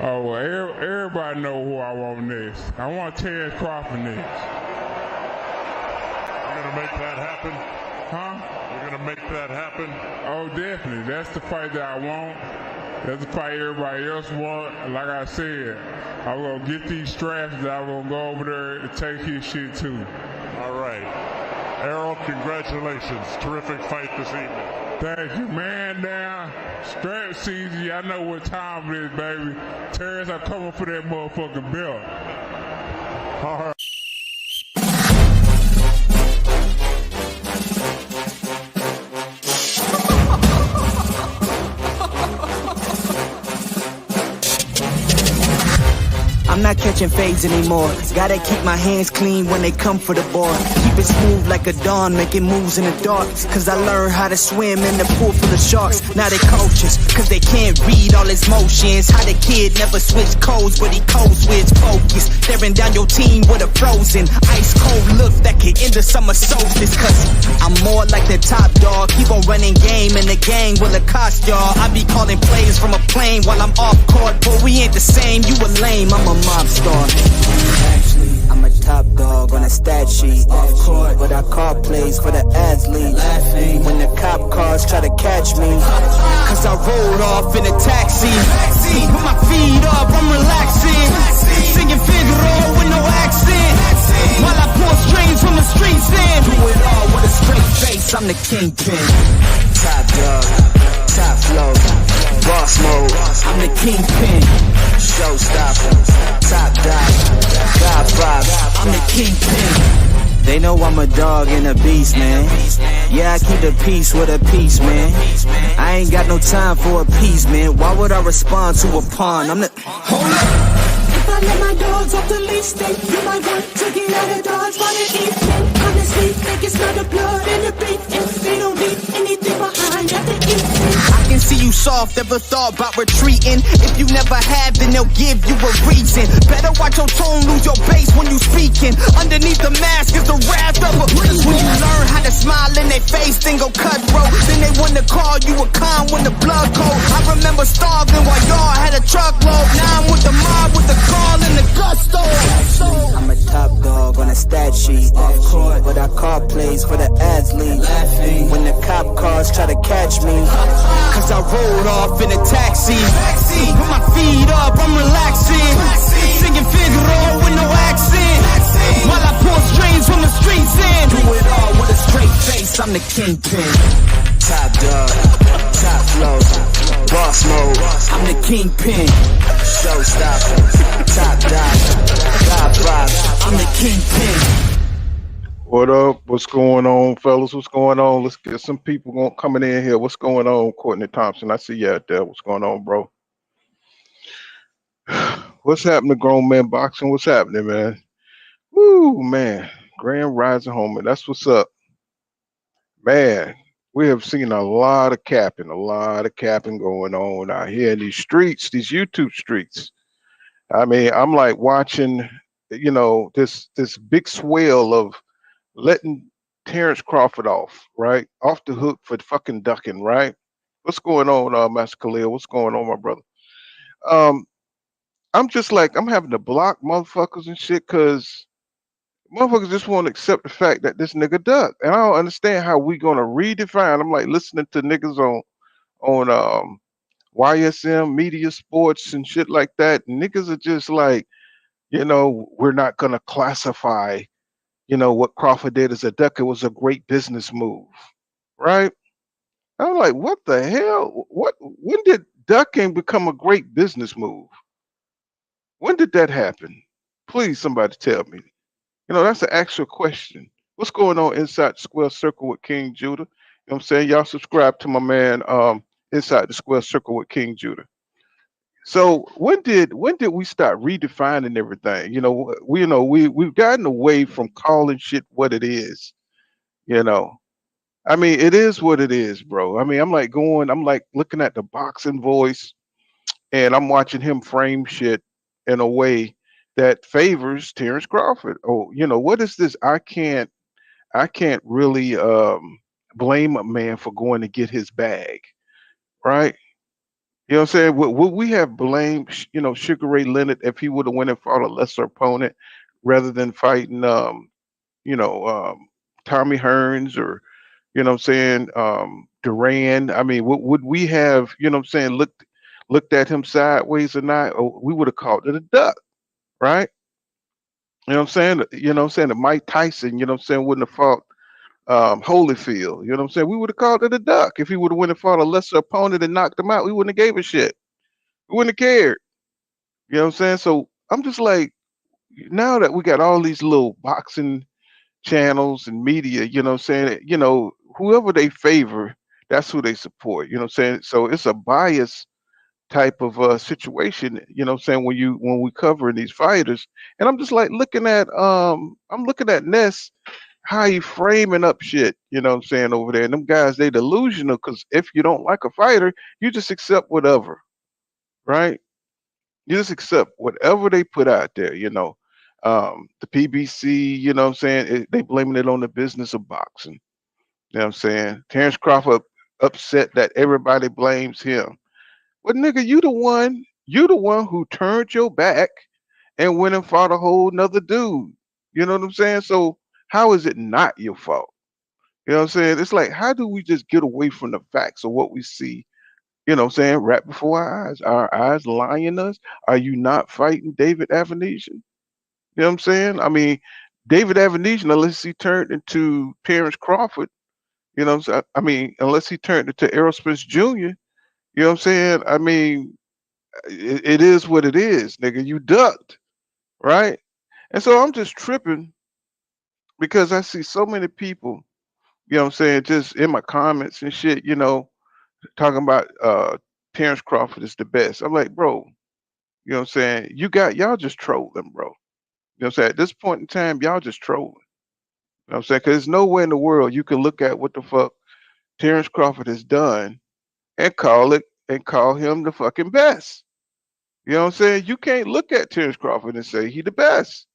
Oh, well, everybody know who I want next. I want Terrence Crawford next. You're gonna make that happen? Huh? You're gonna make that happen? Oh, definitely. That's the fight that I want. That's the fight everybody else want. Like I said, I'm gonna get these straps that I'm gonna go over there and take his shit too. All right. Errol, congratulations. Terrific fight this evening. Thank you, man. Now, strap season, y'all know what time it is, baby. Terrence, I'm coming for that motherfucking belt. All right. I'm not catching fades anymore. Gotta keep my hands clean when they come for the board. Keep it smooth like a dawn, making moves in the dark. Cause I learned how to swim in the pool full of sharks. Now they coaches, cause they can't read all his motions. How the kid never switched codes, but he code switch focus. Staring down your team with a frozen, ice cold look that could end the summer solstice. Cause I'm more like the top dog. Keep on running game and the gang will accost y'all. I be calling plays from a plane while I'm off court. But we ain't the same, you a lame, I'm a mob star. Actually, I'm a top dog on a stat sheet. Off court, but I call plays for the athlete. Laughing when the cop cars try to catch me. Cause I rolled off in a taxi. Put my feet up, I'm relaxing. Singing Figaro with no accent. While I pour strings from the streets in. Do it all with a straight face, I'm the kingpin. Top dog, top flow, boss mode. I'm the kingpin. Showstopper, top dog, Godfather, I'm the kingpin. They know I'm a dog and a beast, man. Yeah, I keep the peace with a piece, man. I ain't got no time for a piece, man. Why would I respond to a pawn? I'm the... Hold up! If I let my dogs off the leash, then you might want to get out of Dodge by the evening. Honestly, think it's not the blood in the beef. If they don't leave anything behind at the evening. I can see you soft, ever thought about retreating. If you never have, then they'll give you a reason. Better watch your tone, lose your bass when you speaking. Underneath the mask is the wrath of a priest. When you learn how to smile in their face, then go cutthroat. Then they want to call you a con when the blood cold. I remember starving while y'all had a truckload. Now I'm with the mob with the call and the gusto. I'm a top dog on a stat sheet. Off court, but I call plays for the athlete. Laughing when the cop cars try to catch me. Cause I rolled off in a taxi. Put my feet up, I'm relaxing. Singing Figaro with no accent. While I pour strings from the streets in. Do it all with a straight face, I'm the kingpin. Top dog, top flow, boss mode. I'm the kingpin. Showstopper, top dog, Godfather. I'm the kingpin. What up? What's going on, fellas? What's going on? Let's get some people coming in here. What's going on, Courtney Thompson? I see you out there. What's going on, bro? What's happening, grown man boxing? What's happening, man? Woo, man. Grand Rising Homer. That's what's up. Man, we have seen a lot of capping going on out here in these streets, these YouTube streets. I mean, I'm like watching, this big swell of letting Terrence Crawford off, right? Off the hook for fucking ducking, right? What's going on, Master Khalil? What's going on, my brother? I'm just like, I'm having to block motherfuckers and shit because motherfuckers just won't accept the fact that this nigga ducked. And I don't understand how we gonna redefine. I'm like listening to niggas on YSM, media sports and shit like that. And niggas are just like, we're not gonna classify what Crawford did as a duck. It was a great business move, right? I'm like, what the hell? When did ducking become a great business move? When did that happen? Please, somebody tell me. That's an actual question. What's going on inside the square circle with King Judah? You know what I'm saying? Y'all subscribe to my man inside the square circle with King Judah. So when did we start redefining everything? We've gotten away from calling shit what it is. I mean, it is what it is, bro. I mean, I'm like looking at the boxing voice, and I'm watching him frame shit in a way that favors Terrence Crawford. Oh, what is this? I can't really blame a man for going to get his bag, right? You know what I'm saying? Would we have blamed, Sugar Ray Leonard if he would have went and fought a lesser opponent rather than fighting, you know, um, Tommy Hearns or, what I'm saying, Duran? I mean, would we have, what I'm saying, looked at him sideways or not? Or we would have called it a duck, right? You know what I'm saying? That Mike Tyson, what I'm saying, wouldn't have fought Holyfield. You know what I'm saying? We would have called it a duck if he would have went and fought a lesser opponent and knocked him out. We wouldn't have gave a shit. We wouldn't have cared. You know what I'm saying? So I'm just like, now that we got all these little boxing channels and media, what I'm saying, whoever they favor, that's who they support. You know what I'm saying? So it's a bias type of situation, what I'm saying, when we covering these fighters. And I'm just like I'm looking at Ness, how he framing up shit, what I'm saying, over there. And them guys, they delusional because if you don't like a fighter, you just accept whatever, right? You just accept whatever they put out there, the PBC, what I'm saying, they blaming it on the business of boxing. You know what I'm saying? Terrence Crawford upset that everybody blames him. But nigga, you the one who turned your back and went and fought a whole nother dude. You know what I'm saying? So how is it not your fault? You know what I'm saying? It's like, how do we just get away from the facts of what we see? You know what I'm saying? Right before our eyes. Are our eyes lying us? Are you not fighting David Avenesian? You know what I'm saying? I mean, David Avenesian, unless he turned into Terrence Crawford, what I'm saying? I mean, unless he turned into Errol Spence Jr., you know what I'm saying? I mean, it is what it is, nigga. You ducked, right? And so I'm just tripping because I see so many people, what I'm saying, just in my comments and shit, talking about Terrence Crawford is the best. I'm like, bro, you know what I'm saying? Y'all just trolling, bro. You know what I'm saying? At this point in time, y'all just trolling. You know what I'm saying? Because there's nowhere in the world you can look at what the fuck Terrence Crawford has done and call him the fucking best. You know what I'm saying? You can't look at Terrence Crawford and say he the best.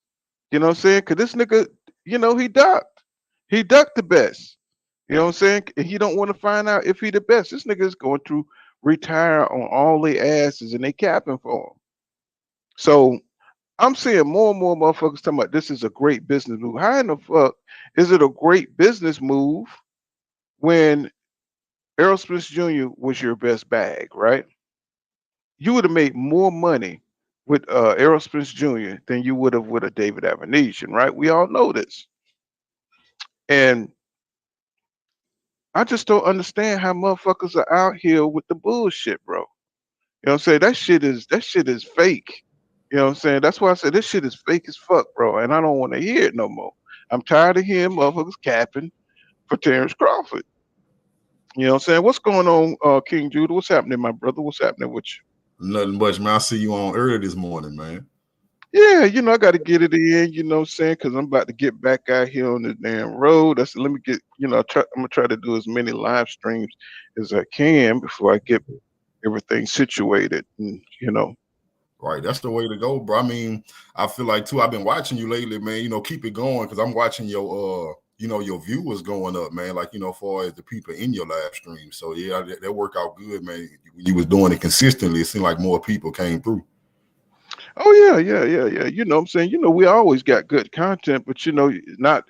You know what I'm saying? Cause this nigga, he ducked. He ducked the best. You know what I'm saying? And he don't want to find out if he the best. This nigga is going to retire on all their asses and they capping for him. So I'm seeing more and more motherfuckers talking about this is a great business move. How in the fuck is it a great business move when Errol Spence Jr. was your best bag, right? You would have made more money with Errol Spence Jr. than you would have with a David Avenesian, right? We all know this. And I just don't understand how motherfuckers are out here with the bullshit, bro. You know what I'm saying? That shit is fake. You know what I'm saying? That's why I said this shit is fake as fuck, bro. And I don't want to hear it no more. I'm tired of hearing motherfuckers capping for Terrence Crawford. You know what I'm saying? What's going on, King Judah? What's happening, my brother? What's happening with you? Nothing much, man. I see you on early this morning, man. Yeah, I got to get it in, you know what I'm saying? Because I'm about to get back out here on the damn road. Let me get, I'm going to try to do as many live streams as I can before I get everything situated. And. Right, that's the way to go, bro. I mean, I feel like too. I've been watching you lately, man. Keep it going because I'm watching your, your viewers going up, man. Like, far as the people in your live stream. So yeah, that worked out good, man. You was doing it consistently. It seemed like more people came through. Oh yeah. You know what I'm saying? We always got good content, but not,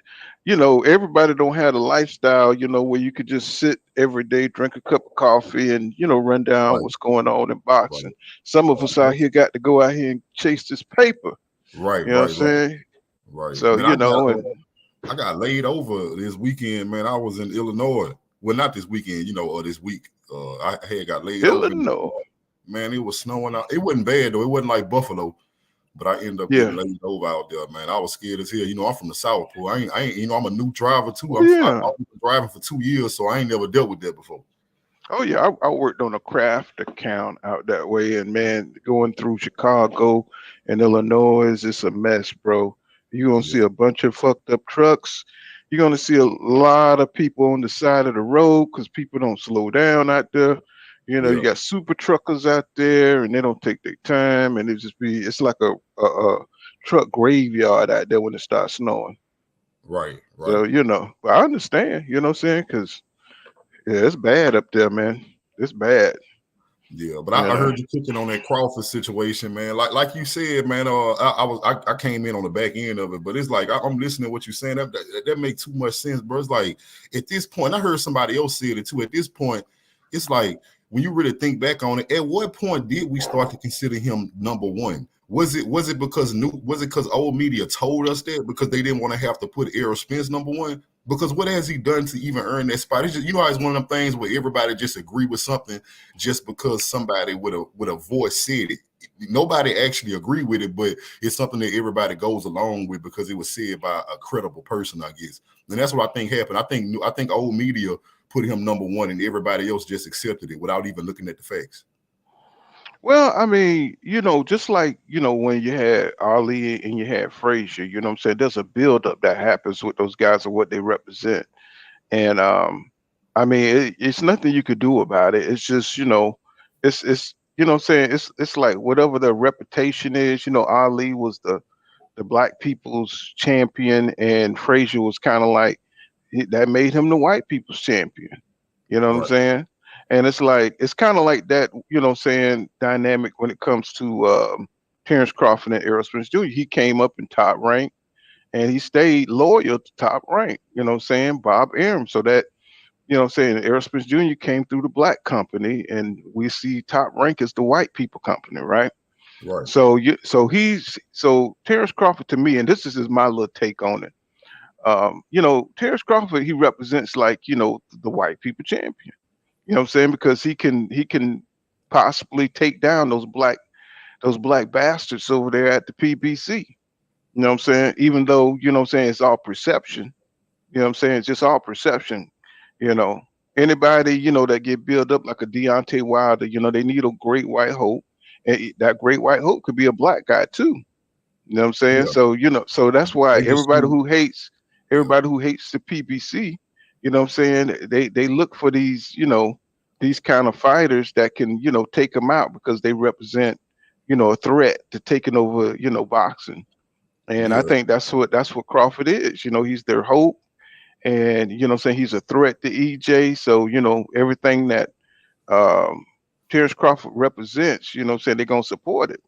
everybody don't have a lifestyle, where you could just sit every day, drink a cup of coffee and, run down Right. what's going on in boxing. Right. Some of us out here got to go out here and chase this paper. Right. You know what I'm saying? Right. So, Man, I got laid over this weekend, man. I was in Illinois. Well, not this weekend, this week. I had got laid over. Illinois. Man, it was snowing out. It wasn't bad though. It wasn't like Buffalo, but I ended up getting laid over out there, man. I was scared as hell. I'm from the South Pole. I ain't. I'm a new driver too. I've been driving for 2 years, so I ain't never dealt with that before. Oh yeah, I worked on a craft account out that way, and man, going through Chicago and Illinois, it's a mess, bro. You're gonna see a bunch of fucked up trucks. You're gonna see a lot of people on the side of the road because people don't slow down out there. You got super truckers out there, and they don't take their time, and it's like a truck graveyard out there when it starts snowing. Right. So but I understand. You know what I'm saying? Because yeah, it's bad up there, man. It's bad. Yeah, but I heard you cooking on that Crawford situation, man. Like you said, man. I came in on the back end of it, but it's like I'm listening to what you're saying. That makes too much sense, bro. It's like at this point, I heard somebody else say it too. At this point, it's like when you really think back on it, at what point did we start to consider him number one? Was it because old media told us that because they didn't want to have to put Errol Spence number one? Because what has he done to even earn that spot? It's just, how it's one of them things where everybody just agree with something just because somebody with a voice said it. Nobody actually agree with it, but it's something that everybody goes along with because it was said by a credible person, I guess. And that's what I think happened. I think old media put him number one and everybody else just accepted it without even looking at the facts. Well, I mean, just like, when you had Ali and you had Frazier, you know what I'm saying? There's a buildup that happens with those guys and what they represent. And I mean, it's nothing you could do about it. It's just, it's what I'm saying, it's like whatever the reputation is, Ali was the black people's champion and Frazier was kind of like that made him the white people's champion. You know what I'm Right. saying? And it's like it's kind of like that, dynamic when it comes to Terrence Crawford and Errol Spence Jr. He came up in top rank and he stayed loyal to top rank, Bob Arum. So that, Errol Spence Jr. came through the black company and we see top rank as the white people company, right? Right. So Terrence Crawford to me, and this is my little take on it. Terrence Crawford, he represents like, the white people champion. You know what I'm saying? Because he can possibly take down those black bastards over there at the PBC. You know what I'm saying? Even though, it's all perception. You know what I'm saying? It's just all perception. Anybody, that get built up like a Deontay Wilder, they need a great white hope. And that great white hope could be a black guy too. You know what I'm saying? Yeah. So that's why They just everybody who hates the PBC, you know what I'm saying, they look for these, these kind of fighters that can, take them out because they represent, a threat to taking over, boxing. And I think that's what Crawford is. He's their hope. And, he's a threat to EJ. So, everything that Terrence Crawford represents, they're going to support it.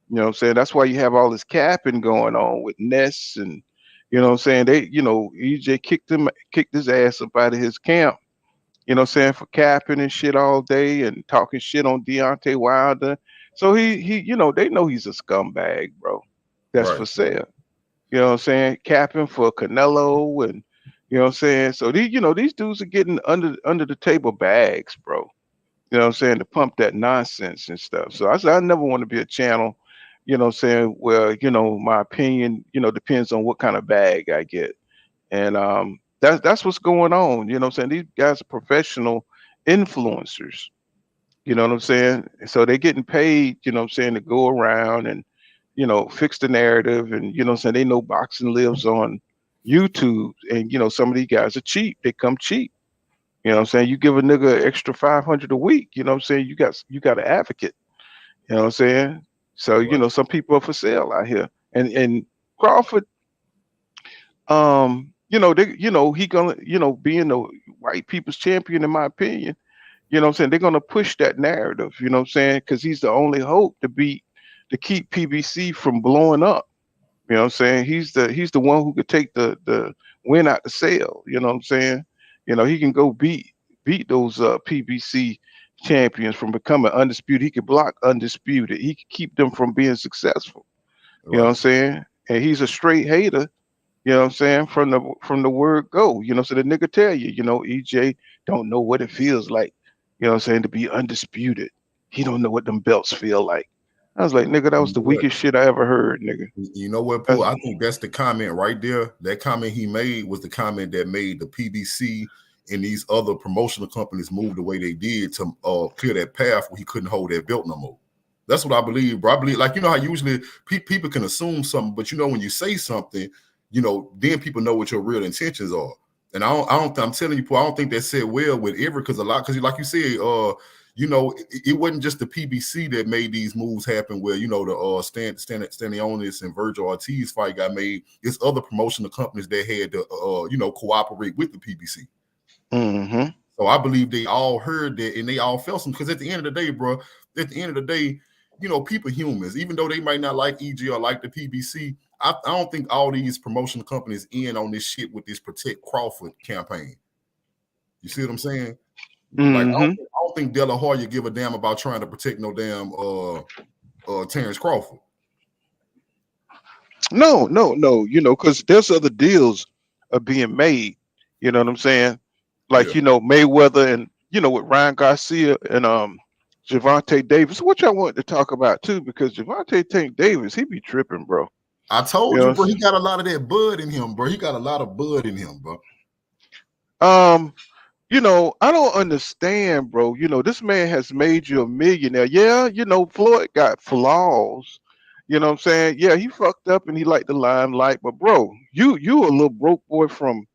You know what I'm saying? That's why you have all this capping going on with Ness and, they, EJ kicked his ass up out of his camp, for capping and shit all day and talking shit on Deontay Wilder. So he they know he's a scumbag, bro. That's for sale. You know what I'm saying? Capping for Canelo and, So these dudes are getting under the table bags, bro. You know what I'm saying? To pump that nonsense and stuff. So I said, I never want to be a channel, where, my opinion, depends on what kind of bag I get. And that's what's going on. You know what I'm saying? These guys are professional influencers. You know what I'm saying? So they're getting paid, to go around and, fix the narrative. And, they know boxing lives on YouTube. And, some of these guys are cheap. They come cheap. You know what I'm saying? You give a nigga extra 500 a week, you know what I'm saying? You got an advocate. You know what I'm saying? So, some people are for sale out here. And Crawford, he gonna, being the white people's champion, in my opinion, you know what I'm saying? They're gonna push that narrative, you know what I'm saying? Because he's the only hope to keep PBC from blowing up. You know what I'm saying? He's the one who could take the win out the sale, you know what I'm saying? He can go beat those PBC champions from becoming undisputed. He could block undisputed. He could keep them from being successful. You know what I'm saying? And he's a straight hater, you know what I'm saying, from the word go. So the nigga tell you, EJ don't know what it feels like, you know what I'm saying, to be undisputed. He don't know what them belts feel like. I was like, nigga, that was the weakest shit I ever heard, nigga. You know what, Paul? I think that's the comment right there. That comment he made was the comment that made the PBC and these other promotional companies move the way they did to clear that path where he couldn't hold that belt no more. That's what I believe, bro. I believe, like, how usually people can assume something, but when you say something, then people know what your real intentions are. And I'm telling you, Paul, I don't think that said well with Everett because like you said, it wasn't just the PBC that made these moves happen where, the Stanionis and Virgil Ortiz fight got made. It's other promotional companies that had to, cooperate with the PBC. Mm-hmm. So I believe they all heard that and they all felt some. Because at the end of the day, bro, people humans, even though they might not like EG or like the PBC, I don't think all these promotional companies in on this shit with this Protect Crawford campaign. You see what I'm saying? Like I don't think De La Hoya give a damn about trying to protect no damn Terrence Crawford. No, because there's other deals are being made. You know what I'm saying? Like Mayweather and with Ryan Garcia and Gervonta Davis, which I wanted to talk about too, because Gervonta Tank Davis, he be tripping, bro. I told you, bro, he got a lot of that bud in him, bro. He got a lot of bud in him, bro. I don't understand, bro. This man has made you a millionaire. Yeah, Floyd got flaws. You know what I'm saying? Yeah, he fucked up and he liked the limelight, but bro, you a little broke boy from,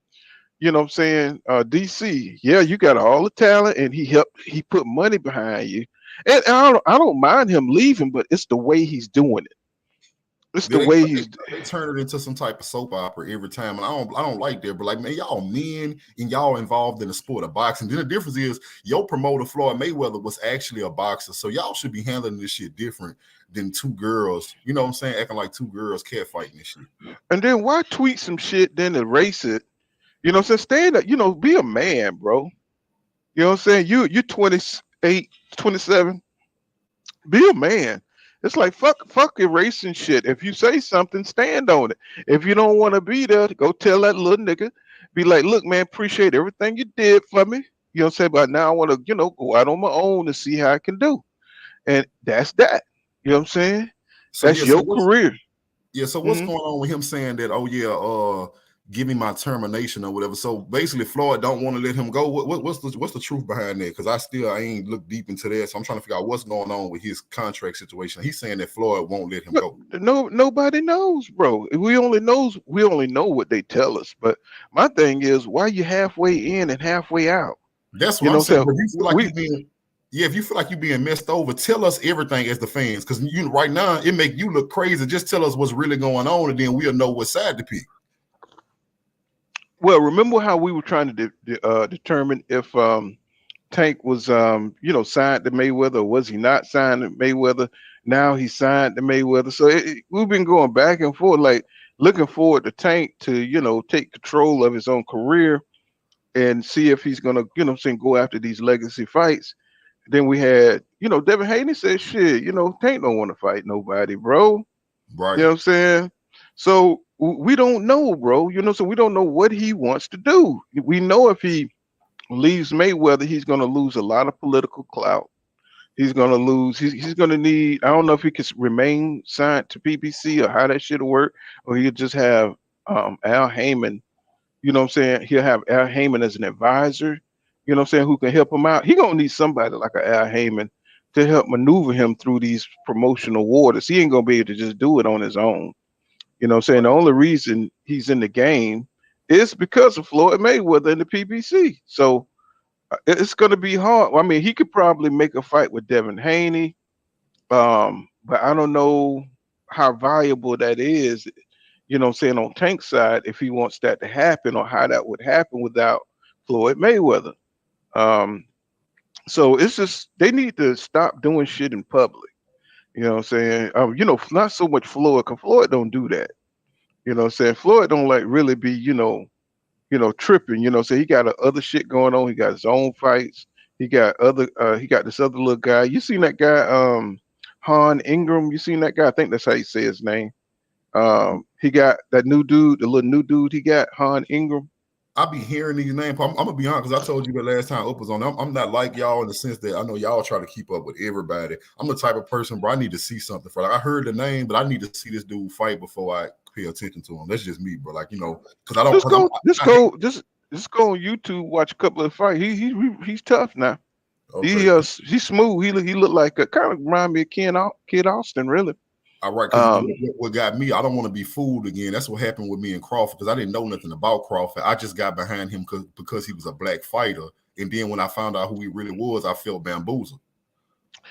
you know what I'm saying, DC. Yeah, you got all the talent and he put money behind you. And I don't mind him leaving, but it's the way he's doing it. It's the way they turn it into some type of soap opera every time, and I don't like that. But like, man, y'all men and y'all involved in the sport of boxing. Then the difference is your promoter Floyd Mayweather was actually a boxer, so y'all should be handling this shit different than two girls. You know what I'm saying? Acting like two girls catfighting this shit. And then why tweet some shit then erase it? You know what I'm saying? Stand up. Be a man, bro. You know what I'm saying? You're 28, 27. Be a man. It's like fuck erasing shit. If you say something, stand on it. If you don't want to be there, go tell that little nigga. Be like, look, man, appreciate everything you did for me. You know what I'm saying? But now I want to, go out on my own and see how I can do. And that's that. You know what I'm saying? So that's your career. Yeah. So what's going on with him saying that? Give me my termination or whatever. So basically, Floyd don't want to let him go. What's the truth behind that? Because I ain't looked deep into that, so I'm trying to figure out what's going on with his contract situation. He's saying that Floyd won't let him go. No, nobody knows, bro. We only know what they tell us. But my thing is, why you halfway in and halfway out? That's what I'm saying. If you feel like you're being messed over, tell us everything as the fans. Because right now it make you look crazy. Just tell us what's really going on, and then we'll know what side to pick. Well, remember how we were trying to determine if Tank was, signed to Mayweather, or was he not signed to Mayweather? Now he signed to Mayweather. So we've been going back and forth, like looking forward to Tank to, take control of his own career and see if he's going to, go after these legacy fights. Then we had, Devin Haney said, shit, Tank don't want to fight nobody, bro. Right. You know what I'm saying? So we don't know, bro. So we don't know what he wants to do. We know if he leaves Mayweather, he's going to lose a lot of political clout. He's going to lose. He's going to need. I don't know if he could remain signed to PBC or how that shit will work, or he'll just have Al Heyman. You know what I'm saying? He'll have Al Heyman as an advisor. You know what I'm saying? Who can help him out? He gonna need somebody like a Al Heyman to help maneuver him through these promotional waters. He ain't gonna be able to just do it on his own. You know what I'm saying? The only reason he's in the game is because of Floyd Mayweather and the PBC. So it's going to be hard. I mean, he could probably make a fight with Devin Haney, but I don't know how valuable that is, on Tank's side, if he wants that to happen or how that would happen without Floyd Mayweather. So it's just, they need to stop doing shit in public. You know what I'm saying? Not so much Floyd, because Floyd don't do that. You know what I'm saying? Floyd don't like really be, tripping, so he got other shit going on. He got his own fights. He got this other little guy. You seen that guy, Han Ingram? You seen that guy? I think that's how you say his name. He got that new dude, the little new dude he got, Han Ingram. I be hearing these names. I'm gonna be honest, because I told you the last time Up was on. I'm not like y'all in the sense that I know y'all try to keep up with everybody. I'm the type of person, bro. I need to see something for. Like, I heard the name, but I need to see this dude fight before I pay attention to him. That's just me, bro. Like, because I don't. Just go on YouTube, watch a couple of fights. He's tough now. Okay. He's smooth. He look like a kind of remind me of Kid Austin, really. All right. What got me, I don't want to be fooled again. That's what happened with me and Crawford, because I didn't know nothing about Crawford. I just got behind him because he was a black fighter. And then when I found out who he really was, I felt bamboozled.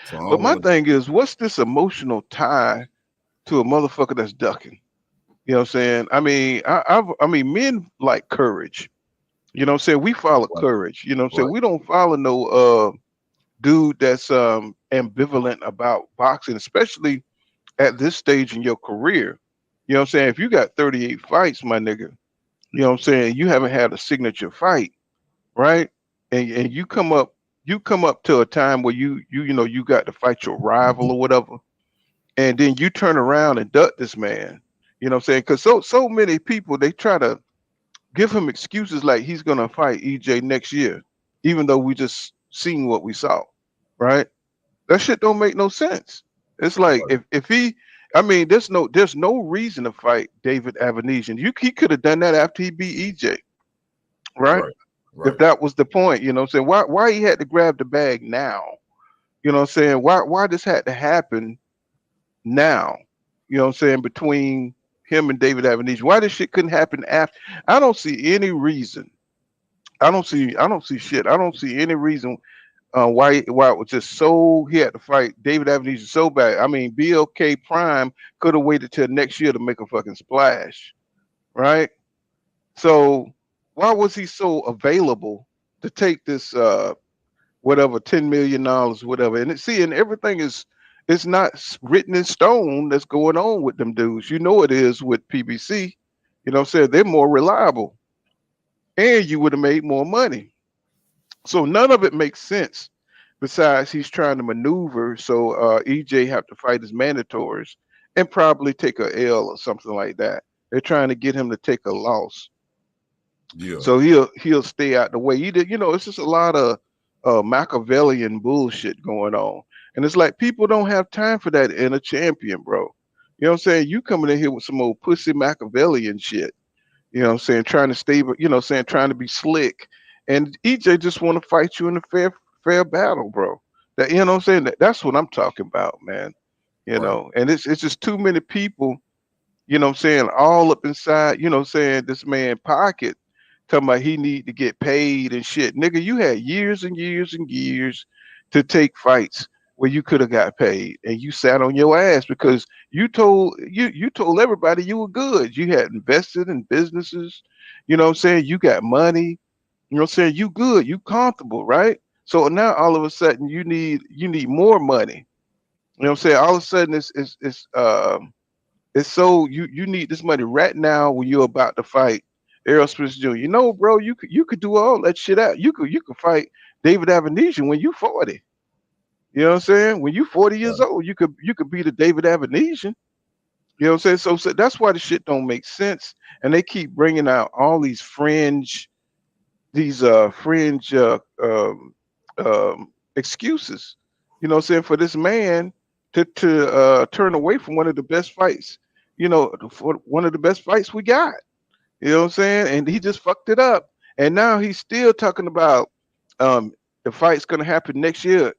So but my thing is, what's this emotional tie to a motherfucker that's ducking? You know what I'm saying? I mean, I mean, men like courage. You know what I'm saying? We follow Right. courage. You know what I'm saying? Right. We don't follow no dude that's ambivalent about boxing, especially at this stage in your career. You know what I'm saying? If you got 38 fights, my nigga, you know what I'm saying, you haven't had a signature fight, right? And you come up to a time where you got to fight your rival or whatever, and then you turn around and duck this man. You know what I'm saying? Because so many people, they try to give him excuses like he's gonna fight EJ next year, even though we just seen what we saw, right? That shit don't make no sense. It's like Right. if he, I mean, there's no reason to fight David Avenesian. He could have done that after he beat EJ, right? Right. If Right. that was the point, you know what I'm saying? Why he had to grab the bag now? You know what I'm saying? Why this had to happen now? You know what I'm saying? Between him and David Avenesian. Why this shit couldn't happen after? I don't see any reason. I don't see shit. I don't see any reason why it was just so he had to fight David Avenesian so bad. I mean, BLK Prime could have waited till next year to make a fucking splash, right? So why was he so available to take this whatever $10 million, whatever? And and everything is it's not written in stone that's going on with them dudes. You know it is with PBC. You know what I'm saying? They're more reliable, and you would have made more money. So none of it makes sense. Besides, he's trying to maneuver so EJ have to fight his mandatories and probably take a L or something like that. They're trying to get him to take a loss, Yeah. so he'll stay out the way. It's just a lot of Machiavellian bullshit going on, and it's like people don't have time for that in a champion, bro. You know what I'm saying? You coming in here with some old pussy Machiavellian shit. You know what I'm saying? Trying to stay, you know what I'm saying? Trying to be slick. And EJ just want to fight you in a fair battle, bro. You know what I'm saying? That's what I'm talking about, man. Right. And it's just too many people, you know what I'm saying, all up inside, you know what I'm saying, this man pocket talking about he need to get paid and shit. Nigga, you had years and years and years to take fights where you could have got paid and you sat on your ass because you told everybody you were good. You had invested in businesses, you know what I'm saying? You got money, you know what I'm saying? You good, you comfortable, right? So now all of a sudden you need more money. You know what I'm saying? All of a sudden it's so you need this money right now when you're about to fight Errol Spence Jr. Bro, you could do all that shit out. You could fight David Avenesian when you 40. You know what I'm saying? When you 40 years Right. old, you could be the David Avenesian. You know what I'm saying? So that's why the shit don't make sense. And they keep bringing out all these fringe excuses. You know what I'm saying, for this man to turn away from one of the best fights. For one of the best fights we got. You know what I'm saying? And he just fucked it up. And now he's still talking about um, the fight's gonna happen next year.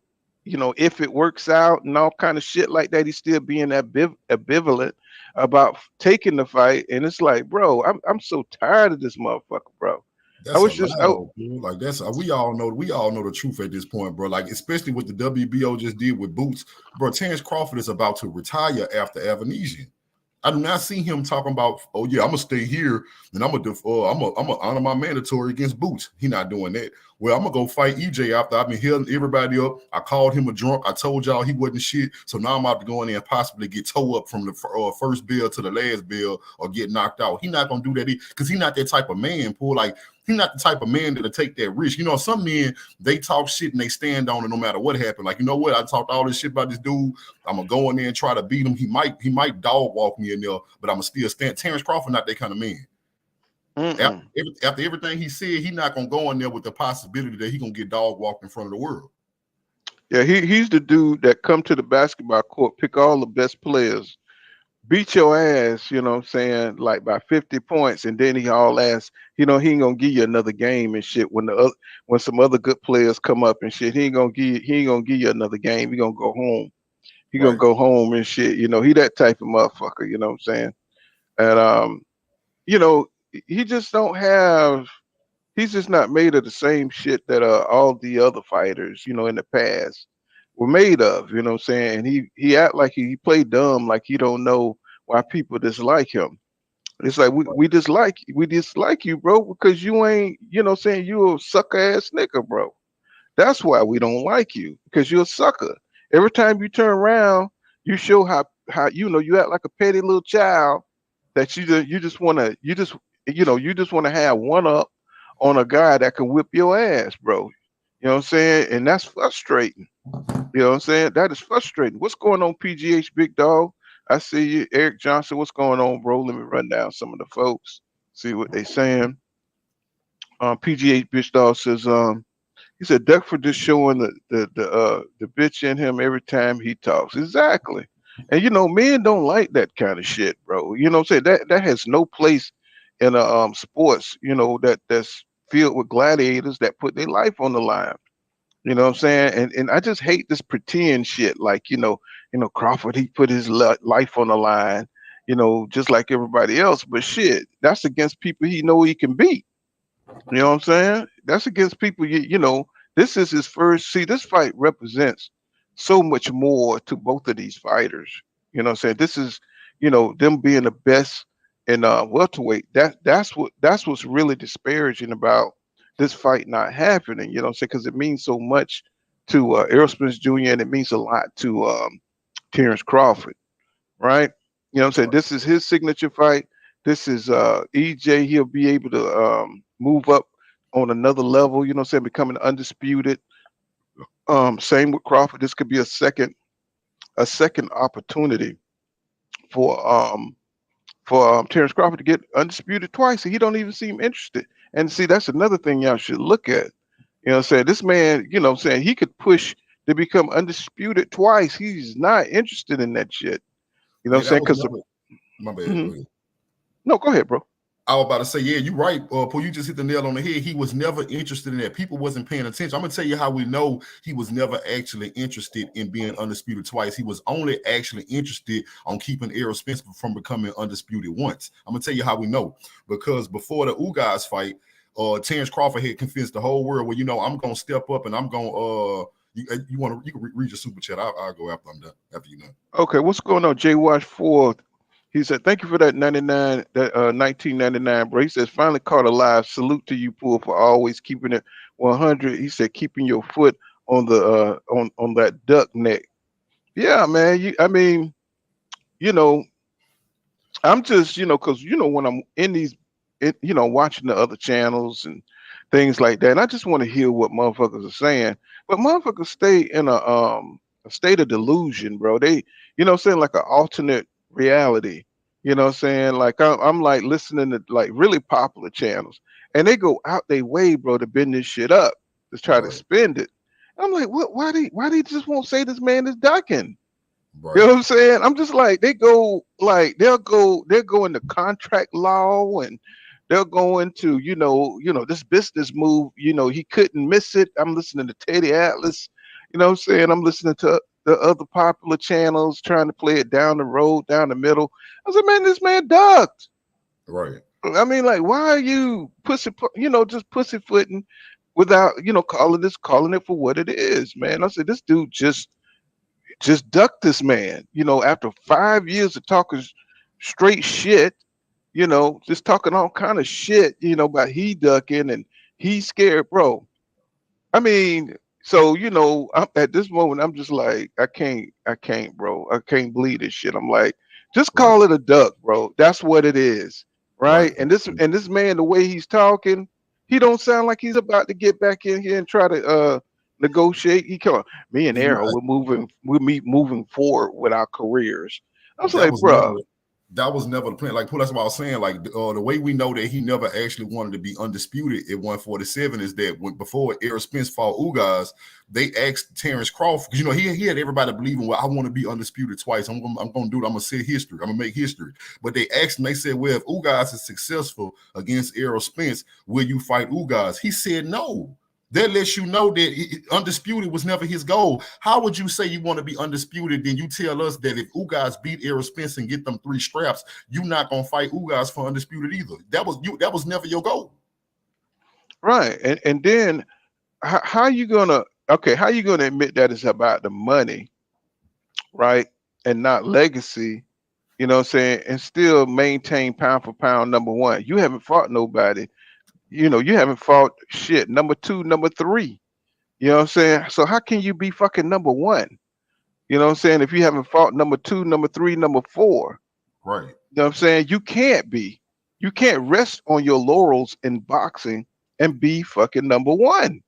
If it works out and all kind of shit like that, he's still being ambivalent about taking the fight. And it's like, bro, I'm so tired of this motherfucker, bro. I That's a was lie, just out. though, bro. Like that's we all know the truth at this point, bro. Like especially what the WBO just did with Boots, bro. Terrence Crawford is about to retire after Avenesian. I do not see him talking about, oh yeah, I'm gonna stay here and I'm gonna honor my mandatory against Boots. He not doing that. Well, I'm gonna go fight EJ after I've been healing everybody up. I called him a drunk. I told y'all he wasn't shit. So now I'm about to go in there and possibly get toe up from the first bell to the last bell or get knocked out. He not gonna do that because he not that type of man, Paul. Like he not the type of man that'll take that risk. Some men they talk shit and they stand on it no matter what happened. Like, you know what? I talked all this shit about this dude. I'm gonna go in there and try to beat him. He might dog walk me in there, but I'm gonna still stand. Terrence Crawford not that kind of man. Mm-mm. After everything he said, he not gonna go in there with the possibility that he gonna get dog walked in front of the world. Yeah, he's the dude that come to the basketball court, pick all the best players, beat your ass, you know what I'm saying, like by 50 points, and then he all ass, he ain't gonna give you another game and shit. When some other good players come up and shit, he ain't gonna give you another game. He gonna go home. He gonna Right. go home and shit. He that type of motherfucker, you know what I'm saying? And you know, he just don't have he's just not made of the same shit that all the other fighters, in the past were made of, you know what I'm saying? And he act like he played dumb, like he don't know why people dislike him. It's like we dislike you, bro, because you ain't, saying you a sucker ass nigga, bro. That's why we don't like you, because you're a sucker. Every time you turn around, you show how you act like a petty little child that you just wanna have one up on a guy that can whip your ass, bro. You know what I'm saying? And that's frustrating. You know what I'm saying? That is frustrating. What's going on, PGH Big Dog? I see you, Eric Johnson. What's going on, bro? Let me run down some of the folks, see what they saying. PGH Big Dog says, he said Duckford just showing the bitch in him every time he talks. Exactly. And men don't like that kind of shit, bro. You know what I'm saying? That has no place in sports, that's filled with gladiators that put their life on the line. You know what I'm saying? And I just hate this pretend shit. Like, Crawford, he put his life on the line, just like everybody else. But shit, that's against people he know he can beat. You know what I'm saying? That's against people this is his first. See, this fight represents so much more to both of these fighters. You know what I'm saying? This is, them being the best in welterweight. That's what's really disparaging about this fight not happening. You know what I'm saying? Because it means so much to Errol Spence Jr. and it means a lot to Terrence Crawford, right? You know what I'm saying? This is his signature fight. This is EJ. He'll be able to move up on another level, you know what I'm saying, becoming undisputed. Same with Crawford. This could be a second opportunity for Terrence Crawford to get undisputed twice. He don't even seem interested. And see, that's another thing y'all should look at. You know what I'm saying? This man, you know what I'm saying, he could push to become undisputed twice. He's not interested in that shit. You know what I'm saying? Because my bad. Mhm. Go ahead. No, go ahead, bro. I was about to say, yeah, you're right. Paul, you just hit the nail on the head. He was never interested in that. People wasn't paying attention. I'm gonna tell you how we know he was never actually interested in being undisputed twice. He was only actually interested on keeping Errol Spence from becoming undisputed once. I'm gonna tell you how we know, because before the Ugas fight, Terrence Crawford had convinced the whole world, well, I'm gonna step up and I'm gonna you can read your super chat. I'll go after I'm done. After you done. Okay, what's going on? Jay Wash 4. He said, thank you for that 1999, bro. He says, finally caught alive. Salute to you, Pool, for always keeping it 100. He said, keeping your foot on the on that duck neck. Yeah, man. I'm just, because when I'm in these, watching the other channels and things like that, and I just want to hear what motherfuckers are saying. But motherfuckers stay in a state of delusion, bro. They, saying, like an alternate reality. You know what I'm saying? Like I'm like listening to like really popular channels, and they go out their way, bro, to bend this shit up to try to spend it. I'm like, what? Why they just won't say this man is ducking? Right. You know what I'm saying? I'm just like, they'll go into contract law, and they'll go into, this business move, he couldn't miss it. I'm listening to Teddy Atlas, you know what I'm saying? I'm listening to the other popular channels trying to play it down the road, down the middle. I said, man, this man ducked. Right. I mean, like, why are you just pussyfooting without, calling it for what it is, man? I said, this dude just duck this man, after 5 years of talking straight shit, just talking all kind of shit, about he ducking and he's scared, bro. I mean, so, I'm, at this moment, I'm just like, I can't, bro. I can't believe this shit. I'm like, just call it a duck, bro. That's what it is, right? And this man, the way he's talking, he don't sound like he's about to get back in here and try to negotiate. He come, me and Errol, we're moving forward with our careers. I was like, bro. That was never the plan. Like, that's what I was saying. Like, the way we know that he never actually wanted to be undisputed at 147 is that before Errol Spence fought Ugas, they asked Terrence Crawford, because he had everybody believing, well, I want to be undisputed twice. I'm gonna do it. I'm gonna set history. I'm gonna make history. But they asked him. They said, well, if Ugas is successful against Errol Spence, will you fight Ugas? He said no. That lets you know that undisputed was never his goal. How would you say you want to be undisputed? Then you tell us that if Ugas beat Errol Spence and get them 3 straps, you're not gonna fight Ugas for undisputed either. That was never your goal. Right. And then how you gonna admit that it's about the money, right? And not legacy You know what I'm saying, and still maintain pound for pound number one. You haven't fought nobody. You know, you haven't fought shit number two, number three. You know what I'm saying? So how can you be fucking number one? You know what I'm saying? If you haven't fought number two, number three, number four, Right. you know what I'm saying? You can't be. You can't rest on your laurels in boxing and be fucking number one.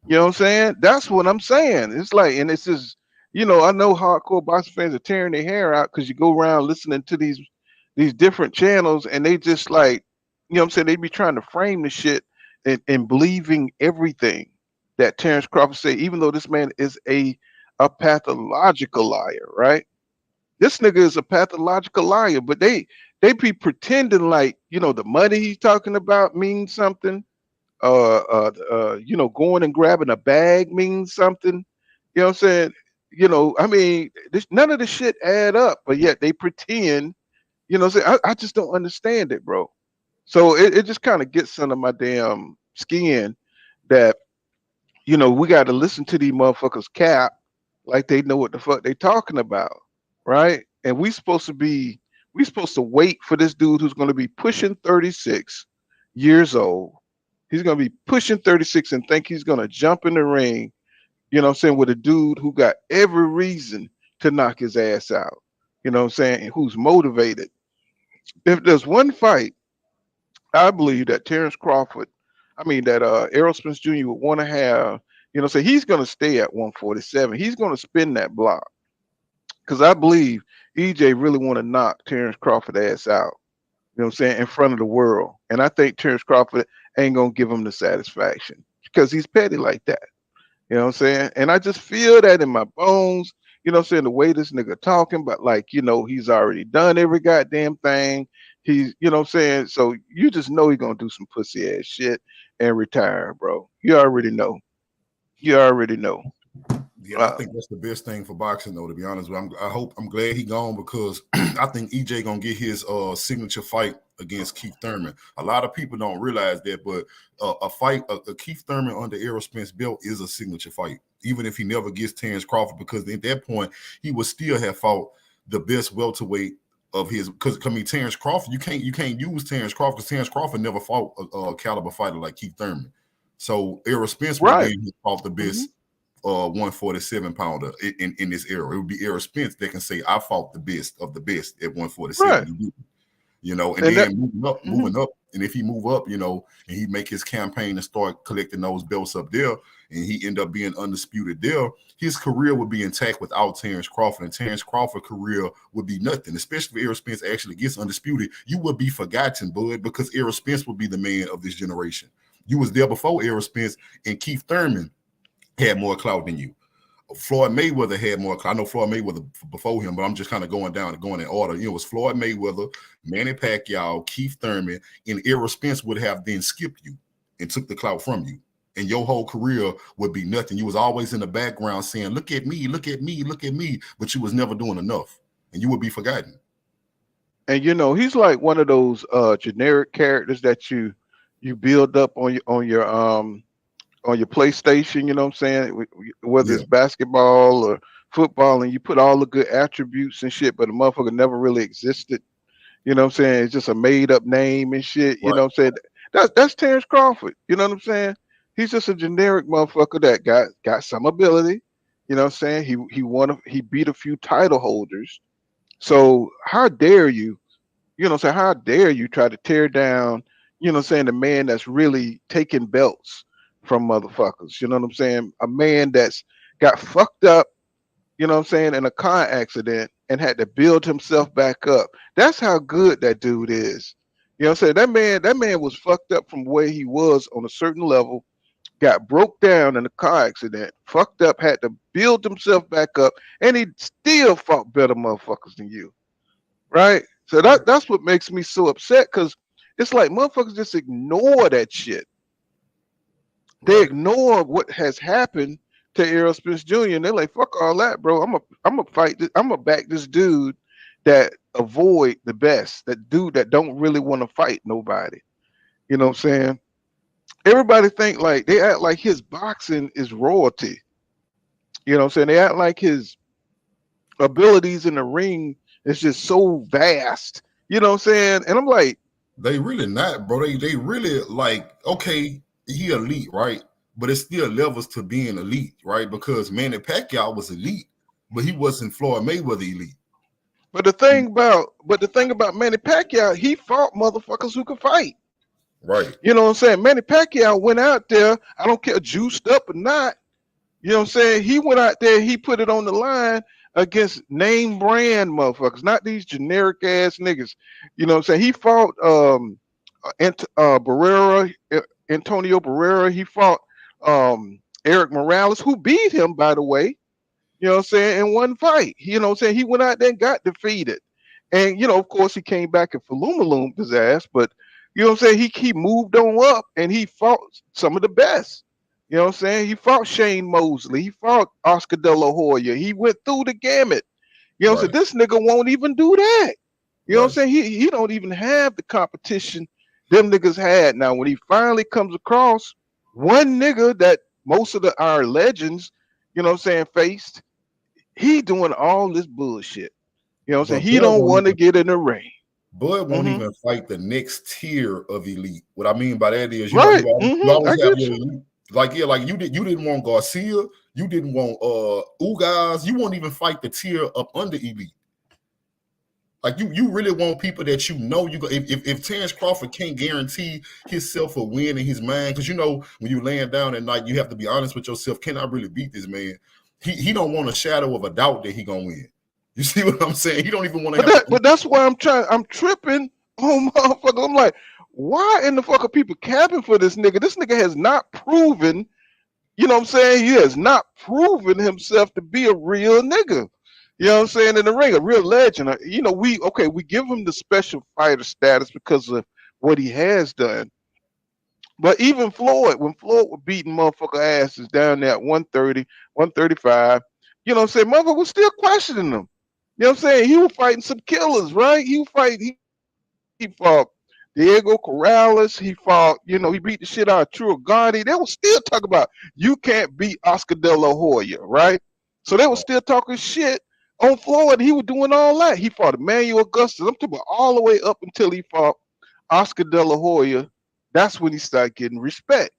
You know what I'm saying? That's what I'm saying. It's like, and it's just, you know, I know hardcore boxing fans are tearing their hair out because you go around listening to these different channels and they just like, you know what I'm saying? They be trying to frame the shit and believing everything that Terrence Crawford say, even though this man is a pathological liar, right? This nigga is a pathological liar, but they be pretending like, you know, the money he's talking about means something. You know, going and grabbing a bag means something. You know what I'm saying? You know, I mean, none of the shit add up, but yet they pretend. You know what I'm saying? I just don't understand it, bro. So it just kind of gets under my damn skin that, you know, we got to listen to these motherfuckers cap like they know what the fuck they talking about, right? And we supposed to wait for this dude who's going to be pushing 36 years old. He's going to be pushing 36 and think he's going to jump in the ring, you know what I'm saying, with a dude who got every reason to knock his ass out. You know what I'm saying? And who's motivated. If there's one fight, I believe that Terrence Crawford, I mean that Errol Spence Jr. would want to have, you know, say he's going to stay at 147. He's going to spin that block because I believe EJ really want to knock Terrence Crawford ass out. You know what I'm saying, in front of the world. And I think Terrence Crawford ain't gonna give him the satisfaction because he's petty like that. You know what I'm saying? And I just feel that in my bones. You know what I'm saying? The way this nigga talking, but like, you know, he's already done every goddamn thing. He's, you know what I'm saying? So you just know he's gonna do some pussy ass shit and retire, bro. You already know. You already know. Yeah, I think that's the best thing for boxing, though. To be honest, I'm glad he gone because I think EJ gonna get his signature fight against Keith Thurman. A lot of people don't realize that, but a Keith Thurman under Errol Spence belt is a signature fight, even if he never gets Terrence Crawford, because at that point he would still have fought the best welterweight of his. Because I mean, Terrence Crawford, you can't use Terrence Crawford because Terrence Crawford never fought a caliber fighter like Keith Thurman. So Errol Spence would then fought the best. 147 pounder in this era. It would be Errol Spence that can say, I fought the best of the best at 147. Right. You know, and then moving up. And if he move up, you know, and he make his campaign and start collecting those belts up there, and he end up being undisputed there, his career would be intact without Terrence Crawford. And Terrence Crawford's career would be nothing, especially if Errol Spence actually gets undisputed. You would be forgotten, bud, because Errol Spence would be the man of this generation. You was there before Errol Spence, and Keith Thurman had more clout than you. Floyd Mayweather had more clout. I know Floyd Mayweather before him, but I'm just kind of going in order. You know, it was Floyd Mayweather, Manny Pacquiao, Keith Thurman, and Errol Spence would have then skipped you and took the clout from you. And your whole career would be nothing. You was always in the background saying, look at me, look at me, look at me, but you was never doing enough. And you would be forgotten. And you know, he's like one of those generic characters that you build up on your PlayStation, you know what I'm saying? Whether it's basketball or football, and you put all the good attributes and shit, but the motherfucker never really existed. You know what I'm saying? It's just a made up name and shit. You know what I'm saying? That's Terrence Crawford. You know what I'm saying? He's just a generic motherfucker that got some ability. You know what I'm saying? He beat a few title holders. So how dare you? You know what I'm saying? How dare you try to tear down, you know what I'm saying, the man that's really taking belts from motherfuckers, you know what I'm saying? A man that's got fucked up, you know what I'm saying, in a car accident and had to build himself back up. That's how good that dude is. You know what I'm saying? That man was fucked up from where he was on a certain level, got broke down in a car accident, fucked up, had to build himself back up, and he still fought better motherfuckers than you. Right? So that's what makes me so upset, because it's like motherfuckers just ignore that shit. They ignore what has happened to Errol Spence Jr. and they're like, fuck all that, bro. I'm gonna fight this, I'm gonna back this dude that avoid the best, that dude that don't really want to fight nobody. You know what I'm saying? Everybody think like they act like his boxing is royalty. You know what I'm saying? They act like his abilities in the ring It's just so vast. You know what I'm saying? And I'm like, they really not, bro. They really like, okay, he elite, right? But it's still levels to being elite, right? Because Manny Pacquiao was elite, but he wasn't Floyd Mayweather elite. but the thing about Manny Pacquiao, he fought motherfuckers who could fight. Right. You know what I'm saying? Manny Pacquiao went out there, I don't care juiced up or not. You know what I'm saying? He went out there, he put it on the line against name brand motherfuckers, not these generic ass niggas. You know what I'm saying? He fought Barrera, Antonio Barrera. He fought Eric Morales, who beat him, by the way. You know what I'm saying? In one fight. You know what I'm saying? He went out there and got defeated. And, you know, of course, he came back and Faluma his ass, but, you know what I'm saying? He moved on up and he fought some of the best. You know what I'm saying? He fought Shane Mosley. He fought Oscar De La Hoya. He went through the gamut. You know what I'm saying? This nigga won't even do that. You know what I'm saying? He don't even have the competition them niggas had. Now, when he finally comes across one nigga that most of our legends, you know what I'm saying, faced, he doing all this bullshit. You know what I'm saying? He don't want to get in the ring. Bud won't even fight the next tier of elite. What I mean by that is, you always have your elite. Like you didn't want Garcia, you didn't want Ugas, you won't even fight the tier up under elite. Like you really want people that you know you go. If Terrence Crawford can't guarantee himself a win in his mind, because you know when you laying down at night, you have to be honest with yourself. Can I really beat this man? He don't want a shadow of a doubt that he gonna win. You see what I'm saying? He don't even want to. But that's why I'm tripping on motherfucker. I'm like, why in the fuck are people capping for this nigga? This nigga has not proven, you know what I'm saying? He has not proven himself to be a real nigga. You know what I'm saying? In the ring, a real legend. You know, we give him the special fighter status because of what he has done. But even Floyd, when Floyd was beating motherfucker asses down there at 130, 135, you know what I'm saying? Motherfucker was still questioning him. You know what I'm saying? He was fighting some killers, right? He fought Diego Corrales. He fought, you know, he beat the shit out of True Gotti. They were still talking about you can't beat Oscar De La Hoya, right? So they were still talking shit on Floyd. He was doing all that. He fought Emmanuel Augustus. I'm talking about all the way up until he fought Oscar De La Hoya. That's when he started getting respect,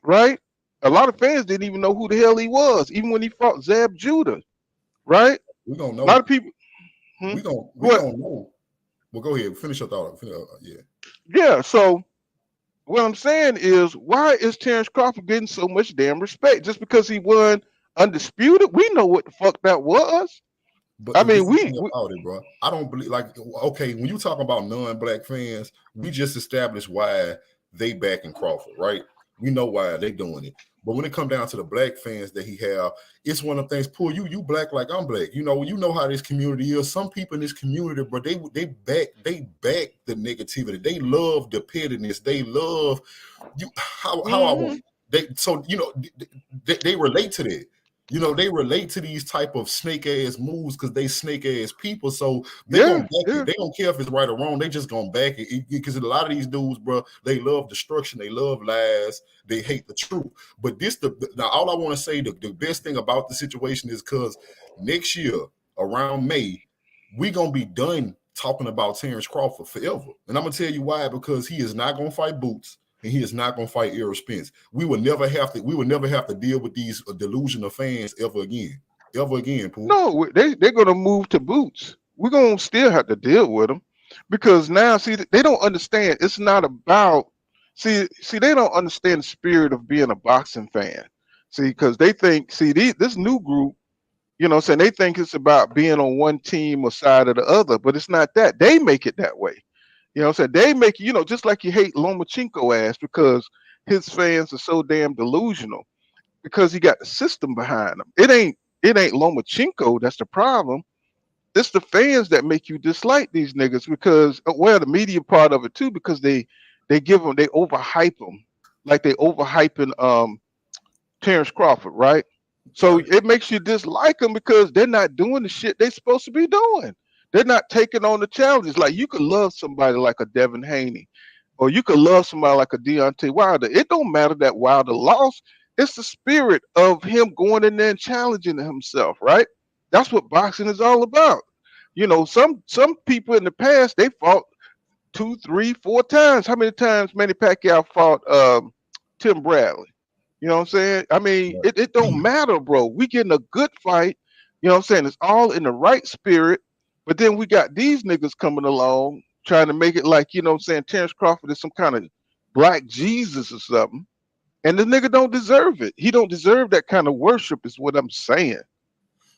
right? A lot of fans didn't even know who the hell he was, even when he fought Zab Judah, right? We don't know. A lot of people. We don't know. Well, go ahead. Finish your thought. Yeah. So what I'm saying is, why is Terrence Crawford getting so much damn respect? Just because he won undisputed? We know what the fuck that was. But I mean, about it, bro. I don't believe. Like, okay, when you talk about non-black fans, we just established why they backing Crawford, right? We know why they doing it. But when it come down to the black fans that he have, it's one of the things. Poor you black like I'm black. You know how this community is. Some people in this community, bro, they back the negativity. They love the pettiness. They love you. How I want they. So they relate to that. You know, they relate to these type of snake ass moves because they snake ass people. So they gonna back it. They don't care if it's right or wrong. They just gonna back it because a lot of these dudes, bro, they love destruction. They love lies. They hate the truth. But now all I want to say, the best thing about the situation is because next year around May, we gonna be done talking about Terrence Crawford forever. And I'm gonna tell you why, because he is not gonna fight Boots. And he is not going to fight Errol Spence. We will never have to deal with these delusional fans ever again. Pooh. No, they're going to move to Boots. We're going to still have to deal with them because now, see, they don't understand. It's not about, see, they don't understand the spirit of being a boxing fan. See, because they think, this new group, you know what I'm saying, they think it's about being on one team or side or the other, but it's not that. They make it that way. You know what I'm saying? They make, just like you hate Lomachenko ass because his fans are so damn delusional because he got the system behind him. It ain't Lomachenko that's the problem. It's the fans that make you dislike these niggas because, well, the media part of it too, because they overhype them. Like they overhyping Terrence Crawford, right? So it makes you dislike them because they're not doing the shit they're supposed to be doing. They're not taking on the challenges. Like you could love somebody like a Devin Haney, or you could love somebody like a Deontay Wilder. It don't matter that Wilder lost. It's the spirit of him going in there and challenging himself, right? That's what boxing is all about. You know, some people in the past they fought 2, 3, 4 times. How many times Manny Pacquiao fought Tim Bradley? You know what I'm saying? I mean, Right. it don't matter, bro. We getting a good fight. You know what I'm saying? It's all in the right spirit. But then we got these niggas coming along trying to make it like, you know what I'm saying, Terrence Crawford is some kind of black Jesus or something. And the nigga don't deserve it. He don't deserve that kind of worship is what I'm saying.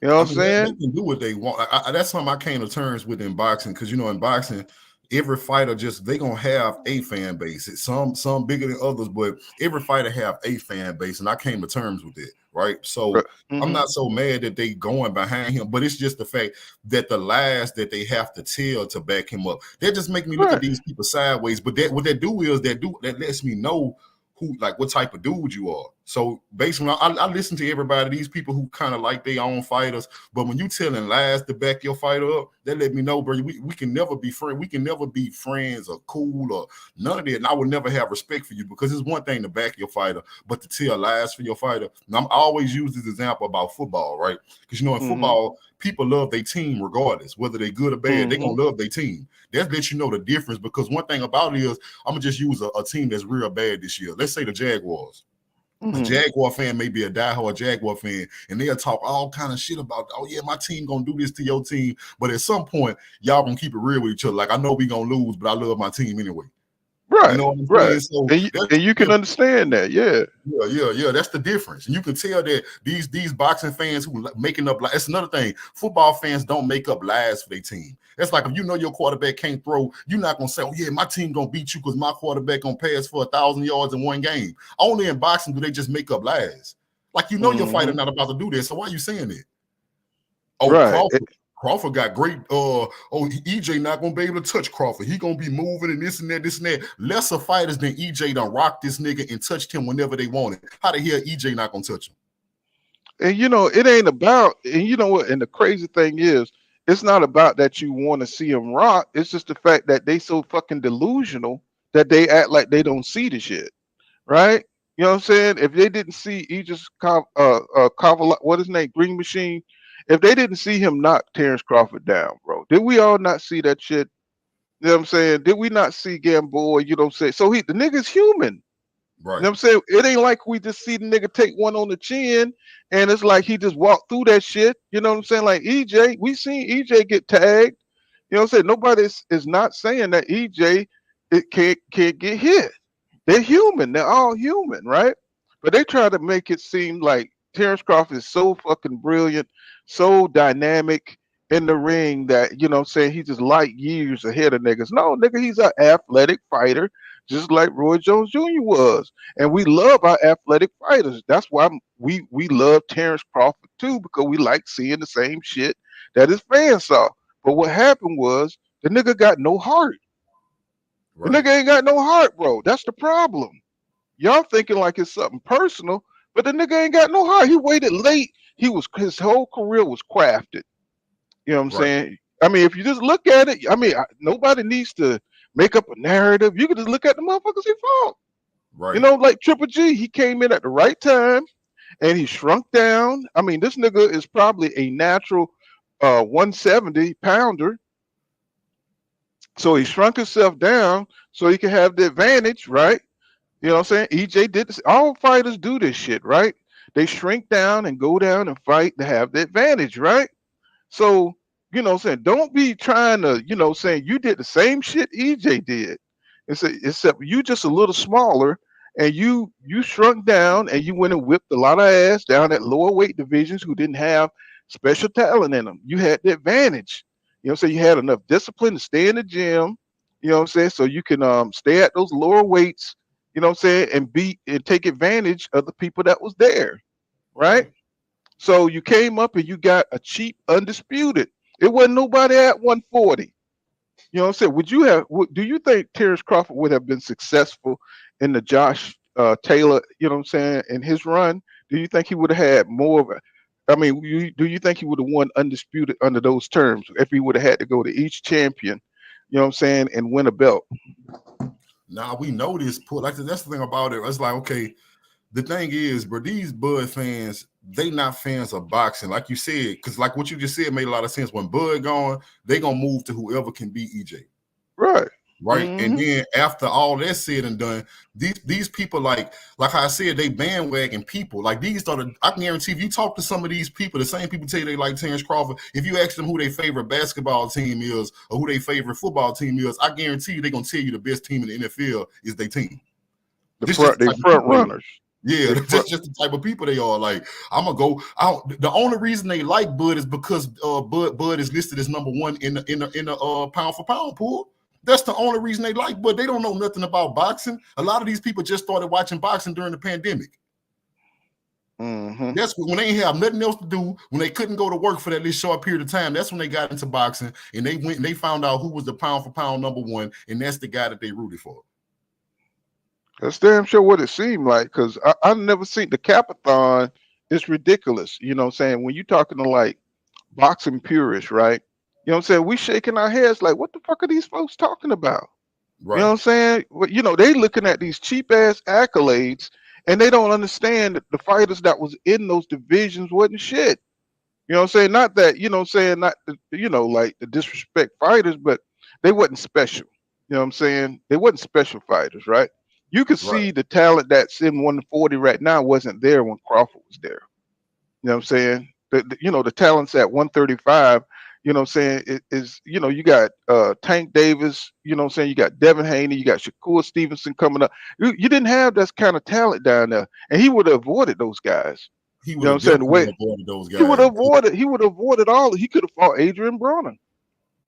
You know I what I'm mean, they saying? can do what they want. That's something I came to terms with in boxing because you know in boxing, every fighter they gonna have a fan base. It's some bigger than others, but every fighter have a fan base, and I came to terms with it. Right, so I'm not so mad that they going behind him, but it's just the fact that the lies that they have to tell to back him up, that just make me look at these people sideways. But what that lets me know who, like, what type of dude you are. So basically, I listen to everybody, these people who kind of like their own fighters, but when you telling lies to back your fighter up, that let me know, bro, we can never be friends. We can never be friends or cool or none of that. And I would never have respect for you because it's one thing to back your fighter, but to tell lies for your fighter. And I always use this example about football, right? Because, you know, in football, people love their team regardless, whether they're good or bad, they're going to love their team. That lets you know the difference because one thing about it is, I'm going to just use a team that's real bad this year. Let's say the Jaguars. A Jaguar fan may be a diehard Jaguar fan, and they'll talk all kind of shit about, oh yeah, my team gonna do this to your team. But at some point, y'all gonna keep it real with each other. Like, I know we gonna lose, but I love my team anyway. Right. You know what I'm saying? So and you can understand that, yeah. Yeah. That's the difference. And you can tell that these boxing fans who making up lies. That's another thing. Football fans don't make up lies for their team. It's like if you know your quarterback can't throw, you're not gonna say, oh yeah, my team gonna beat you because my quarterback gonna pass for 1,000 yards in one game. Only in boxing do they just make up lies. Like, you know your fighter not about to do this, so why are you saying it? Oh, Crawford got great. EJ not gonna be able to touch Crawford. He gonna be moving and this and that. Lesser fighters than EJ done rocked this nigga and touched him whenever they wanted. How the hell EJ not gonna touch him? And you know, it ain't about, and you know what, and the crazy thing is, it's not about that you want to see them rock. It's just the fact that they so fucking delusional that they act like they don't see the shit. Right? You know what I'm saying? If they didn't see Aegis what his name, Green Machine, if they didn't see him knock Terrence Crawford down, bro, did we all not see that shit? You know what I'm saying? Did we not see Gamboa? You know what I'm saying? So the nigga's human. Right. You know what I'm saying? It ain't like we just see the nigga take one on the chin and it's like he just walked through that shit. You know what I'm saying? Like EJ, we seen EJ get tagged. You know what I'm saying? Nobody is not saying that EJ can't get hit. They're human. They're all human, right? But they try to make it seem like Terrence Crawford is so fucking brilliant, so dynamic in the ring that, you know what I'm saying, he's just light years ahead of niggas. No, nigga, he's an athletic fighter, just like Roy Jones Jr. was. And we love our athletic fighters. That's why we love Terrence Crawford too, because we like seeing the same shit that his fans saw. But what happened was the nigga got no heart. Right. The nigga ain't got no heart, bro. That's the problem. Y'all thinking like it's something personal, but the nigga ain't got no heart. He waited late. His whole career was crafted. You know what I'm saying? I mean, if you just look at it, I mean, nobody needs to make up a narrative. You can just look at the motherfuckers he fought. Right. You know, like Triple G, he came in at the right time and he shrunk down. I mean, this nigga is probably a natural 170 pounder. So he shrunk himself down so he could have the advantage, right? You know what I'm saying? EJ did this. All fighters do this shit, right? They shrink down and go down and fight to have the advantage, right? So, you know what I'm saying? Don't be trying to, you know, saying you did the same shit EJ did. Except you just a little smaller and you shrunk down and you went and whipped a lot of ass down at lower weight divisions who didn't have special talent in them. You had the advantage. You know what I'm saying? You had enough discipline to stay in the gym, you know what I'm saying? So you can stay at those lower weights, you know what I'm saying, and take advantage of the people that was there, right? So you came up and you got a cheap undisputed. It wasn't nobody at 140. You know what I'm saying? Do you think Terrence Crawford would have been successful in the Josh Taylor, you know what I'm saying, in his run? Do you think he would have had more of a, I mean, do you think he would have won undisputed under those terms if he would have had to go to each champion, you know what I'm saying, and win a belt? Now we know this. Like, that's the thing about it. It's like, okay, the thing is, bro, these Bud fans, they not fans of boxing, like you said, because like what you just said made a lot of sense. When Bud gone, they gonna move to whoever can beat EJ. Right. Right. And then after all that's said and done, these people, like I said, they bandwagon people. Like these are I can guarantee if you talk to some of these people, the same people tell you they like Terrence Crawford. If you ask them who their favorite basketball team is or who their favorite football team is, I guarantee you they're gonna tell you the best team in the NFL is their team. They front runners. Yeah, that's just the type of people they are. Like, I'm gonna go out. The only reason they like Bud is because Bud is listed as number one in the pound for pound pool. That's the only reason they like Bud. They don't know nothing about boxing. A lot of these people just started watching boxing during the pandemic. That's when they ain't have nothing else to do, when they couldn't go to work for that little short period of time. That's when they got into boxing, and they went and they found out who was the pound for pound number one, and that's the guy that they rooted for. That's damn sure what it seemed like, because I've never seen the Capathon. It's ridiculous. You know what I'm saying? When you're talking to like boxing purists, right? You know what I'm saying? We shaking our heads like, what the fuck are these folks talking about? Right. You know what I'm saying? Well, you know, they looking at these cheap ass accolades and they don't understand that the fighters that was in those divisions wasn't shit. You know what I'm saying? Not that, you know what I'm saying, not the, you know, like the disrespect fighters, but they wasn't special. You know what I'm saying? They wasn't special fighters, right? You could see the talent that's in 140 right now wasn't there when Crawford was there. You know what I'm saying? You know, the talents at 135, you know what I'm saying, is, you know, you got Tank Davis, you know what I'm saying, you got Devin Haney, you got Shakur Stevenson coming up. You didn't have that kind of talent down there, and he would have avoided those guys. He would have avoided those guys. He would have avoided all. He could have fought Adrian Broner.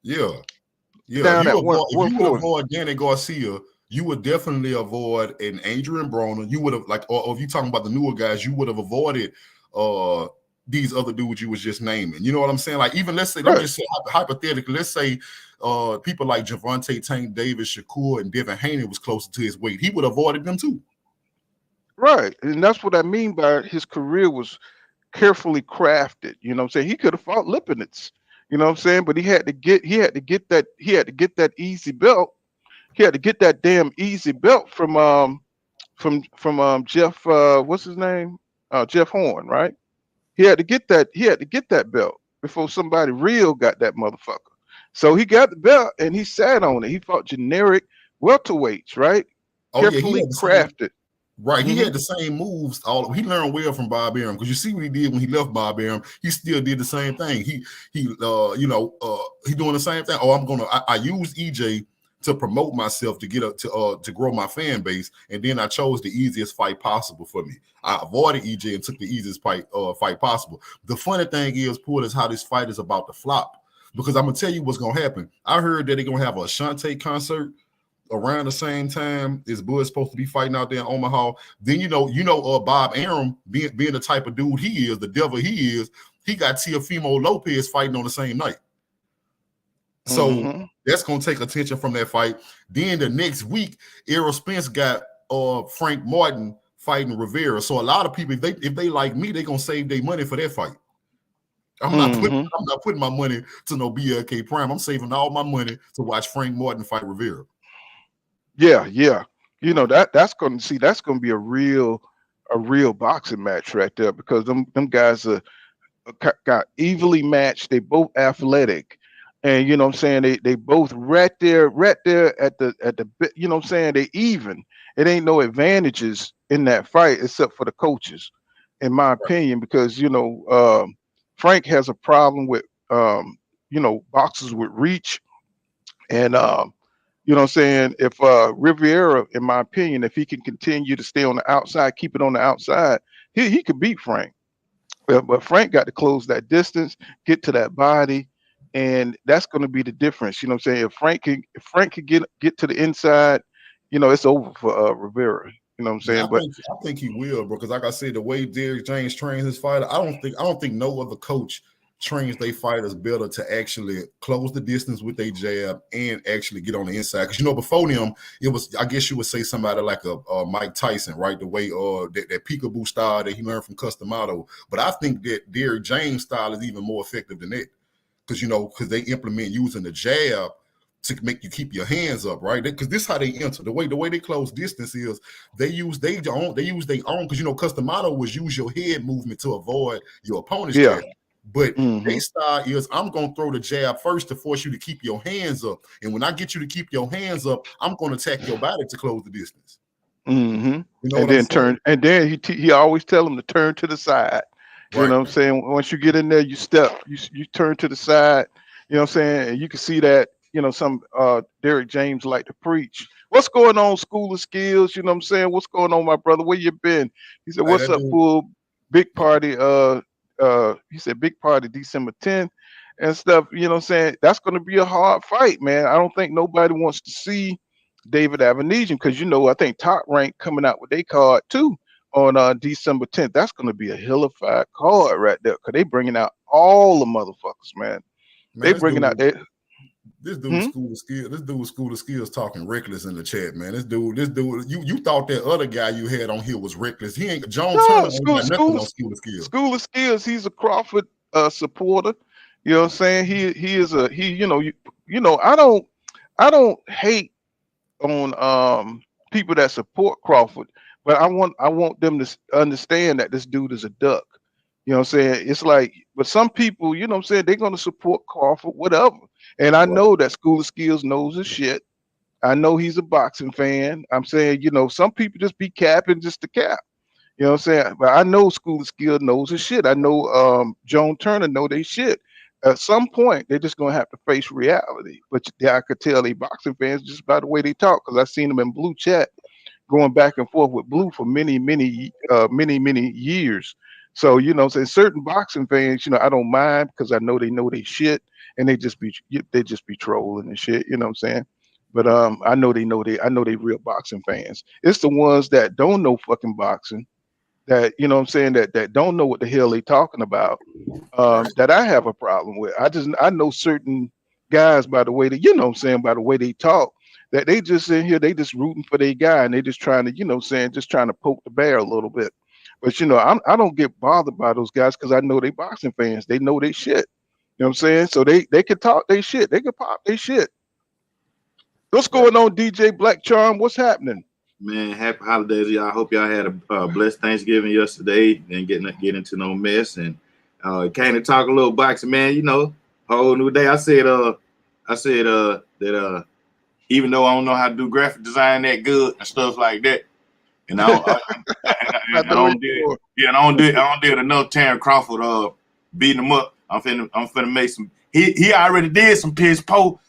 Yeah. Down if at you would avoid Danny Garcia, you would definitely avoid an Adrian Broner. You would have, like, or if you're talking about the newer guys, you would have avoided these other dudes you was just naming. You know what I'm saying? Like, even let's say, let me just say hypothetically, let's say people like Gevervonta, Tank Davis, Shakur, and Devin Haney was closer to his weight. He would have avoided them too. Right. And that's what I mean by his career was carefully crafted. You know what I'm saying? He could have fought Lipinets, you know what I'm saying? But he had to get that easy belt. He had to get that damn easy belt from Jeff what's his name? Jeff Horn, right? He had to get that belt before somebody real got that motherfucker. So he got the belt and he sat on it. He fought generic welterweights, right? Carefully crafted. Right, he had the same moves. He learned well from Bob Arum, because you see what he did when he left Bob Arum. He still did the same thing. He doing the same thing. I use EJ to promote myself, to get up to grow my fan base, and then I chose the easiest fight possible for me. I avoided EJ and took the easiest fight possible. The funny thing is, Paul, is how this fight is about to flop, because I'm gonna tell you what's gonna happen. I heard that they're gonna have a Ashante concert around the same time as Bud's supposed to be fighting out there in Omaha. Then Bob Arum, being the type of dude he is, the devil he is, he got Teofimo Lopez fighting on the same night. So that's gonna take attention from that fight. Then the next week, Errol Spence got Frank Martin fighting Rivera. So a lot of people, if they like me, they're gonna save their money for that fight. I'm not putting my money to no BLK Prime. I'm saving all my money to watch Frank Martin fight Rivera. Yeah. You know, that's gonna be a real boxing match right there, because them guys got evenly matched. They both athletic, and you know what I'm saying, they both right there at the you know what I'm saying, they even. It ain't no advantages in that fight except for the coaches, in my opinion, because you know Frank has a problem with you know, boxers with reach, and you know what I'm saying, if Rivera, in my opinion, if he can continue to stay on the outside, keep it on the outside, he could beat Frank. But Frank got to close that distance, get to that body, and that's going to be the difference. You know what I'm saying? If Frank can get to the inside, you know, it's over for Rivera. You know what I'm saying? I think he will, bro. Because like I said, the way Derrick James trains his fighter, I don't think no other coach trains their fighters better to actually close the distance with their jab and actually get on the inside. Because, you know, before them, it was, I guess you would say, somebody like a Mike Tyson, right? The way that peekaboo style that he learned from Customato. But I think that Derrick James style is even more effective than that. Because they implement using the jab to make you keep your hands up, right? Because this is how they enter. The way they close distance is they use their own, because because the motto was use your head movement to avoid your opponent's jab. But they style is I'm gonna throw the jab first to force you to keep your hands up. And when I get you to keep your hands up, I'm gonna attack your body to close the distance. You know, and then turn, and then he always tell them to turn to the side. You know what I'm saying? Once you get in there, you step, you turn to the side. You know what I'm saying? And you can see that, you know, some Derek James like to preach. What's going on, School of Skills? You know what I'm saying? What's going on, my brother? Where you been? He said, what's up, fool? Big party. He said big party December 10th and stuff. You know what I'm saying? That's going to be a hard fight, man. I don't think nobody wants to see David Avanesian because, you know, I think Top Rank coming out with their card too on December 10th. That's going to be a hellified card right there because they bringing out all the motherfuckers, man. They bringing out that. This dude School of Skills. This dude School of Skills talking reckless in the chat, man. This dude. You thought that other guy you had on here was reckless. He ain't. John Turner ain't got nothing on School of Skills. School of Skills. He's a Crawford supporter. You know what I'm saying? He is a he. You know. I don't hate on people that support Crawford, but I want them to understand that this dude is a duck. You know what I'm saying? It's like, but some people, you know what I'm saying, they're going to support Crawford, whatever. And I know that School of Skills knows his shit. I know he's a boxing fan. I'm saying, you know, some people just be capping just to cap. You know what I'm saying? But I know School of Skills knows his shit. I know Joan Turner know they shit. At some point, they're just going to have to face reality. But I could tell they boxing fans just by the way they talk, because I've seen them in Blue chat going back and forth with Blue for many years. So, you know, certain boxing fans, you know, I don't mind because I know they shit and they just be trolling and shit, you know what I'm saying? But I know they real boxing fans. It's the ones that don't know fucking boxing, that, you know what I'm saying, that don't know what the hell they talking about, that I have a problem with. I know certain guys by the way that, you know what I'm saying, by the way they talk, that they just in here, they just rooting for their guy and they just trying to, you know what I'm saying, just trying to poke the bear a little bit. But, you know, I don't get bothered by those guys because I know they boxing fans. They know they shit. You know what I'm saying? So they can talk they shit. They can pop they shit. What's going on, DJ Black Charm? What's happening? Man, happy holidays, y'all. I hope y'all had a blessed Thanksgiving yesterday. Didn't get into no mess. And came to talk a little boxing, man. You know, whole new day. I said that even though I don't know how to do graphic design that good and stuff like that, and I don't deal enough Terrence Crawford beating him up. I'm finna make some. He already did some piss po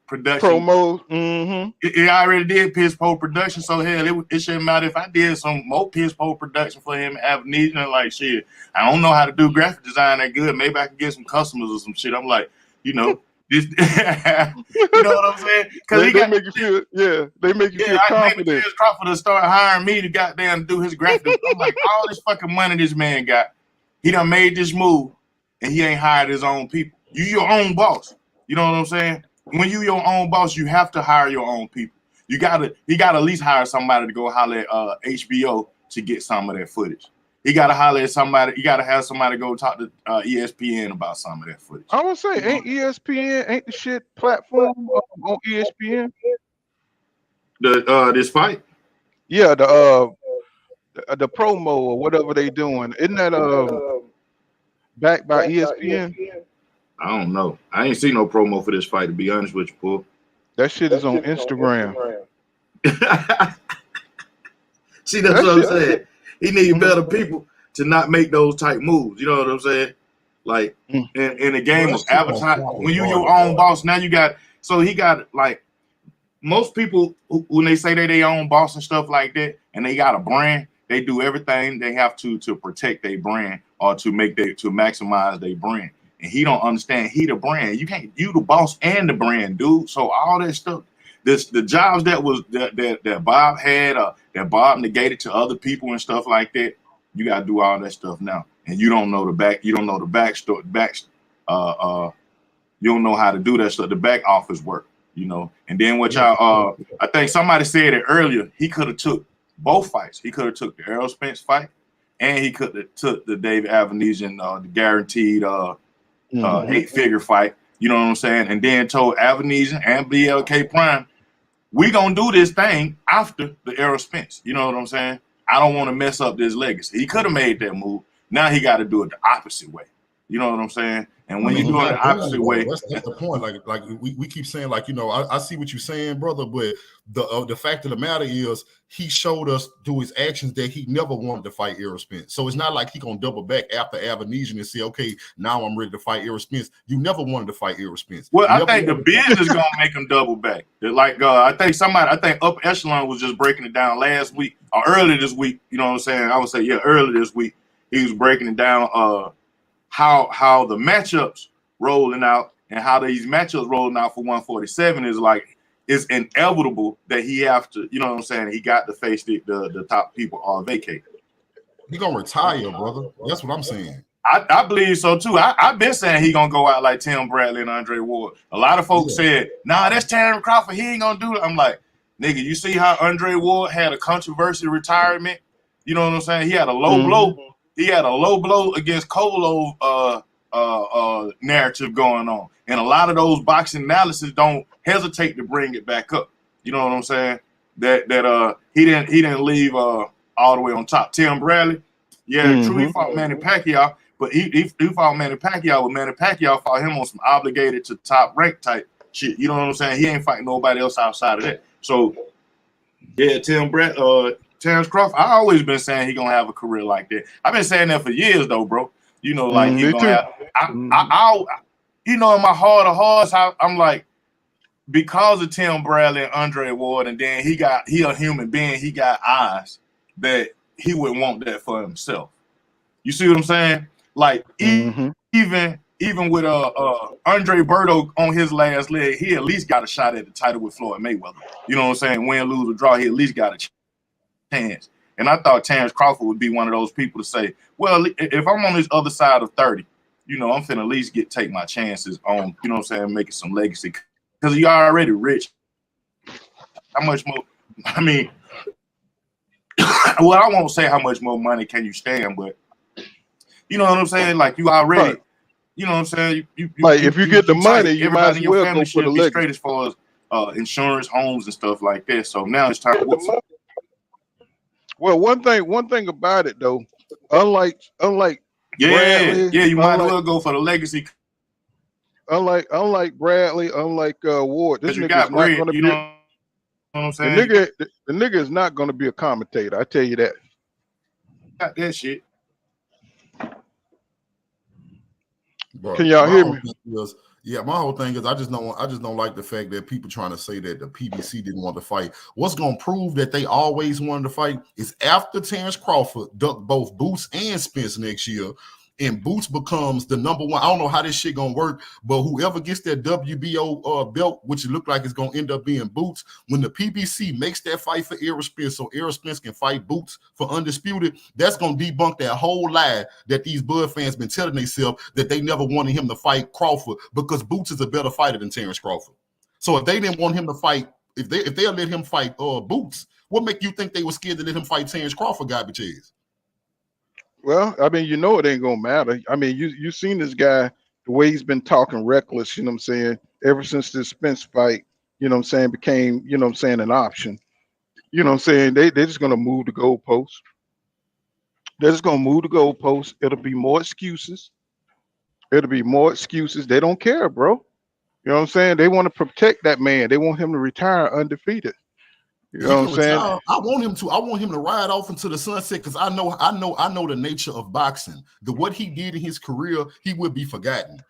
production promo. He already did piss po production, so hell, it shouldn't matter if I did some more piss po production for him. Avanesian, like shit. I don't know how to do graphic design that good. Maybe I can get some customers or some shit. I'm like, you know. This, you know what I'm saying? Because they make you feel, they make you feel confident. Crawford to start hiring me to goddamn do his graphics. I'm like, all this fucking money this man got, he done made this move, and he ain't hired his own people. You your own boss. You know what I'm saying? When you your own boss, you have to hire your own people. He gotta at least hire somebody to go holler at HBO to get some of that footage. He gotta holler at somebody. You gotta have somebody go talk to ESPN about some of that footage. I would say, ain't ESPN ain't the shit platform on ESPN? This fight? Yeah, the promo or whatever they doing. Isn't that backed by ESPN? I don't know. I ain't seen no promo for this fight, to be honest with you, Paul. That shit is on Instagram. See, that's what I'm saying. He needs better people to not make those type moves. You know what I'm saying? Like in the game of advertising, when you your own boss, now you got. So he got like most people when they say they their own boss and stuff like that, and they got a brand, they do everything they have to protect their brand or to maximize their brand. And he don't understand he the brand. You the boss and the brand, dude. So all that stuff. The jobs that Bob had, that Bob negated to other people and stuff like that, you gotta do all that stuff now. And you don't know the back. You don't know the backstory. You don't know how to do that stuff. The back office work, you know. And then what y'all? I think somebody said it earlier. He could have took both fights. He could have took the Errol Spence fight, and he could have took the David Avanesian, the guaranteed 8-figure fight. You know what I'm saying? And then told Avenesian and BLK Prime, we gonna do this thing after the Errol Spence. You know what I'm saying? I don't want to mess up this legacy. He could have made that move. Now he got to do it the opposite way. You know what I'm saying? And when you do it the opposite way, that's the point. Like we keep saying, like, you know, I see what you're saying, brother, but the fact of the matter is he showed us through his actions that he never wanted to fight Errol Spence. So it's not like he gonna double back after Avenesian and say, okay, now I'm ready to fight Errol Spence. You never wanted to fight Errol Spence. Well, I think the business is gonna make him double back. Like I think Up Echelon was just breaking it down last week or early this week. You know what I'm saying? I would say, yeah, early this week he was breaking it down. How the matchups rolling out and how these matchups rolling out for 147 is like, it's inevitable that he have to, you know what I'm saying? He got to face the top people all vacate. He gonna retire, brother. That's what I'm saying. I believe so too. I've been saying he gonna go out like Tim Bradley and Andre Ward. A lot of folks said, nah, that's Terrence Crawford. He ain't gonna do it. I'm like, nigga, you see how Andre Ward had a controversial retirement? You know what I'm saying? He had a low blow. He had a low blow against Kolo narrative going on. And a lot of those boxing analysis don't hesitate to bring it back up. You know what I'm saying? That he didn't leave all the way on top. Tim Bradley, true, he fought Manny Pacquiao, but he fought Manny Pacquiao, but Manny Pacquiao fought him on some obligated to top rank type shit. You know what I'm saying? He ain't fighting nobody else outside of that. So yeah, Terrence Crawford, I always been saying he gonna have a career like that. I've been saying that for years though, bro. You know, like he gonna have. You know, in my heart of hearts, I'm like, because of Tim Bradley and Andre Ward, and then he a human being, he got eyes that he would want that for himself. You see what I'm saying? Like even with Andre Berto on his last leg, he at least got a shot at the title with Floyd Mayweather. You know what I'm saying? Win, lose, or draw, he at least got a chance. And I thought Terrence Crawford would be one of those people to say, well, if I'm on this other side of 30, you know, I'm finna at least take my chances on, you know what I'm saying, making some legacy. Because you're already rich. How much more? I mean, well, I won't say how much more money can you stand, but you know what I'm saying? Like you already, you know what I'm saying? You like if you get the money, you might as well go for the legacy. Straight as far as insurance, homes, and stuff like that. So now it's time. Well, one thing about it though, unlike Bradley, you might as well go for the legacy. Unlike Bradley, unlike Ward, this nigga's not going to be. Know what I'm saying? The nigga is not going to be a commentator. I tell you that. Got that shit. Bro, can y'all hear me? Yeah, my whole thing is I just don't like the fact that people trying to say that the PBC didn't want to fight. What's gonna prove that they always wanted to fight is after Terrence Crawford ducked both Boots and Spence next year, and Boots becomes the #1. I don't know how this shit gonna work, but whoever gets that WBO belt, which it look like it's gonna end up being Boots, when the PBC makes that fight for Errol Spence, so Errol Spence can fight Boots for undisputed, that's gonna debunk that whole lie that these Bud fans been telling themselves that they never wanted him to fight Crawford because Boots is a better fighter than Terrence Crawford. So if they didn't want him to fight, if they let him fight Boots, what make you think they were scared to let him fight Terrence Crawford, garbage ass? Well, I mean, you know it ain't gonna matter. I mean, you seen this guy, the way he's been talking reckless, you know what I'm saying, ever since this Spence fight, you know what I'm saying, became, you know what I'm saying, an option. You know what I'm saying? They're just gonna move the goalposts. They're just gonna move the goalposts. It'll be more excuses. They don't care, bro. You know what I'm saying? They want to protect that man. They want him to retire undefeated. You know what I'm saying? I want him to ride off into the sunset because I know the nature of boxing. What he did in his career, he would be forgotten.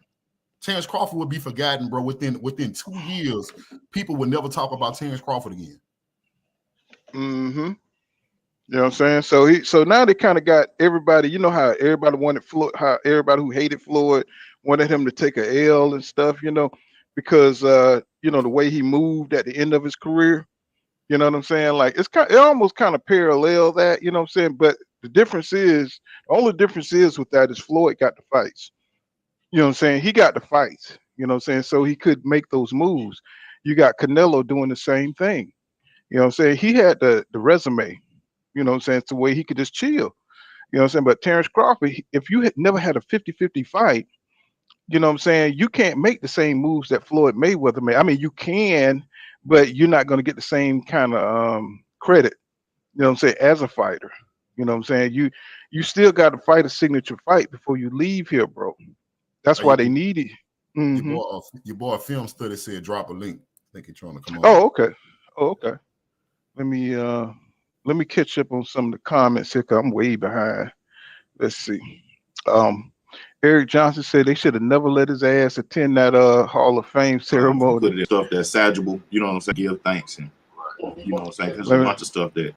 Terrence Crawford would be forgotten, bro. Within 2 years, people would never talk about Terrence Crawford again. You know what I'm saying? So now they kind of got everybody, you know how everybody wanted Floyd, how everybody who hated Floyd wanted him to take a L and stuff, you know, because you know, the way he moved at the end of his career. You know what I'm saying? Like it almost kind of parallel that, you know what I'm saying? But the only difference is with that is Floyd got the fights. You know what I'm saying? He got the fights, you know what I'm saying? So he could make those moves. You got Canelo doing the same thing. You know what I'm saying? He had the resume, you know what I'm saying? It's the way he could just chill. You know what I'm saying? But Terrence Crawford, if you had never had a 50-50 fight, You know what I'm saying? You can't make the same moves that Floyd Mayweather made. I mean, you can, but you're not going to get the same kind of credit. You know what I'm saying? As a fighter, you know what I'm saying? You still got to fight a signature fight before you leave here, bro. That's why they need it. Mm-hmm. Your boy Film Study said drop a link. I think he's trying to come on. Oh, okay. Oh, okay. Let me catch up on some of the comments here, 'cause I'm way behind. Let's see. Eric Johnson said they should have never let his ass attend that Hall of Fame ceremony. Put it in stuff that's sagable, you know what I'm saying? Give thanks, and you know what I'm saying? There's a bunch of stuff that.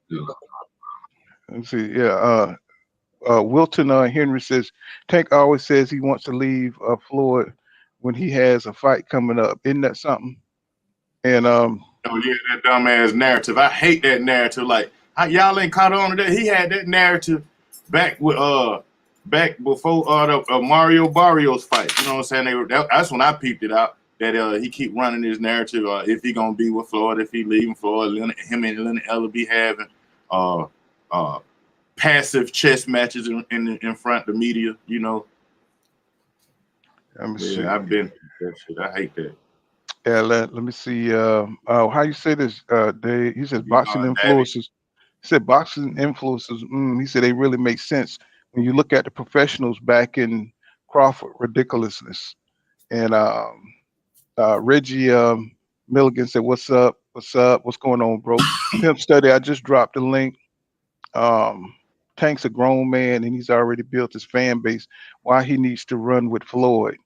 Let's see. Yeah. Wilton Henry says Tank always says he wants to leave Floyd when he has a fight coming up. Isn't that something? And oh yeah, that dumbass narrative. I hate that narrative. Like y'all ain't caught on to that. He had that narrative back before the Mario Barrios fight. You know what I'm saying? That's when I peeped it out that he keep running his narrative. If he gonna be with Floyd, if he leaving Floyd, him and Leonard Ellerbe having passive chess matches in front of the media. You know. I've been that shit. I hate that. Yeah, let me see. How you say this? Dave? He says boxing influences. He said boxing influences. He said they really make sense when you look at the professionals back in Crawford ridiculousness. And Reggie Milligan said, "What's up? What's up? What's going on, bro?" Pimp Study. I just dropped the link. Tank's a grown man and he's already built his fan base. Why he needs to run with Floyd?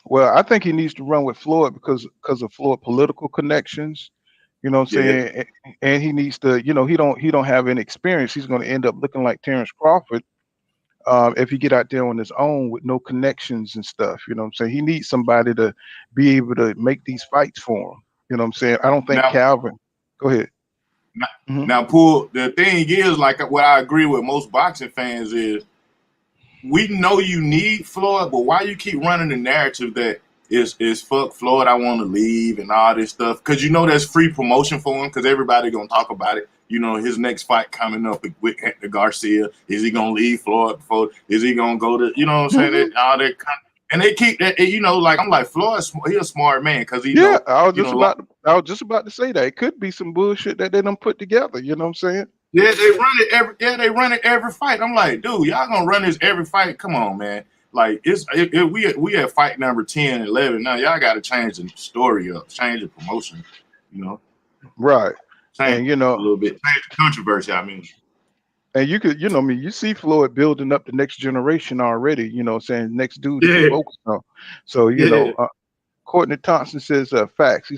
Well, I think he needs to run with Floyd because of Floyd political connections. You know what I'm saying? And he needs to, he don't have any experience. He's going to end up looking like Terrence Crawford if he get out there on his own with no connections and stuff. You know what I'm saying? He needs somebody to be able to make these fights for him. You know what I'm saying? I don't think Calvin. Go ahead. Now, Poole, the thing is, like what I agree with most boxing fans is, we know you need Floyd, but why you keep running the narrative that is fuck Floyd, I want to leave and all this stuff? Because you know that's free promotion for him because everybody going to talk about it. You know, his next fight coming up with Hector Garcia. Is he going to leave Floyd before? Is he going to go to, you know what I'm saying? All that and they keep that, like, I'm like, Floyd, he a smart man because he I was just about to say that. It could be some bullshit that they done put together. You know what I'm saying? Yeah, they run it every fight. I'm like, dude, y'all gonna run this every fight? Come on, man. Like we at fight number 10 and 11 now. Y'all got to change the story up, change the promotion. You know, right? Change a little bit, change the controversy. I mean, and you could, you see Floyd building up the next generation already. You know, what I'm saying next dude to focus on. So Courtney Thompson says facts. He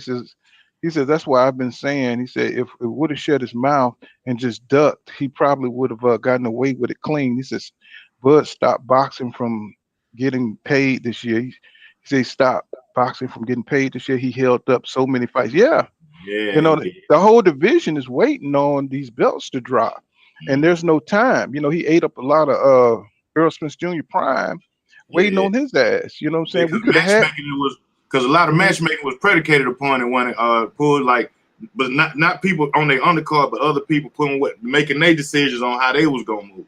says that's why I've been saying. He said if it would have shut his mouth and just ducked, he probably would have gotten away with it clean. He says Bud stopped boxing from getting paid this year. He said he stopped boxing from getting paid this year. He held up so many fights. The whole division is waiting on these belts to drop, and there's no time. He ate up a lot of Earl Spence Jr. prime waiting on his ass. You know what I'm saying? We could have had. Because a lot of matchmaking was predicated upon it when it pulled but not people on their undercard, but other people making their decisions on how they was gonna move.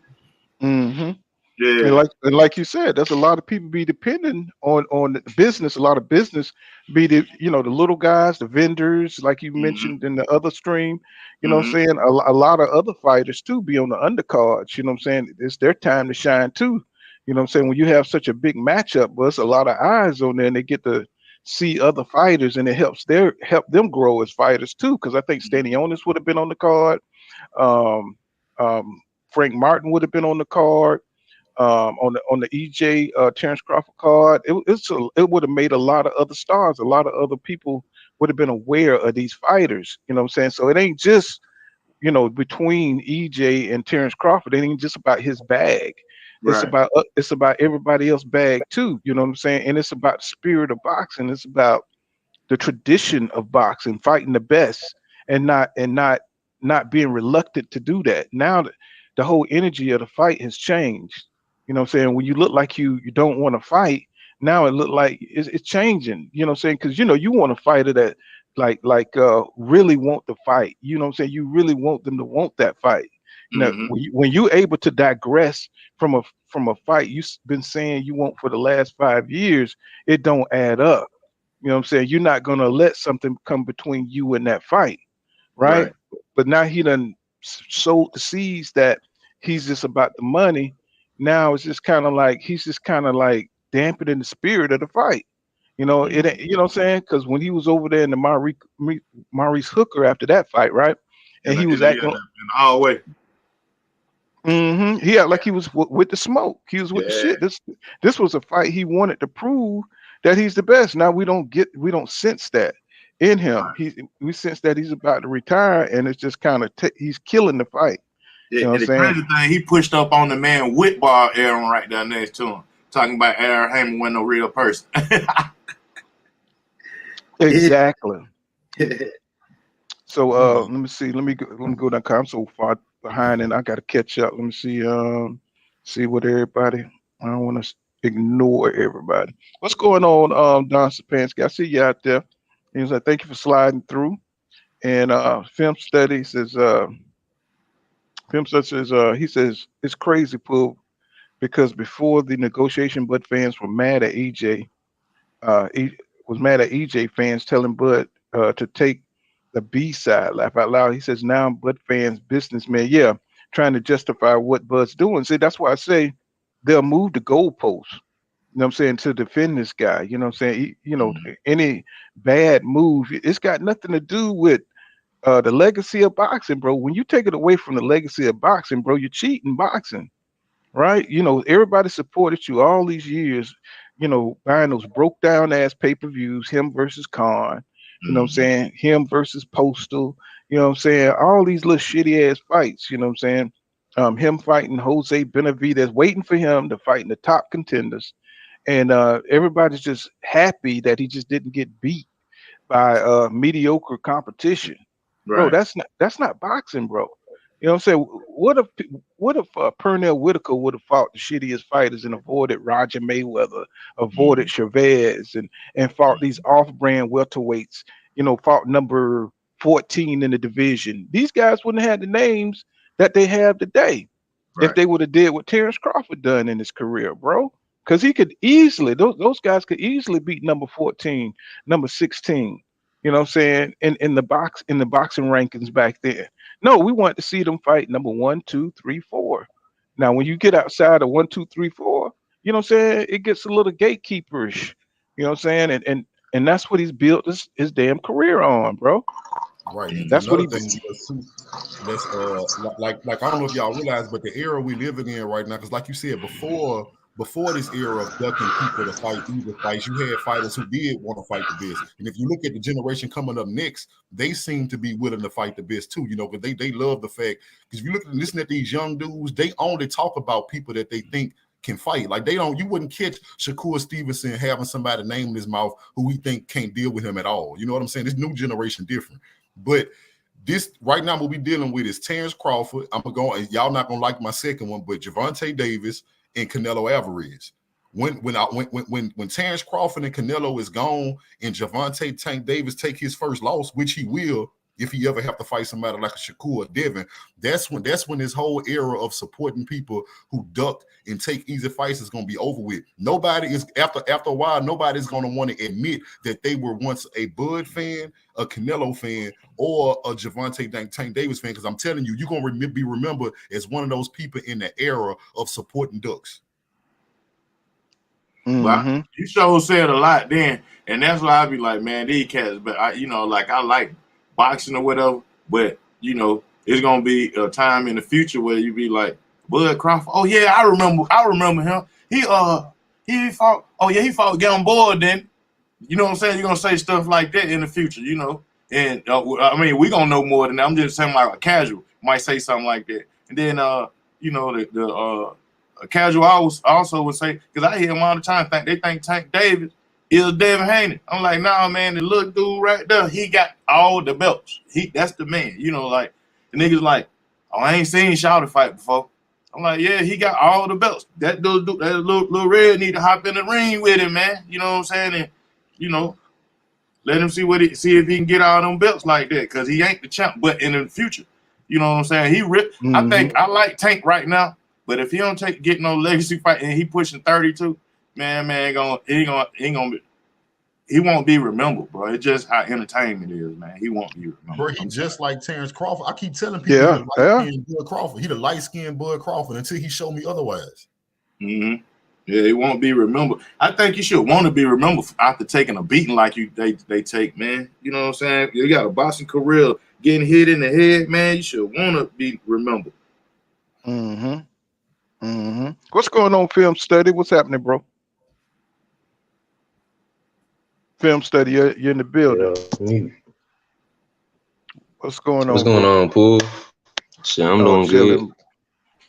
Mm-hmm. Yeah, and like you said, there's a lot of people be depending on the business. A lot of business be the the little guys, the vendors, like you mentioned in the other stream. You know what I'm saying? A lot of other fighters too be on the undercards. You know what I'm saying? It's their time to shine too. You know what I'm saying? When you have such a big matchup, there's a lot of eyes on there, and they get to see other fighters, and it help them grow as fighters too. Because I think Stanionis would have been on the card, Frank Martin would have been on the card, on the EJ Terrence Crawford card. It would have made a lot of other stars. A lot of other people would have been aware of these fighters. You know what I'm saying? So it ain't just between EJ and Terrence Crawford. It ain't just about his bag. Right. It's about everybody else's bag too. You know what I'm saying? And it's about the spirit of boxing. It's about the tradition of boxing, fighting the best, and not being reluctant to do that. Now the whole energy of the fight has changed. You know what I'm saying? When you look like you don't want to fight, now it look like it's changing. You know what I'm saying? Because you want a fighter that like really want the fight. You know what I'm saying? You really want them to want that fight. Now, when you're able to digress from a fight you've been saying you want for the last 5 years, it don't add up. You know what I'm saying? You're not gonna let something come between you and that fight, right? Right. But now he done sowed the seeds that he's just about the money. Now it's just kind of like he's just kind of like dampening the spirit of the fight. You know, it ain't, you know what I'm saying? Because when he was over there in the Maurice Hooker after that fight, right? And he was acting in all way. he acted like he was with the smoke. He was with the shit. This was a fight he wanted to prove that he's the best. Now we don't sense that in him. We sense that he's about to retire, and it's just kind of he's killing the fight. You know what I'm saying? Crazy thing, he pushed up on the man with Bar Aaron right there next to him, talking about Aaron Heyman wasn't no real person. Exactly. So let me see. Let me go down. I'm so far behind, and I got to catch up. Let me see. See what everybody. I don't want to ignore everybody. What's going on, Don Sapansky? I see you out there. He's like, thank you for sliding through. And film study says, he says it's crazy, Pooh, because before the negotiation, Bud fans were mad at EJ. He was mad at EJ fans telling Bud to take the B side. Laugh out loud. He says now Bud fans, businessmen, trying to justify what Bud's doing. See, that's why I say they'll move the goalposts. You know what I'm saying, to defend this guy. You know what I'm saying? Any bad move, it's got nothing to do with the legacy of boxing, bro. When you take it away from the legacy of boxing, bro, you're cheating boxing, right? You know, everybody supported you all these years, you know, buying those broke down ass pay-per-views, him versus Khan, you know what I'm saying, him versus Postal, you know what I'm saying, all these little shitty ass fights, you know what I'm saying, him fighting Jose Benavidez, waiting for him to fight in the top contenders. And everybody's just happy that he just didn't get beat by mediocre competition. Right. Bro, that's not boxing, bro. You know what I'm saying? What if Pernell Whitaker would have fought the shittiest fighters and avoided Roger Mayweather, avoided Chavez, and fought these off-brand welterweights, you know, fought number 14 in the division. These guys wouldn't have had the names that they have today if they would have did what Terrence Crawford done in his career, bro. Because he could easily, those guys could easily beat number 14, number 16. You know what I'm saying? In the boxing rankings back then. No, we wanted to see them fight number 1, 2, 3, 4. Now, when you get outside of 1, 2, 3, 4, you know what I'm saying? It gets a little gatekeeperish. You know what I'm saying? And that's what he's built his damn career on, bro. Right. And that's what he thing that's like I don't know if y'all realize, but the era we living in right now, because like you said before this era of ducking people to fight either fights, you had fighters who did want to fight the best. And if you look at the generation coming up next, they seem to be willing to fight the best too, you know, because they love the fact, because if you look and listen at these young dudes, they only talk about people that they think can fight. Like you wouldn't catch Shakur Stevenson having somebody name in his mouth who we think can't deal with him at all. You know what I'm saying? This new generation different. But this right now, what we're dealing with is Terrence Crawford. Y'all not gonna like my second one, but Gervonta Davis and Canelo Alvarez. When Terrence Crawford and Canelo is gone and Gervonta Tank Davis take his first loss, which he will if he ever have to fight somebody like a Shakur or Devin, that's when this whole era of supporting people who duck and take easy fights is gonna be over with. Nobody is after a while, nobody's gonna want to admit that they were once a Bud fan, a Canelo fan, or a Gervonta Tank Davis fan, because I'm telling you, you're gonna be remembered as one of those people in the era of supporting ducks. But you sure said a lot then, and that's why I be like, man, these cats. But I like boxing or whatever. But you know, it's gonna be a time in the future where you be like, Bud Crawford. Oh yeah, I remember him. He fought. Oh yeah, he fought. Get on board then. You know what I'm saying? You're gonna say stuff like that in the future, you know. And I mean, we gonna know more than that. I'm just saying, like a casual might say something like that, and then you know, the casual also would say, because I hear him all the time they think Tank Davis is Devin Haney. I'm like, nah, man, the little dude right there, he got all the belts. That's the man, you know. Like the niggas like, oh, I ain't seen Shawty fight before. I'm like, yeah, he got all the belts. That little red need to hop in the ring with him, man. You know what I'm saying? And you know, let him see if he can get all them belts like that, because he ain't the champ. But in the future, You know what I'm saying? He ripped. I think I like Tank right now, but if he don't get no legacy fight and he pushing 32, he won't be remembered, bro. It's just how entertainment is, man. He won't be remembered. Bro, he just like Terrence Crawford. I keep telling people he the light-skinned Bud Crawford. He the light-skinned Bud Crawford until he show me otherwise. Yeah, he won't be remembered. I think you should want to be remembered after taking a beating like they take, man. You know what I'm saying? You got a boxing career, getting hit in the head, man. You should want to be remembered. What's going on, Film Study? What's happening, bro? Film Study, you're in the building. What's going on? What's going on, Pool? Shit, I'm doing good.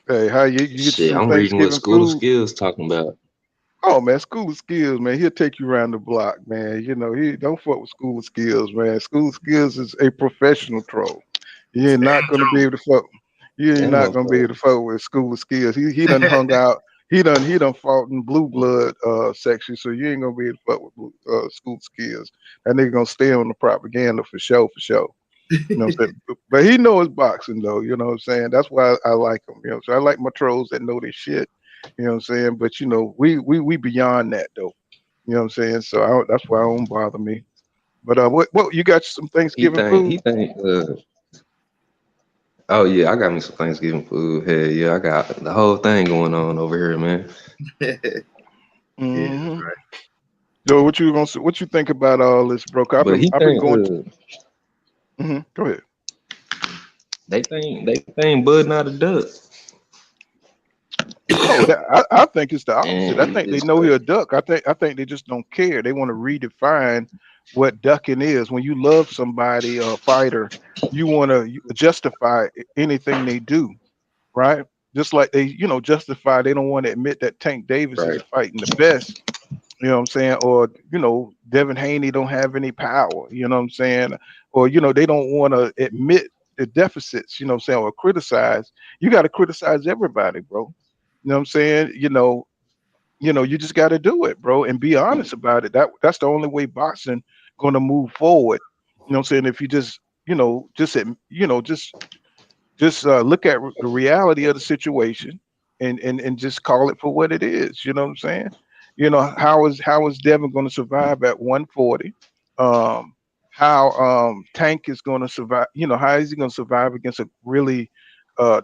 Hey, how you get shit, I'm reading what School of Skills talking about. Oh man, School of Skills, man. He'll take you around the block, man. You know, he don't fuck with School of Skills, man. School of Skills is a professional troll. You're not gonna be able to fuck. You're not gonna be able to fuck with School of Skills. He done hung out. He done fought in blue blood section, so you ain't gonna be able to fuck with School of Skills. That nigga gonna stay on the propaganda for sure. You know what I'm saying? But he knows boxing though, you know what I'm saying? That's why I like him. You know, so I like my trolls that know their shit. You know what I'm saying? But you know, we beyond that though. You know what I'm saying? So that's why it don't bother me. But what you got some Thanksgiving food? Oh yeah, I got me some Thanksgiving food. Hey, yeah, I got the whole thing going on over here, man. Yeah, right. So what you think about all this, bro? I've been going. Go ahead. They think Bud not a duck. Oh, I think it's the opposite. I think they know he's a duck. I think they just don't care. They want to redefine what ducking is. When you love somebody, a fighter, you want to justify anything they do, right? Just like they, justify. They don't want to admit that Tank Davis is fighting the best. You know what I'm saying? Or, Devin Haney don't have any power. You know what I'm saying? Or, they don't want to admit the deficits, you know what I'm saying, or criticize. You got to criticize everybody, bro. You know what I'm saying? You just got to do it, bro, and be honest about it. That's the only way boxing going to move forward. You know what I'm saying? If you just look at the reality of the situation and just call it for what it is. You know what I'm saying? How is Devin going to survive at 140? How Tank is going to survive? How is he going to survive against a really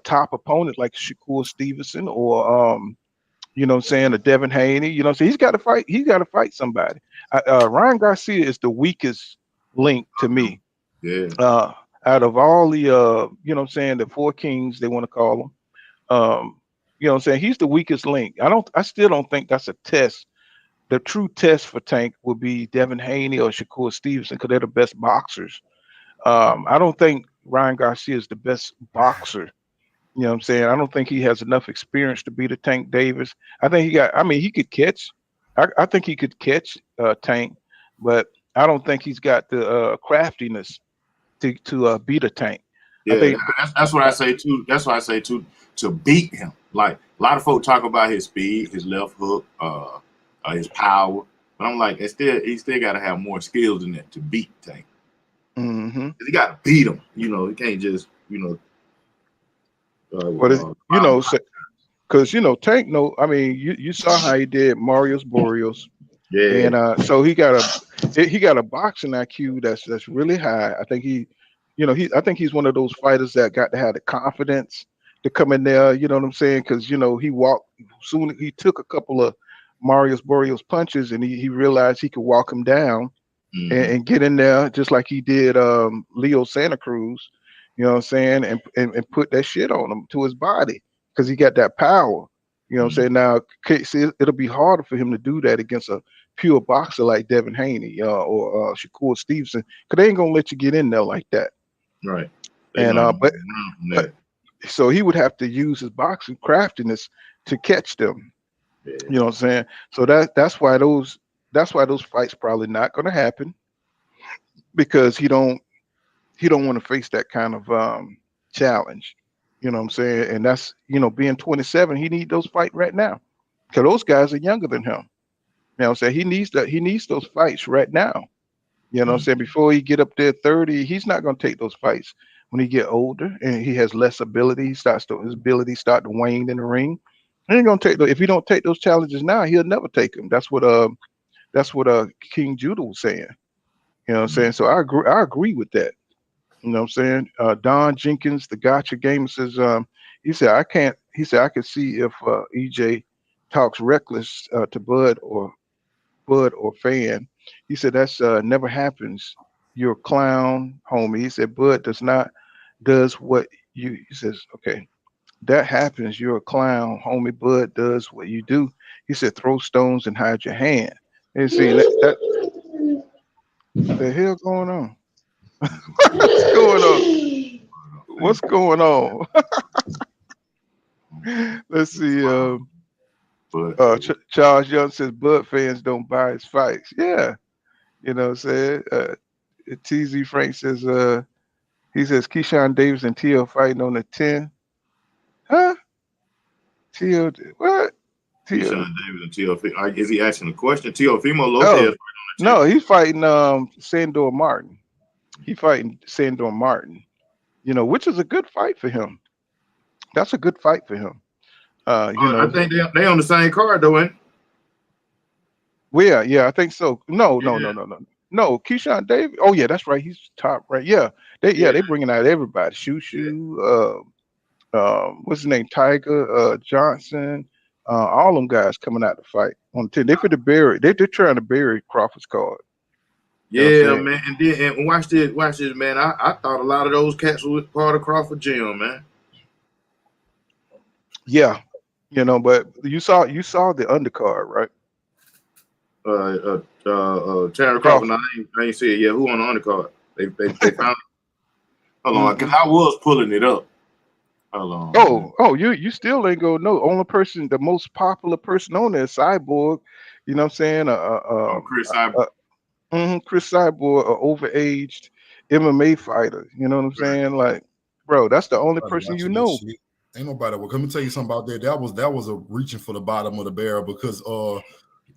top opponent like Shakur Stevenson or a Devin Haney? So he's got to fight. He's got to fight somebody. Ryan Garcia is the weakest link to me. Yeah. Out of all the the four kings they want to call them. He's the weakest link. I still don't think that's a test. The true test for Tank would be Devin Haney or Shakur Stevenson because they're the best boxers. I don't think Ryan Garcia is the best boxer. You know what I'm saying? I don't think he has enough experience to beat a Tank Davis. I think he could catch. I think he could catch Tank, but I don't think he's got the craftiness to beat a Tank. Yeah, that's what I say too. That's why I say too, to beat him. Like a lot of folks talk about his speed, his left hook, his power, but I'm like, he still got to have more skills than that to beat Tank. He got to beat him. He can't just because Tank. No, I mean you saw how he did Marius Barrios. Yeah, and so he got a boxing IQ that's really high. I think I think he's one of those fighters that got to have the confidence to come in there. You know what I'm saying? Because he walked soon. He took a couple of Marius Barrios punches, and he realized he could walk him down and get in there just like he did Leo Santa Cruz. You know what I'm saying? And put that shit on him to his body because he got that power. You know what I'm saying? Now, see, it'll be harder for him to do that against a pure boxer like Devin Haney or Shakur Stevenson because they ain't gonna let you get in there like that. Right. And but so he would have to use his boxing craftiness to catch them. Yeah. You know what I'm saying? So that's why those fights probably not going to happen because he don't want to face that kind of challenge. You know what I'm saying? And that's being 27, he need those fights right now because those guys are younger than him. You know what I'm saying? He needs those fights right now. You know what I'm saying? Before he get up there 30, he's not going to take those fights when he get older and he has less ability, his ability start to wane in the ring. He ain't gonna take if he don't take those challenges now, he'll never take them. That's what King Judah was saying. You know what I'm saying? So I agree with that. You know what I'm saying? Don Jenkins, the Gotcha Gamer says, he said I can see if EJ talks reckless to Bud or Fan. He said that's never happens. You're a clown, homie. He said Bud does what he says, okay. That happens. You're a clown, homie. Bud does what you do. He said throw stones and hide your hand. And see that the hell going on? What's going on? What's going on? Let's see. Charles Young says Bud fans don't buy his fights. Yeah, you know what I'm saying. TZ Frank says he says Keyshawn Davis and TL fighting on the 10. Huh? TL what? Keyshawn Davis and TL. Is he asking a question? Teofimo Lopez. No, he's fighting Sandor Martin. He's fighting Sandor Martin. You know, which is a good fight for him. That's a good fight for him. You know, I think they on the same card though, ain't? Well, yeah, I think so. No. Keyshawn Davis. Oh yeah, that's right. He's top right. Yeah, they bringing out everybody. Shoo. What's his name? Tiger Johnson. All them guys coming out to fight on 10. They for the bury. They're trying to bury Crawford's card. Yeah, man. And watch this, man. I thought a lot of those cats were part of Crawford gym, man. Yeah, you know, but you saw the undercard, right? Terry Crawford. I ain't see it yet. Who on the undercard? They found it. Hold on, because I was pulling it up. Hold on. Oh, you still ain't gonna know. Only person, the most popular person on there is Cyborg. You know what I'm saying? Chris Cyborg. Chris Cyborg, an overaged MMA fighter. You know what I'm saying? Like, bro, that's the only person you know. Ain't nobody. Well, let me tell you something about that. That was a reaching for the bottom of the barrel because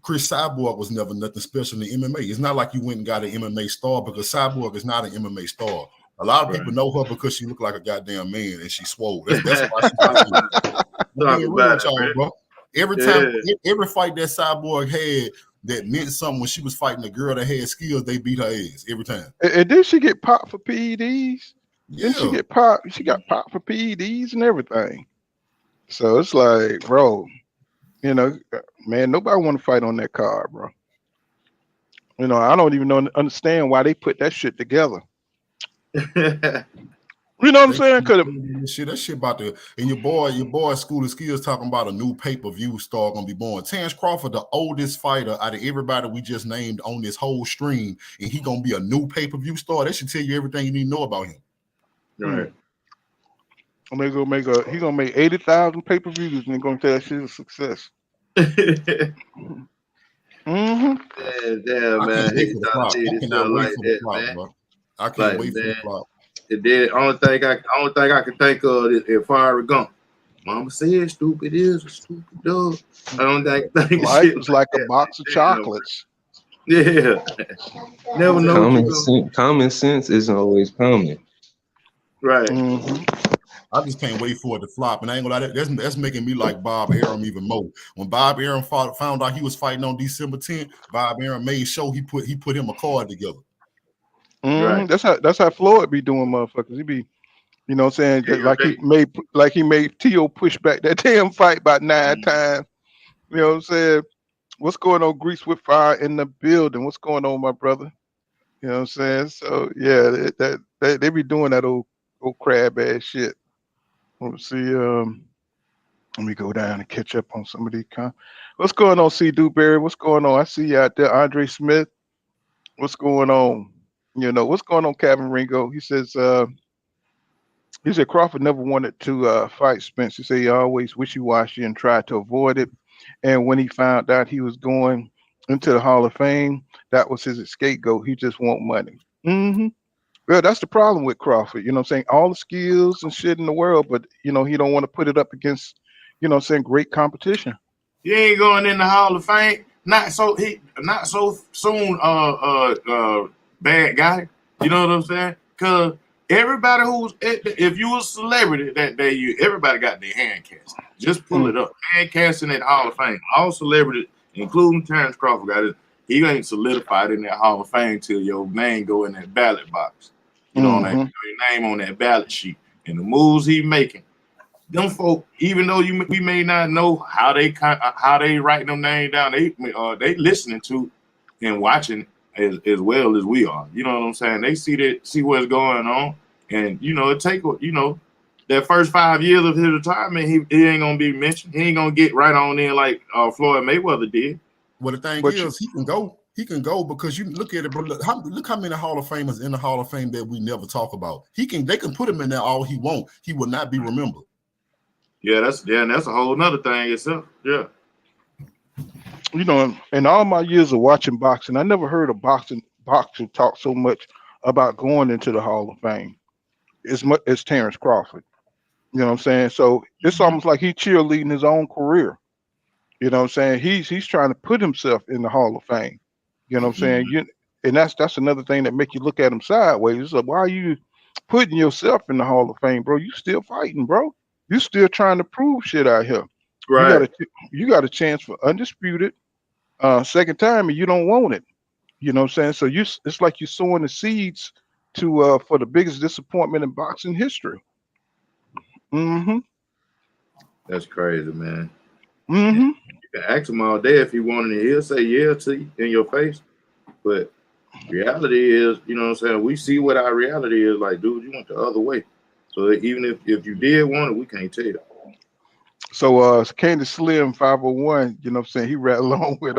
Chris Cyborg was never nothing special in MMA. It's not like you went and got an MMA star because Cyborg is not an MMA star. A lot of people know her because she looked like a goddamn man and she swole. That's why she bro. Every time, every fight that Cyborg had that meant something when she was fighting a girl that had skills, they beat her ass every time. And then she get popped for PEDs. Yeah. Then she get popped. She got popped for PEDs and everything. So it's like, bro, you know, man, nobody want to fight on that card, bro. You know, I don't even understand why they put that shit together. You know what I'm saying? That shit about to, and your boy School of Skills talking about a new pay-per-view star gonna be born. Terrence Crawford, the oldest fighter out of everybody we just named on this whole stream, and he gonna be a new pay-per-view star. That should tell you everything you need to know about him. Right. He gonna make 80,000 pay-per-views and they're gonna tell that shit a success. Yeah, man. I can't wait for the flop. It did. Only thing I can think of is Fiery Gump. Mama said stupid is a stupid dog. I don't think life is like a box of chocolates. Yeah. Never know. Common sense isn't always common. Right. I just can't wait for it to flop. And I ain't gonna lie, that's making me like Bob Arum even more. When Bob Arum found out he was fighting on December 10th, Bob Arum made sure he put him a card together. Right. That's how Floyd be doing, motherfuckers. He be, you know what I'm saying, he made T.O. push back that damn fight about 9 times. You know what I'm saying? What's going on, Grease with Fire in the building? What's going on, my brother? You know what I'm saying? So yeah, they be doing that old crab ass shit. Let's see. Let me go down and catch up on some of these. What's going on, C. Dewberry? What's going on? I see you out there, Andre Smith. What's going on? You know what's going on, Kevin Ringo? He said Crawford never wanted to fight Spence. He said he always wishy-washy and tried to avoid it. And when he found out he was going into the Hall of Fame, that was his scapegoat. He just want money. Well, that's the problem with Crawford. You know what I'm saying? All the skills and shit in the world, but, you know, he don't want to put it up against, you know what I'm saying, great competition. He ain't going in the Hall of Fame. Not so soon, bad guy. You know what I'm saying? Because everybody who's if you was a celebrity that day, everybody got their hand cast. Just pull it up. Hand casting at Hall of Fame. All celebrities, including Terrence Crawford, got it. He ain't solidified in that Hall of Fame till your name go in that ballot box. You know what I mean? Your name on that ballot sheet and the moves he making. Them folk, even though we may not know how they write them names down, they listening to and watching as well as we are. You know what I'm saying? They see what's going on, and it take that first 5 years of his retirement, he ain't gonna be mentioned. He ain't gonna get right on in like Floyd Mayweather did. Well, the thing is, he can go. He can go because you look at it, but look how many Hall of Famers in the Hall of Fame that we never talk about. They can put him in there all he want. He will not be remembered. Yeah, that's a whole nother thing itself. Yeah. In all my years of watching boxing, I never heard a boxer talk so much about going into the Hall of Fame as much as Terrence Crawford. You know what I'm saying? So it's almost like he's cheerleading his own career. You know what I'm saying? He's trying to put himself in the Hall of Fame. You know what I'm saying? And that's another thing that make you look at him sideways. It's like, why are you putting yourself in the Hall of Fame, bro? You still fighting, bro. You still trying to prove shit out here. Right. You got a chance for undisputed second time, and you don't want it. You know what I'm saying? So it's like you're sowing the seeds to for the biggest disappointment in boxing history. That's crazy, man. You can ask him all day if he wanted it. He'll say yeah to you in your face. But reality is, you know what I'm saying? We see what our reality is like, dude, you went the other way. So even if you did want it, we can't tell you. So Candy Slim 501, you know what I'm saying? He ran along with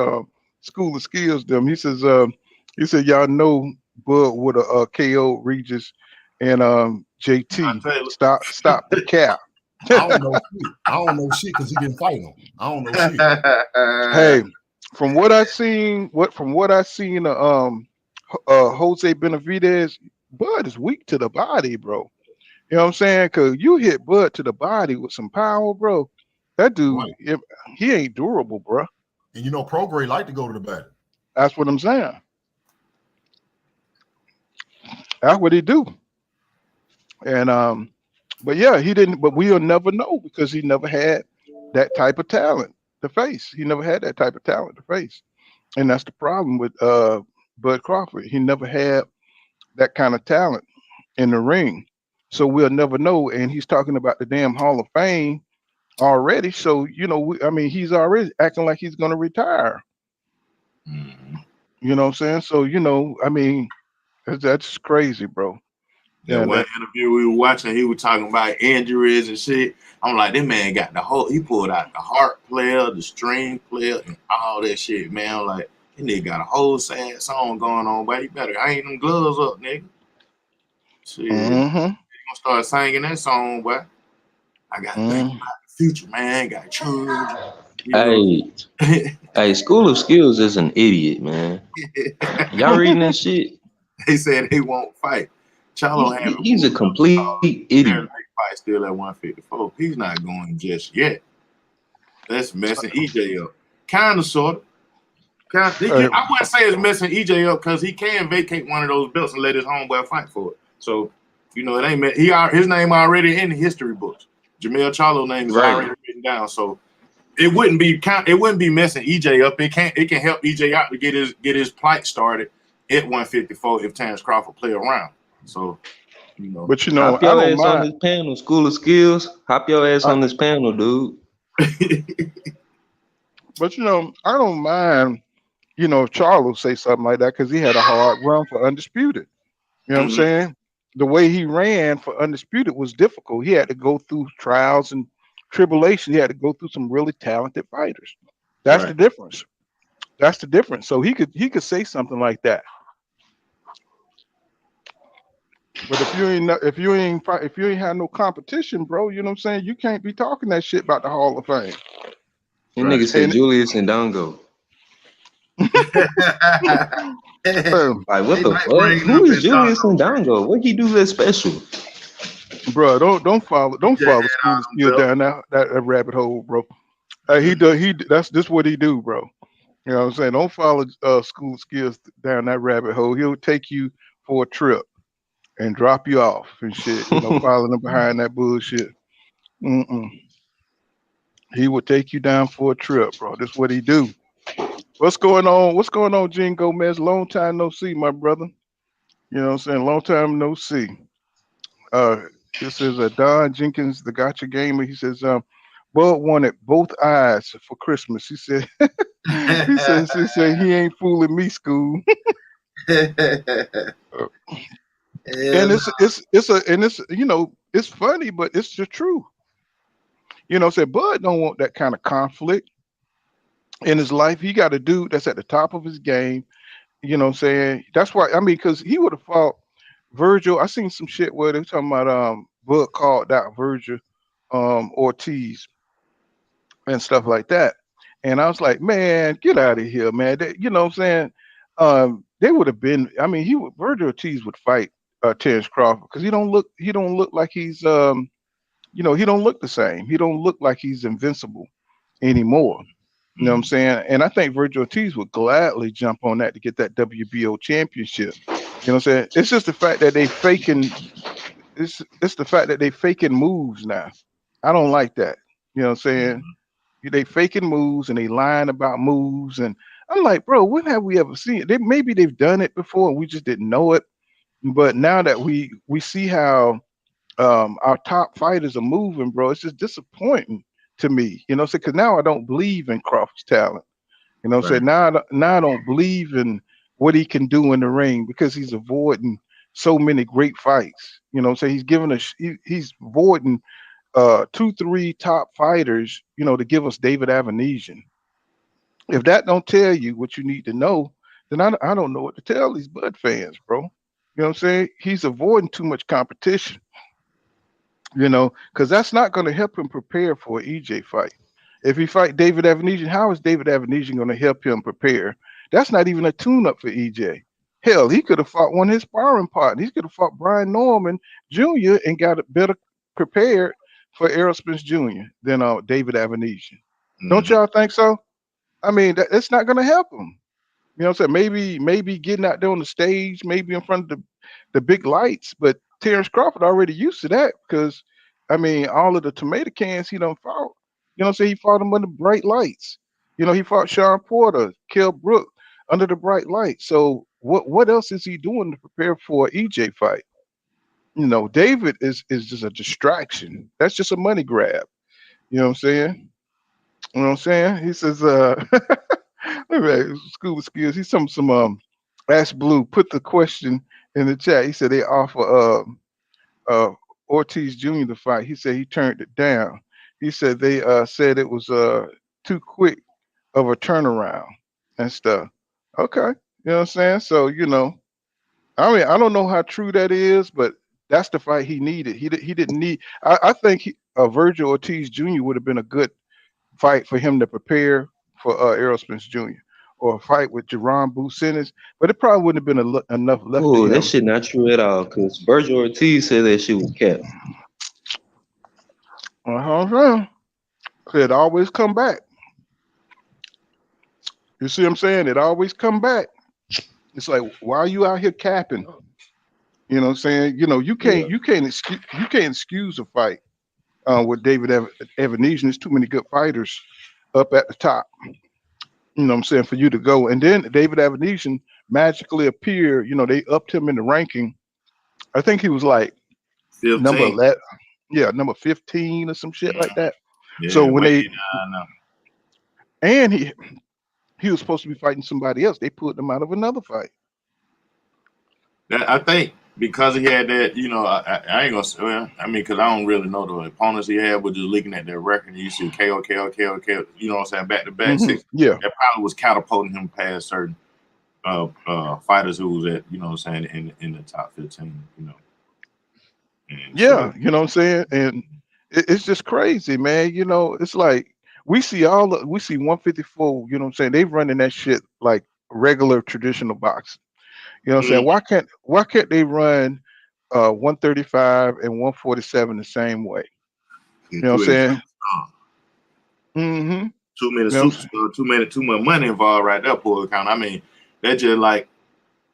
School of Skills them. He said y'all know Bud would have KO Regis and JT. Stop the cap. I don't know shit because he didn't fight him. I don't know shit. Hey, from what I seen Jose Benavidez, Bud is weak to the body, bro. You know what I'm saying? Because you hit Bud to the body with some power, bro. That dude, he ain't durable, bro. And Prograis like to go to the body. That's what I'm saying. That's what he do. And but yeah, he didn't. But we'll never know because he never had that type of talent to face. He never had that type of talent to face, and that's the problem with Bud Crawford. He never had that kind of talent in the ring. So we'll never know. And he's talking about the damn Hall of Fame already. So, he's already acting like he's going to retire. You know what I'm saying? So, that's crazy, bro. Yeah, one interview we were watching, he was talking about injuries and shit. I'm like, this man got he pulled out the heart player, the string player, and all that shit, man. I'm like, this nigga got a whole sad song going on, but you better hang them gloves up, nigga. Shit. You gonna start singing that song, boy. I got to think about the future, man. Got children. Hey, School of Skills is an idiot, man. Y'all reading that shit? They said they won't fight. He's a complete idiot. Fight still at 154. He's not going just yet. That's messing EJ up. Kind of, sort of. I wouldn't say it's messing EJ up because he can vacate one of those belts and let his homeboy fight for it. So, it ain't his name already in the history books. Jamel Charlo's name is already written down. So it wouldn't be messing EJ up. It can help EJ out to get his plight started at 154 if Terrence Crawford play around. So but hop your ass on this panel, School of Skills. Hop your ass on this panel, dude. But I don't mind, if Charlo say something like that because he had a hard run for Undisputed. You know what I'm saying? The way he ran for Undisputed was difficult. He had to go through trials and tribulations. He had to go through some really talented fighters. That's the difference. That's the difference. So he could say something like that. But if you ain't have no competition, bro, you know what I'm saying? You can't be talking that shit about the Hall of Fame. That nigga said Julius and Dongo. Like, what the fuck? Who is Julius and Dongo? What he do that special? Bro, don't follow School of Skills down that rabbit hole, bro. That's what he do, bro. You know what I'm saying? Don't follow School of Skills down that rabbit hole. He'll take you for a trip. and drop you off and shit. You know, following behind that bullshit. Mm-mm. He would take you down for a trip, bro. That's what he do. What's going on? What's going on, Gene Gomez? Long time no see, my brother. You know what I'm saying? Long time no see. Uh, this is Don Jenkins, the Gotcha Gamer. He says, Bud wanted both eyes for Christmas. He said, he said he ain't fooling me, school. And it's you know, it's funny, but it's the truth. You know, say Bud don't want that kind of conflict in his life. He got a dude that's at the top of his game. You know what I'm saying? That's why, I mean, because he would have fought Virgil. I seen some shit where they were talking about Bud called out Virgil Ortiz and stuff like that. And I was like, man, get out of here, man. You know what I'm saying? They would have been, I mean, Virgil Ortiz would fight Terrence Crawford because he don't look like he's you know, he don't look the same. He don't look like he's invincible anymore. You know what I'm saying? And I think Virgil Ortiz would gladly jump on that to get that WBO championship. You know what I'm saying? It's just the fact that they faking it's the fact that they faking moves now. I don't like that. You know what I'm saying? They faking moves and they lying about moves. And I'm like, bro, when have we ever seen it? Maybe they've done it before and we just didn't know it. But now that we see how our top fighters are moving, bro, it's just disappointing to me. You know, because now I don't believe in Crawford's talent. You know, right. Now I don't believe in what he can do in the ring because he's avoiding so many great fights. You know, he's giving us he's avoiding 2-3 top fighters. You know, to give us David Avenesian. If that don't tell you what you need to know, then I don't know what to tell these Bud fans, bro. You know what I'm saying? He's avoiding too much competition. You know, because that's not going to help him prepare for an EJ fight. If he fight David Avenesian, how is David Avenesian going to help him prepare? That's not even a tune-up for EJ. Hell, he could have fought one of his sparring partners. He could have fought Brian Norman Jr. and got it better prepared for Errol Spence Jr. than David Avenesian. Don't y'all think so? I mean, it's not going to help him. You know what I'm saying? Maybe getting out there on the stage, maybe in front of the big lights, but Terrence Crawford already used to that because, I mean, all of the tomato cans he done fought. You know what I'm saying? He fought them under bright lights. You know, he fought Sean Porter, Kell Brook under the bright lights. So what else is he doing to prepare for an EJ fight? You know, David is just a distraction. That's just a money grab. You know what I'm saying? You know what I'm saying? He says, Scuba Skills, he's some Ash Blue put the question in the chat. He said they offer Ortiz Jr. to fight. He said he turned it down. He said they said it was too quick of a turnaround and stuff. Okay, you know what I'm saying? So, you know, I mean, I don't know how true that is, but that's the fight he needed. He didn't need. I think Virgil Ortiz Jr. would have been a good fight for him to prepare for Errol Spence Jr. or a fight with Jerron Booth, but it probably wouldn't have been enough left. Oh, that shit not true at all. Because Virgil Ortiz said that shit was kept. It always come back. You see what I'm saying? It always come back. It's like, why are you out here capping? You know what I'm saying? You know, you can't excuse a fight with David Avenesian. There's too many good fighters up at the top. You know what I'm saying? For you to go. And then David Avenesian magically appeared. You know, they upped him in the ranking. I think he was like 15. Number 11. Yeah, number 15 or some shit like that. Yeah, so when and he was supposed to be fighting somebody else. They put him out of another fight. I think because he had that, you know, I ain't gonna say, well, I mean, because I don't really know the opponents he had, but just looking at their record, you see KO, you know what I'm saying, back to back. Yeah, that probably was catapulting him past certain fighters who was at, you know what I'm saying, in the top 15, you know. And yeah, so, you know what I'm saying? And it's just crazy, man. You know, it's like we see 154, you know what I'm saying? They running that shit like regular traditional boxing. You know what I'm saying? Why can't they run 135 and 147 the same way? You know what I'm saying? Too many too much money involved right there, poor account. I mean, that's just like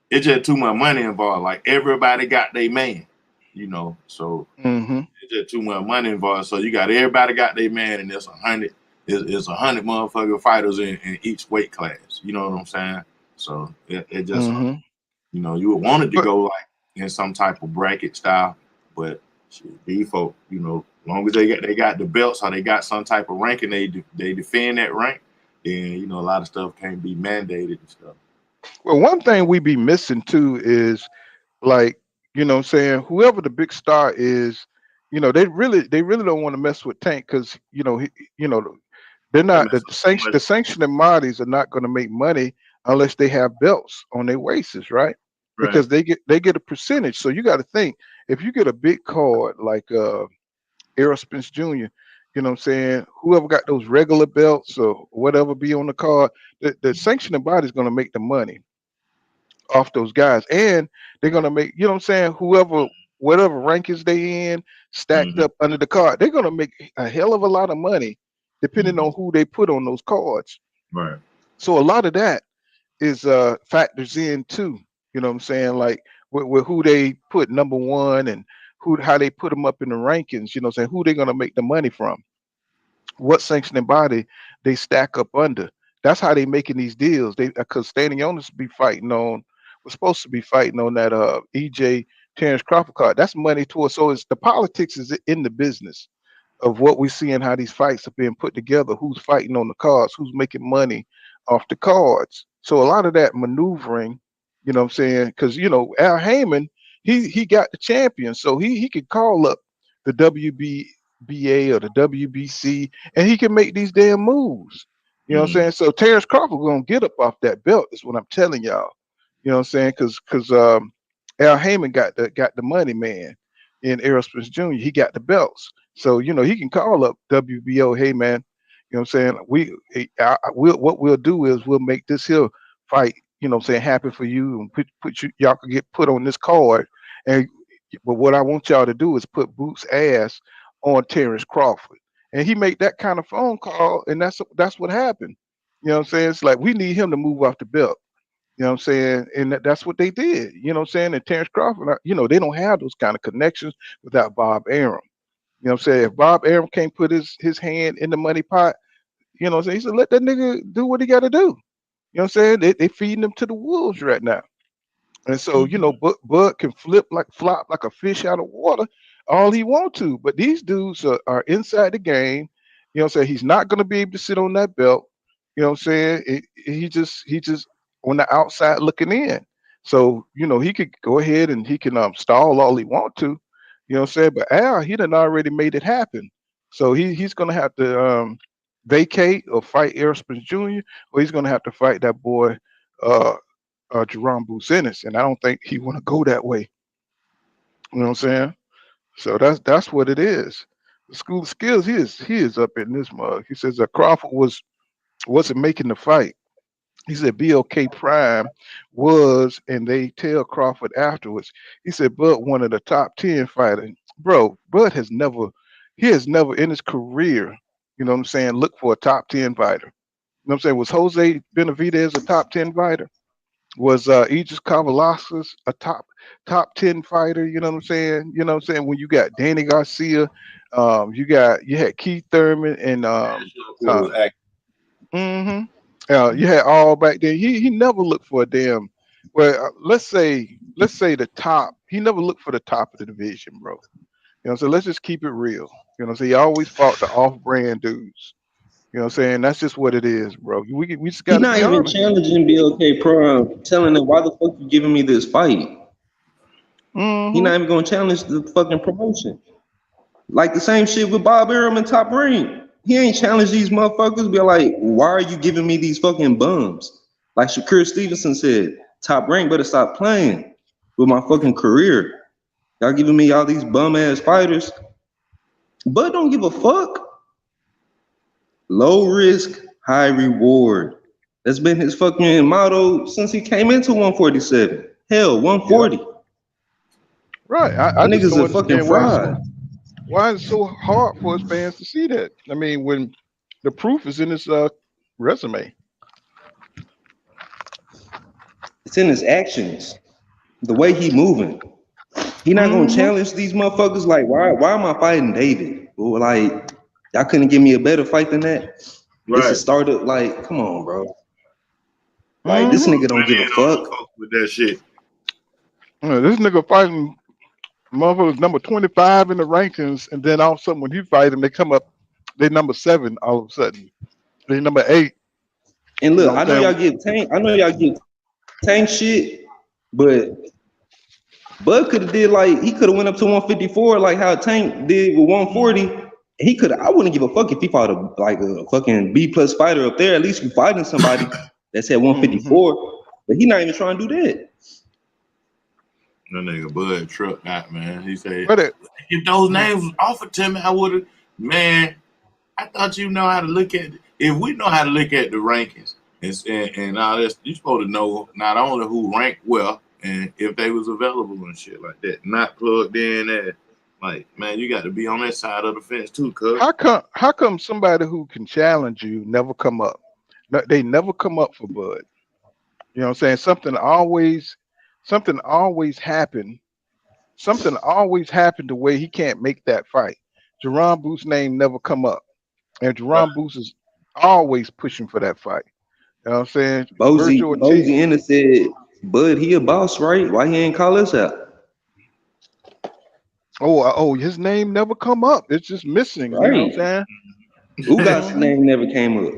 it's just too much money involved. Like everybody got their man, you know. So it's just too much money involved. So you got everybody got their man, and there's 100. It's 100 motherfucking fighters in each weight class. You know what I'm saying? So it just you know, you would want it to go like in some type of bracket style, but shit, these folk, you know, as long as they got the belts or they got some type of ranking, they defend that rank, then you know a lot of stuff can't be mandated and stuff. Well, one thing we be missing too is like, you know what I'm saying, whoever the big star is, you know, they really don't want to mess with Tank because, you know, you know, they're That not makes so the much sanctioning bodies are not going to make money unless they have belts on their waists, right? right. Because they get a percentage. So you got to think, if you get a big card like Errol Spence Jr., you know what I'm saying, whoever got those regular belts or whatever be on the card, the sanctioning body is going to make the money off those guys, and they're gonna make, you know what I'm saying, whoever, whatever rankings they in, stacked up under the card, they're gonna make a hell of a lot of money depending on who they put on those cards. Right. So a lot of that is factors in too. You know what I'm saying? Like with who they put number one and how they put them up in the rankings. You know what I'm saying? Who they gonna make the money from? What sanctioning body they stack up under? That's how they making these deals. They because standing owners be fighting on was supposed to be fighting on that EJ Terrence Crawford card. That's money towards. So it's the politics is in the business of what we see and how these fights are being put together. Who's fighting on the cards? Who's making money off the cards? So a lot of that maneuvering, you know what I'm saying? Because you know Al Heyman, he got the champion, so he could call up the WBA or the WBC, and he can make these damn moves. You know what I'm saying? So Terrence Crawford gonna get up off that belt. Is what I'm telling y'all. You know what I'm saying? Because Al Heyman got the money man in Errol Spence Jr. He got the belts. So, you know, he can call up WBO, hey man, you know what I'm saying? What we'll do is we'll make this here fight, you know what I'm saying, happen for you, and put you, y'all can get put on this card. And but what I want y'all to do is put Boots' ass on Terrence Crawford. And he made that kind of phone call, and that's what happened. You know what I'm saying? It's like we need him to move off the belt. You know what I'm saying? And that's what they did. You know what I'm saying? And Terrence Crawford, you know, they don't have those kind of connections without Bob Arum. You know what I'm saying? If Bob Arum can't put his hand in the money pot, you know what I'm saying? He said, let that nigga do what he got to do. You know what I'm saying? They feeding him to the wolves right now. And so, you know, Bud can flop like a fish out of water all he want to. But these dudes are inside the game. You know what I'm saying? He's not going to be able to sit on that belt. You know what I'm saying? He just on the outside looking in. So, you know, he could go ahead and he can stall all he want to. You know what I'm saying? But Al, he done already made it happen. So he's going to have to vacate or fight Errol Spence Jr., or he's going to have to fight that boy uh, Jerome Bucenis, and I don't think he want to go that way. You know what I'm saying? So that's what it is. The School of Skills, he is up in this mug. He says that Crawford wasn't making the fight. He said BLK Prime was, and they tell Crawford afterwards. He said Bud one of the top 10 fighters. Bro, Bud has never in his career, you know what I'm saying, looked for a top 10 fighter. You know what I'm saying? Was Jose Benavidez a top 10 fighter? Was Aegis Kavalauskas a top 10 fighter? You know what I'm saying? You know what I'm saying? When you got Danny Garcia, you had Keith Thurman and you had all back then. He never looked for a damn. Well, let's say the top. He never looked for the top of the division, bro. You know, so let's just keep it real. You know, so he always fought the off-brand dudes. You know what I'm saying? That's just what it is, bro. We just He's got to not be even honest. challenging BLK Prime, telling him why the fuck you giving me this fight. He not even gonna challenge the fucking promotion. Like the same shit with Bob Arum and Top Ring. He ain't challenged these motherfuckers. Be like, why are you giving me these fucking bums? Like Shakur Stevenson said, Top Rank better stop playing with my fucking career. Y'all giving me all these bum ass fighters, but don't give a fuck. Low risk, high reward. That's been his fucking motto since he came into 147. Hell, 140. Yeah. Right. I just nigga's don't a fucking understand fraud. why is it so hard for his fans to see that. I mean, when the proof is in his resume. It's in his actions, the way he moving. He not gonna challenge these motherfuckers. Like, why am I fighting David? Or like, y'all couldn't give me a better fight than that. Right. It's a startup. Like, come on, bro. Like, this nigga don't give a fuck with that shit. This nigga fighting motherfuckers number 25 in the rankings, and then all of a sudden when he fight them, they come up, they number 7 all of a sudden. They number 8. And look, I know y'all get tank shit, but Bud could have did like he could have went up to 154 like how Tank did with 140. He could. I wouldn't give a fuck if he fought a fucking B+ fighter up there. At least you fighting somebody that's at 154. But he not even trying to do that. No nigga Bud truck that, man. He said if those names was offered to me, I would have. Man, I thought you know how to look at. If we know how to look at the rankings and all this, you supposed to know not only who ranked well. And if they was available and shit like that, not plugged in at, like, man, you got to be on that side of the fence too, cuz. How come somebody who can challenge you never come up? They never come up for Bud. You know what I'm saying? Something always happened. Something always happened the way he can't make that fight. Jerron Booth's name never come up. And Jerron Booth is always pushing for that fight. You know what I'm saying? Bozy Ennis said, Bud, he a boss, right? Why he ain't call us out? Oh, his name never come up. It's just missing. Right. You know what I'm saying? Ugas's name never came up.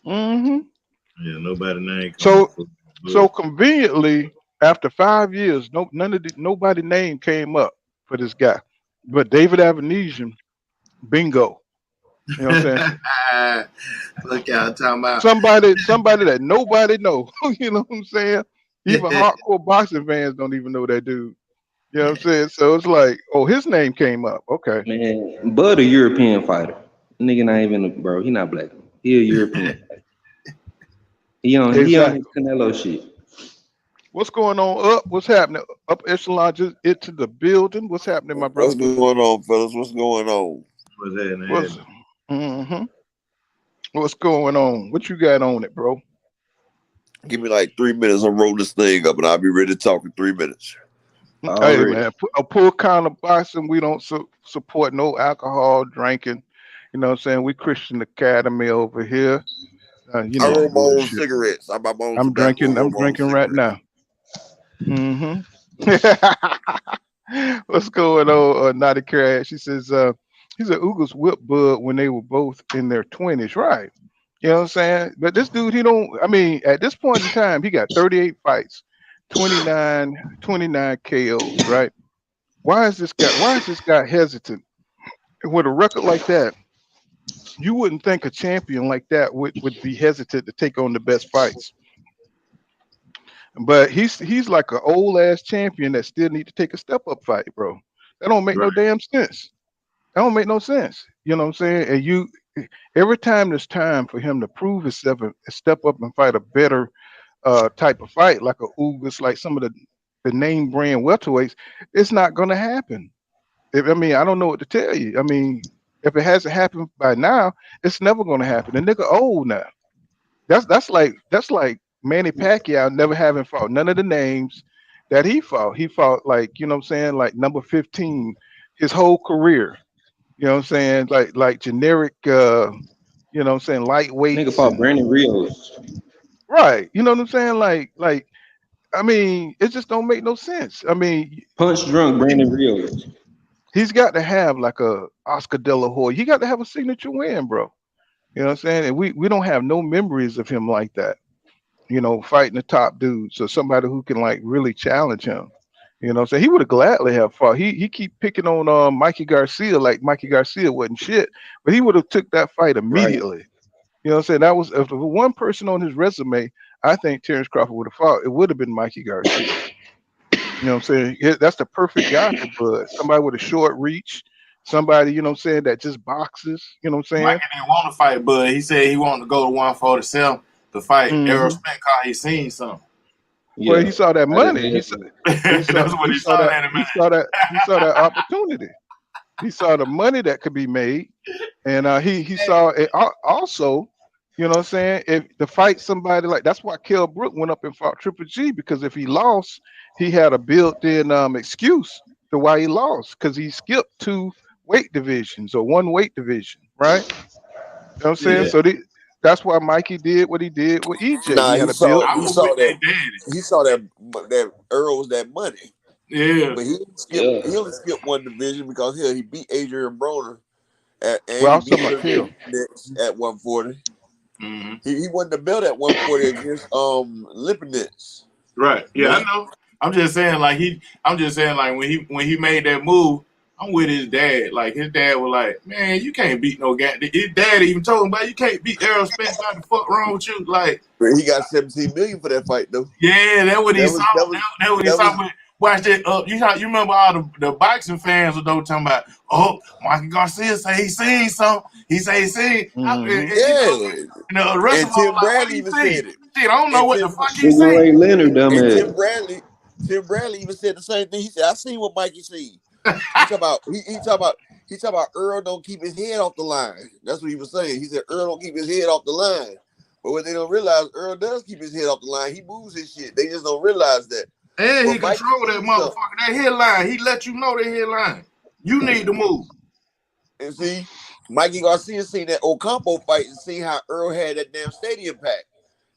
Yeah, nobody name. So conveniently, after 5 years, nobody name came up for this guy, but David Avenesian, bingo. You know what I'm saying? Look out, talking about somebody that nobody know. You know what I'm saying? Even hardcore boxing fans don't even know that dude. You know what I'm saying? So it's like, oh, his name came up. Okay. Man, Bud a European fighter. Nigga not even bro. He not black. He a European fighter. He on his Canelo shit. What's going on up? What's happening? Up echelon just into the building. What's happening, my brother? What's going on, fellas? What's going on? What's that, man? What's going on? What you got on it, bro? Give me like 3 minutes. I'll roll this thing up and I'll be ready to talk in 3 minutes. Hey, man, a poor kind of boxing. We don't support no alcohol drinking. You know what I'm saying? We Christian Academy over here. You know, I roll my own cigarettes. I'm drinking right now. What's going on, Naughty Crash? She says, he said Ugas whipped Bud when they were both in their 20s, right? You know what I'm saying? But this dude, at this point in time, he got 38 fights, 29 KOs, right? Why is this guy hesitant? With a record like that, you wouldn't think a champion like that would be hesitant to take on the best fights. But he's like an old ass champion that still need to take a step up fight, bro. That don't make no damn sense. That don't make no sense. You know what I'm saying? And every time there's time for him to prove himself and step up and fight a better type of fight, like a Ugas, like some of the name brand welterweights, it's not gonna happen. I don't know what to tell you. I mean, if it hasn't happened by now, it's never gonna happen. The nigga old now. That's like Manny Pacquiao never having fought none of the names that he fought. He fought like, you know what I'm saying, like number 15 his whole career. You know what I'm saying? Like generic you know what I'm saying, lightweight. Nigga fought Brandon Rios. Right. You know what I'm saying? Like I mean, it just don't make no sense. I mean, punch drunk Brandon Rios. He's got to have like a Oscar De La Hoya. He got to have a signature win, bro. You know what I'm saying? And we don't have no memories of him like that. You know, fighting the top dudes. So somebody who can like really challenge him. You know what I'm saying? He would have gladly have fought. He keep picking on Mikey Garcia like Mikey Garcia wasn't shit, but he would have took that fight immediately. Right. You know what I'm saying? That was if there was one person on his resume, I think Terrence Crawford would have fought. It would have been Mikey Garcia. You know what I'm saying? That's the perfect guy for Bud. Somebody with a short reach. Somebody, you know what I'm saying, that just boxes. You know what I'm saying? Mikey didn't want to fight Bud. He said he wanted to go to 147 to fight Errol Spence because he seen something. Yeah. Well, he saw that money. He saw that opportunity. He saw the money that could be made, and he saw it also. You know what I'm saying? If to fight somebody like that's why Kell Brook went up and fought Triple G, because if he lost, he had a built-in excuse to why he lost, because he skipped 2 weight divisions or 1 weight division, right? You know what I'm saying? Yeah. So that's why Mikey did what he did with EJ. Nah, He had a built. I was with that daddy. he saw that Earl was that money. Yeah. But he only skipped 1 division because he beat Adrian Broner and Well, I he was beat talking about Kell. Lipinets at 140. Mm-hmm. He won the belt at 140 against Lipinets. Right. Yeah, I know. I'm just saying, like when he made that move, I'm with his dad. Like his dad was like, man, you can't beat no guy. His dad even told him, but you can't beat Errol Spence. What the fuck wrong with you? Like, But he got 17 million for that fight though. yeah, that's what he saw. That's what he saw. Watch that up. You remember all the boxing fans were talking about, oh, Mikey Garcia say he seen something. He say he seen. Mm-hmm. And the rest of them Tim Bradley even said it. Shit, I don't know what the fuck he Sugar Ray said. Leonard, dumbass. Tim Bradley even said the same thing. He said, I seen what Mikey seen. He talk about Earl don't keep his head off the line. That's what he was saying. He said Earl don't keep his head off the line. But what they don't realize, Earl does keep his head off the line. He moves his shit. They just don't realize that. And he control that motherfucker, that headline. He let you know that headline. You need to move. And see, Mikey Garcia seen that Ocampo fight and seen how Earl had that damn stadium packed.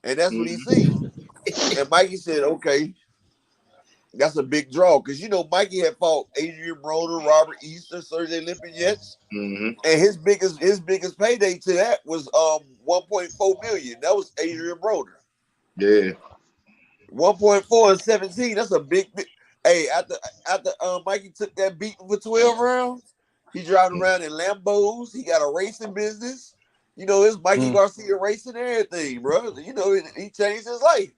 And that's what he seen. And Mikey said, okay, that's a big draw. Because, Mikey had fought Adrian Broner, Robert Easter, Sergey Lipinets. Mm-hmm. And his biggest payday to that was 1.4 million. That was Adrian Broner. Yeah. 1.4 and 17. That's a big. Hey, after Mikey took that beating for 12 rounds, he driving around in Lambos. He got a racing business. It's Mikey Garcia racing and everything, bro. He changed his life.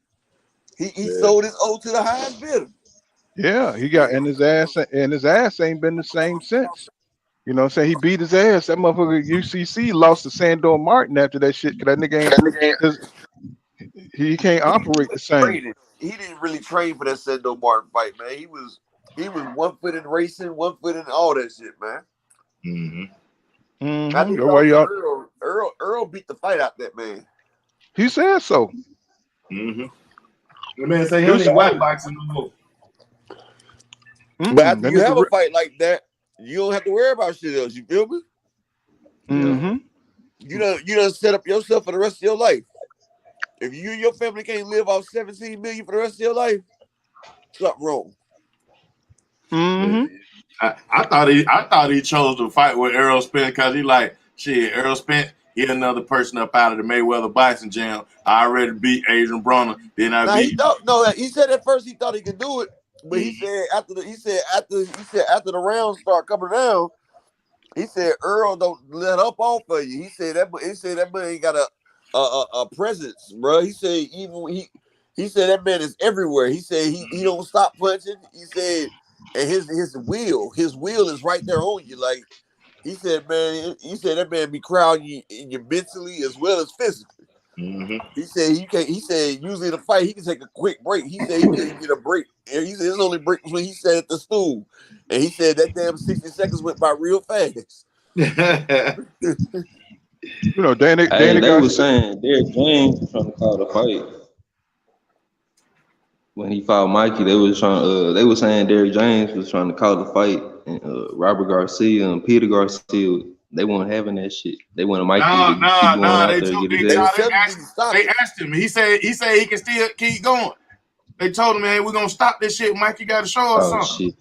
He sold his O to the highest bidder. Yeah, he got and his ass ain't been the same since. You know what I'm saying? He beat his ass. That motherfucker UCC lost to Sandor Martin after that shit. Cause that nigga he can't operate the same. He didn't really train for that Sandor Martin fight, man. He was 1 foot in racing, 1 foot in all that shit, man. Mm-hmm. Mm-hmm. I think Earl beat the fight out that man. He said so. Mm-hmm. The man say he ain't white boxing no more. But after you have a fight like that, you don't have to worry about shit else. You feel me? Mm-hmm. You done set up yourself for the rest of your life. If you and your family can't live off 17 million for the rest of your life, something wrong. Mm-hmm. I thought he chose to fight with Errol Spence because he like, shit, Errol Spence, he another person up out of the Mayweather boxing gym. I already beat Adrian Broner. Then He said at first he thought he could do it, but he said after the rounds start coming down, he said Earl don't let up off of you. He said that man ain't got a presence, bro. He said he said that man is everywhere. He said he don't stop punching. He said, and his will is right there on you. Like he said, man. He said that man be crowding you mentally as well as physically. Mm-hmm. He said you can't. He said usually in a fight he can take a quick break. He said he couldn't get a break. And he said his only break was when he sat at the stool. And he said that damn 60 seconds went by real fast. Danny they was saying Derrick James was trying to call the fight. When he fought Mikey, they was saying Derrick James was trying to call the fight, and Robert Garcia and Peter Garcia, they weren't having that shit. They wanted Mikey to keep going out there and get his ass. They asked him. He said he can still keep going. They told him, man, we're gonna stop this shit. Mikey got to show us something. Shit.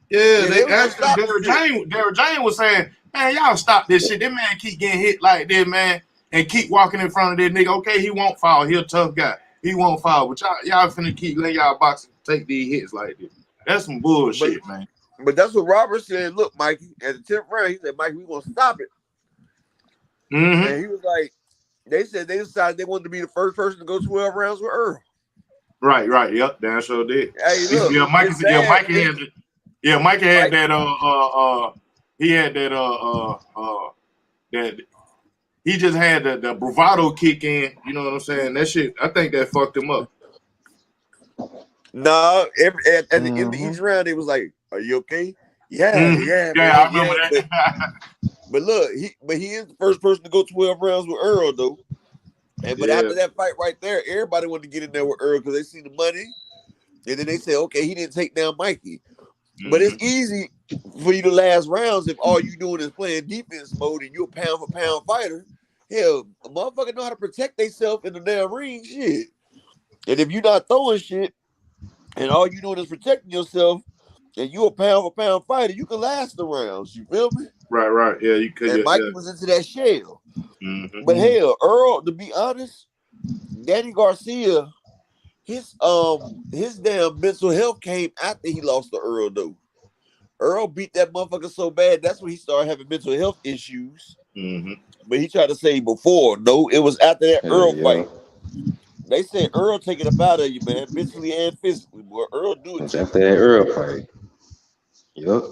Yeah, they asked him. Derrick James was saying, man, y'all stop this shit. That man keep getting hit like this, man, and keep walking in front of that nigga. Okay, he won't fall. He a tough guy. He won't fall. But y'all finna keep letting y'all boxers take these hits like this. That's some bullshit, man. But that's what Robert said. Look, Mikey, at the 10th round, he said, Mikey, we gonna stop it. Mm-hmm. And he was like, they said they decided they wanted to be the first person to go 12 rounds with Earl. Right. Yep, Dan sure did. Hey, look, Mikey had that. He had that. That he just had the bravado kick in. You know what I'm saying? That shit. I think that fucked him up. No, at the end of each round, it was like, "Are you okay?" Yeah, man, I remember that. But look, he is the first person to go 12 rounds with Earl, though. But after that fight right there, everybody wanted to get in there with Earl because they see the money. And then they say, okay, he didn't take down Mikey. But it's easy for you to last rounds if all you doing is playing defense mode and you're a pound for pound fighter. Hell, a motherfucker know how to protect themselves in the damn ring, shit. And if you're not throwing shit and all you doing is protecting yourself and you a pound for pound fighter, you can last the rounds. You feel me? Right. Yeah, you could. And Mikey was into that shell. But hell, Earl, to be honest, Danny Garcia, his damn mental health came after he lost to Earl, though. Earl beat that motherfucker so bad, that's when he started having mental health issues. But he tried to say before. No, it was after that Earl fight. They said Earl take it up out of you, man, mentally and physically. Boy, Earl do it. It's after that Earl fight. Yep.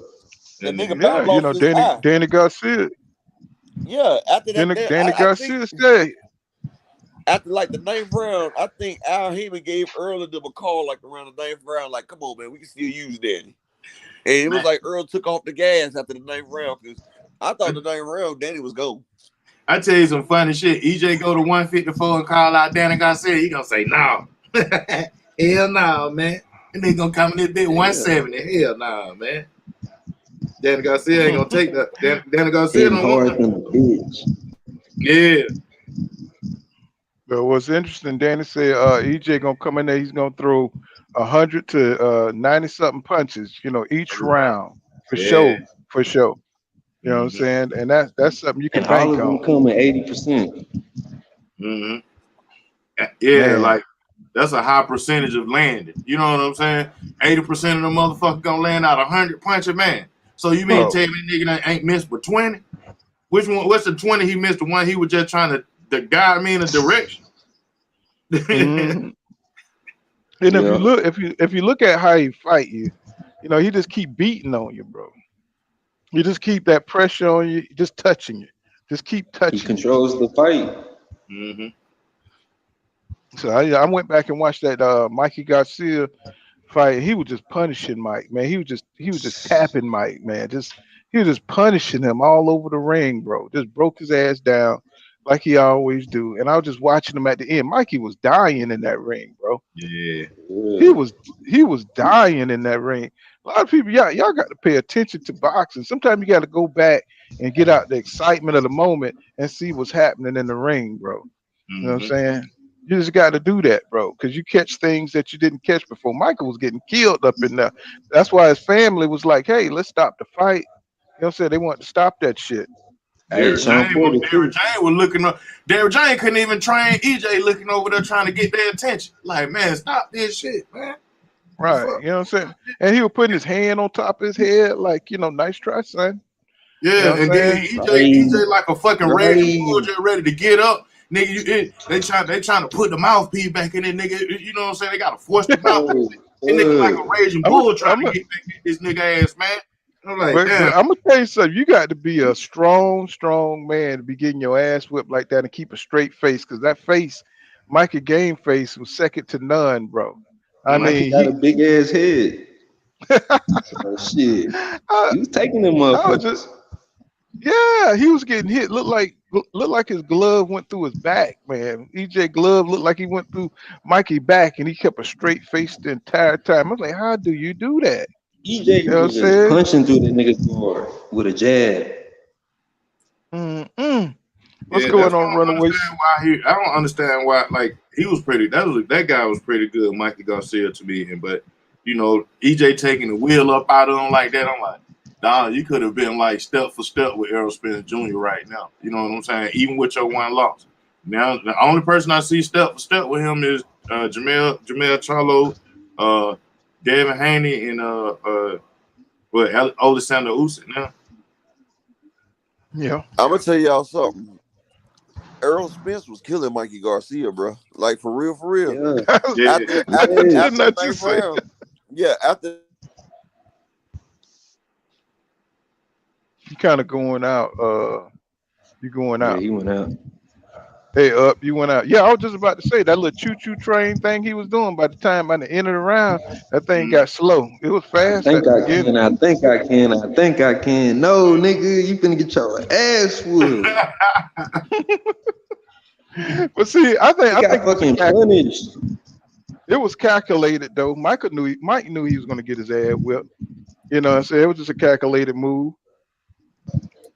That nigga about lost his eye. Danny Garcia. Yeah, after that, Danny Garcia said. After like the 9th round, I think Al Heyman gave Earl and them a call like around the 9th round, like, come on, man, we can still use Danny. And it was like Earl took off the gas after the 9th round because I thought the 9th round Danny was gone. I tell you some funny shit. EJ go to 154 and call out Danny Garcia. He gonna say no. Hell no, man. And they gonna come in this bit 170. Hell no, man. Danny Garcia ain't gonna take that. Danny Garcia don't want that. Yeah. But what's interesting, Danny said EJ gonna come in there. He's gonna throw 100 to 90 something punches. Each round for sure. You know what I'm saying? And that's something you can and bank all of them on. come at 80%. Yeah, man. Like that's a high percentage of landing. You know what I'm saying? 80% of the motherfucker gonna land out 100 punches, man. So you mean tell me nigga that ain't missed but 20? Which one? What's the 20 he missed? The one he was just trying to guide me in a direction. And if you look at how he fight you, he just keep beating on you, bro. You just keep that pressure on you, just touching you. Just keep touching. He controls the fight. So I went back and watched that Mikey Garcia fight. He was just punishing Mike, man. He was just tapping Mike, man. He was just punishing him all over the ring, bro. Just broke his ass down like he always do. And I was just watching him at the end. Mikey was dying in that ring, bro. Yeah. He was dying in that ring. A lot of people, y'all got to pay attention to boxing. Sometimes you got to go back and get out the excitement of the moment and see what's happening in the ring, bro. You know what I'm saying? You just got to do that, bro, because you catch things that you didn't catch before. Michael was getting killed up in there. That's why his family was like, hey, let's stop the fight. You know what I'm saying? They wanted to stop that shit. Derrick Jane was looking up. Derrick Jane couldn't even train EJ looking over there trying to get their attention. Like, man, stop this shit, man. Right, you know what I'm saying? And he was putting his hand on top of his head, like, nice try, son. Yeah, and then EJ like a fucking raging bull, just ready to get up. Nigga, they trying to put the mouthpiece back in it, nigga. You know what I'm saying? They gotta force the mouthpiece. And nigga like a raging bull trying to get back at this nigga ass, man. I'm like, but I'm gonna tell you something. You got to be a strong man to be getting your ass whipped like that and keep a straight face, because that face, Mikey Game face, was second to none, bro. I mean, he got a big ass head. Shit, he was taking them up. He was getting hit. Looked like his glove went through his back, man. EJ glove looked like he went through Mikey back, and he kept a straight face the entire time. I was like, how do you do that? EJ was just punching through the nigga's door with a jab. What's going on, Runaways? I don't understand why. Like, he was pretty. That guy was pretty good, Mikey Garcia, to me. But EJ taking the wheel up out of him like that. I'm like, nah, you could have been like step for step with Errol Spence Jr. right now. You know what I'm saying? Even with your one loss. Now, the only person I see step for step with him is Jamel Charlo, Devin Haney, and Alexander Usyk now. Yeah, I'm gonna tell y'all something. Errol Spence was killing Mikey Garcia, bro. Like, for real. Yeah. After the 9th round. Yeah, after. You kind of going out. You going out. Yeah, he went out. Hey, you went out. Yeah, I was just about to say that little choo-choo train thing he was doing. By the time by the end of the round, that thing got slow. It was fast. I think I can. No, nigga, you finna get your ass whooped. But see, I think fucking punished. it was calculated though. Mike knew he was gonna get his ass whipped. You know what I'm saying? It was just a calculated move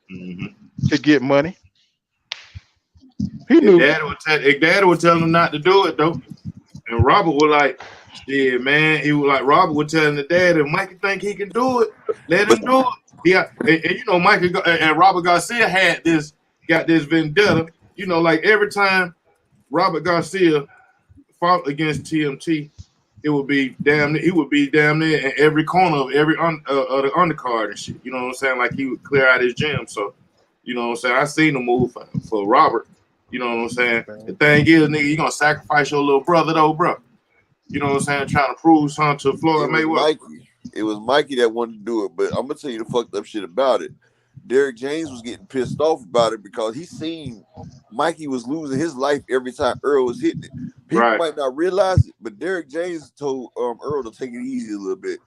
to get money. He knew. Daddy would tell him not to do it though. And Robert was like, "Yeah, man." He was like, Robert was telling the dad, "If Mikey think he can do it, let him do it." Yeah, and you know, Mikey and Robert Garcia got this vendetta. You know, like every time Robert Garcia fought against TMT, it would be damn. He would be damn near in every corner of every the undercard and shit. You know what I'm saying? Like he would clear out his gym. So, you know what I'm saying? I seen the move for Robert. You know what I'm saying? The thing is, nigga, you gonna sacrifice your little brother though, bro. You know what I'm saying? Trying to prove something to Floyd Mayweather. It was Mikey that wanted to do it, but I'm gonna tell you the fucked up shit about it. Derrick James was getting pissed off about it because he seen Mikey was losing his life every time Earl was hitting it. People might not realize it, but Derrick James told Earl to take it easy a little bit.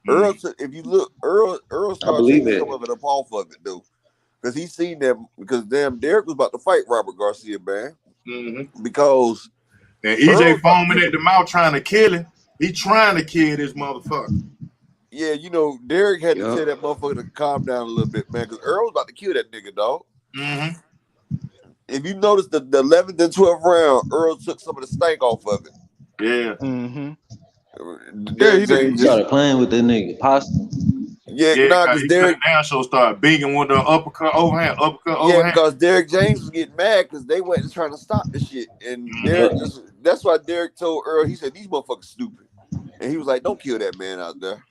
Earl, if you look, Earl started taking some of it up off of it though. Because he seen them, because damn Derrick was about to fight Robert Garcia, man. Because and EJ foaming at the mouth trying to kill him. He trying to kill this motherfucker. Yeah, you know, Derrick had to tell that motherfucker to calm down a little bit, man, because Earl was about to kill that nigga, dog. If you notice the 11th and 12th round, Earl took some of the stank off of it. Yeah. He started playing with that nigga. Pasta. Because Derrick now show started beating with the uppercut overhand. Because Derrick James was getting mad because they went trying to stop the shit, and that's why Derrick told Earl. He said these motherfuckers stupid, and he was like, "Don't kill that man out there."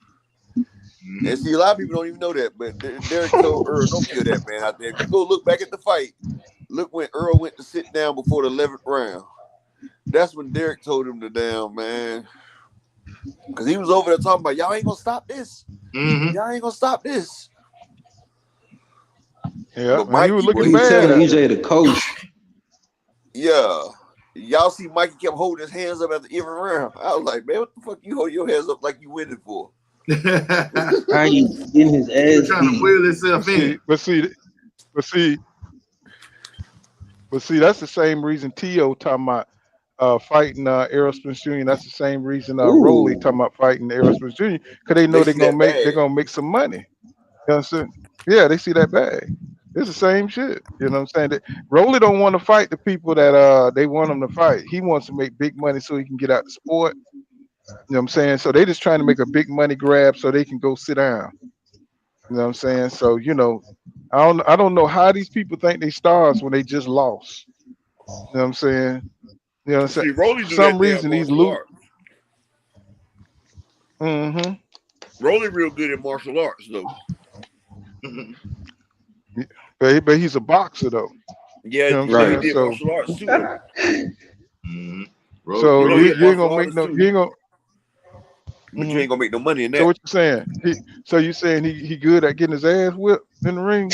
And see, a lot of people don't even know that, but Derrick told Earl, "Don't kill that man out there." If you go look back at the fight, look when Earl went to sit down before the 11th round. That's when Derrick told him to down, man. Because he was over there talking about, y'all ain't going to stop this. Y'all ain't going to stop this. Yeah, but Mikey he was looking bad. telling EJ the coach. Yeah. Y'all see Mikey kept holding his hands up at the every round. I was like, man, what the fuck you hold your hands up like you winning for? How you in his ass? Trying to wheel himself in. But see, that's the same reason T.O. talking about fighting Errol Spence Jr. That's the same reason Rolly talking about fighting Errol Spence Jr. Because they know they're gonna make some money. You know what I'm saying? Yeah, they see that bag. It's the same shit. You know what I'm saying? Rolly don't want to fight the people that they want him to fight. He wants to make big money so he can get out the sport. You know what I'm saying? So they just trying to make a big money grab so they can go sit down. You know what I'm saying? So, you know, I don't know how these people think they stars when they just lost. You know what I'm saying? You know what I'm saying? For some reason these lose. Rolly real good at martial arts though. But he's a boxer though. Yeah, you know what I'm saying? So, martial arts too. So you ain't gonna make no. You ain't gonna. But you ain't gonna make no money in that. So what you saying? So you saying he good at getting his ass whipped in the ring?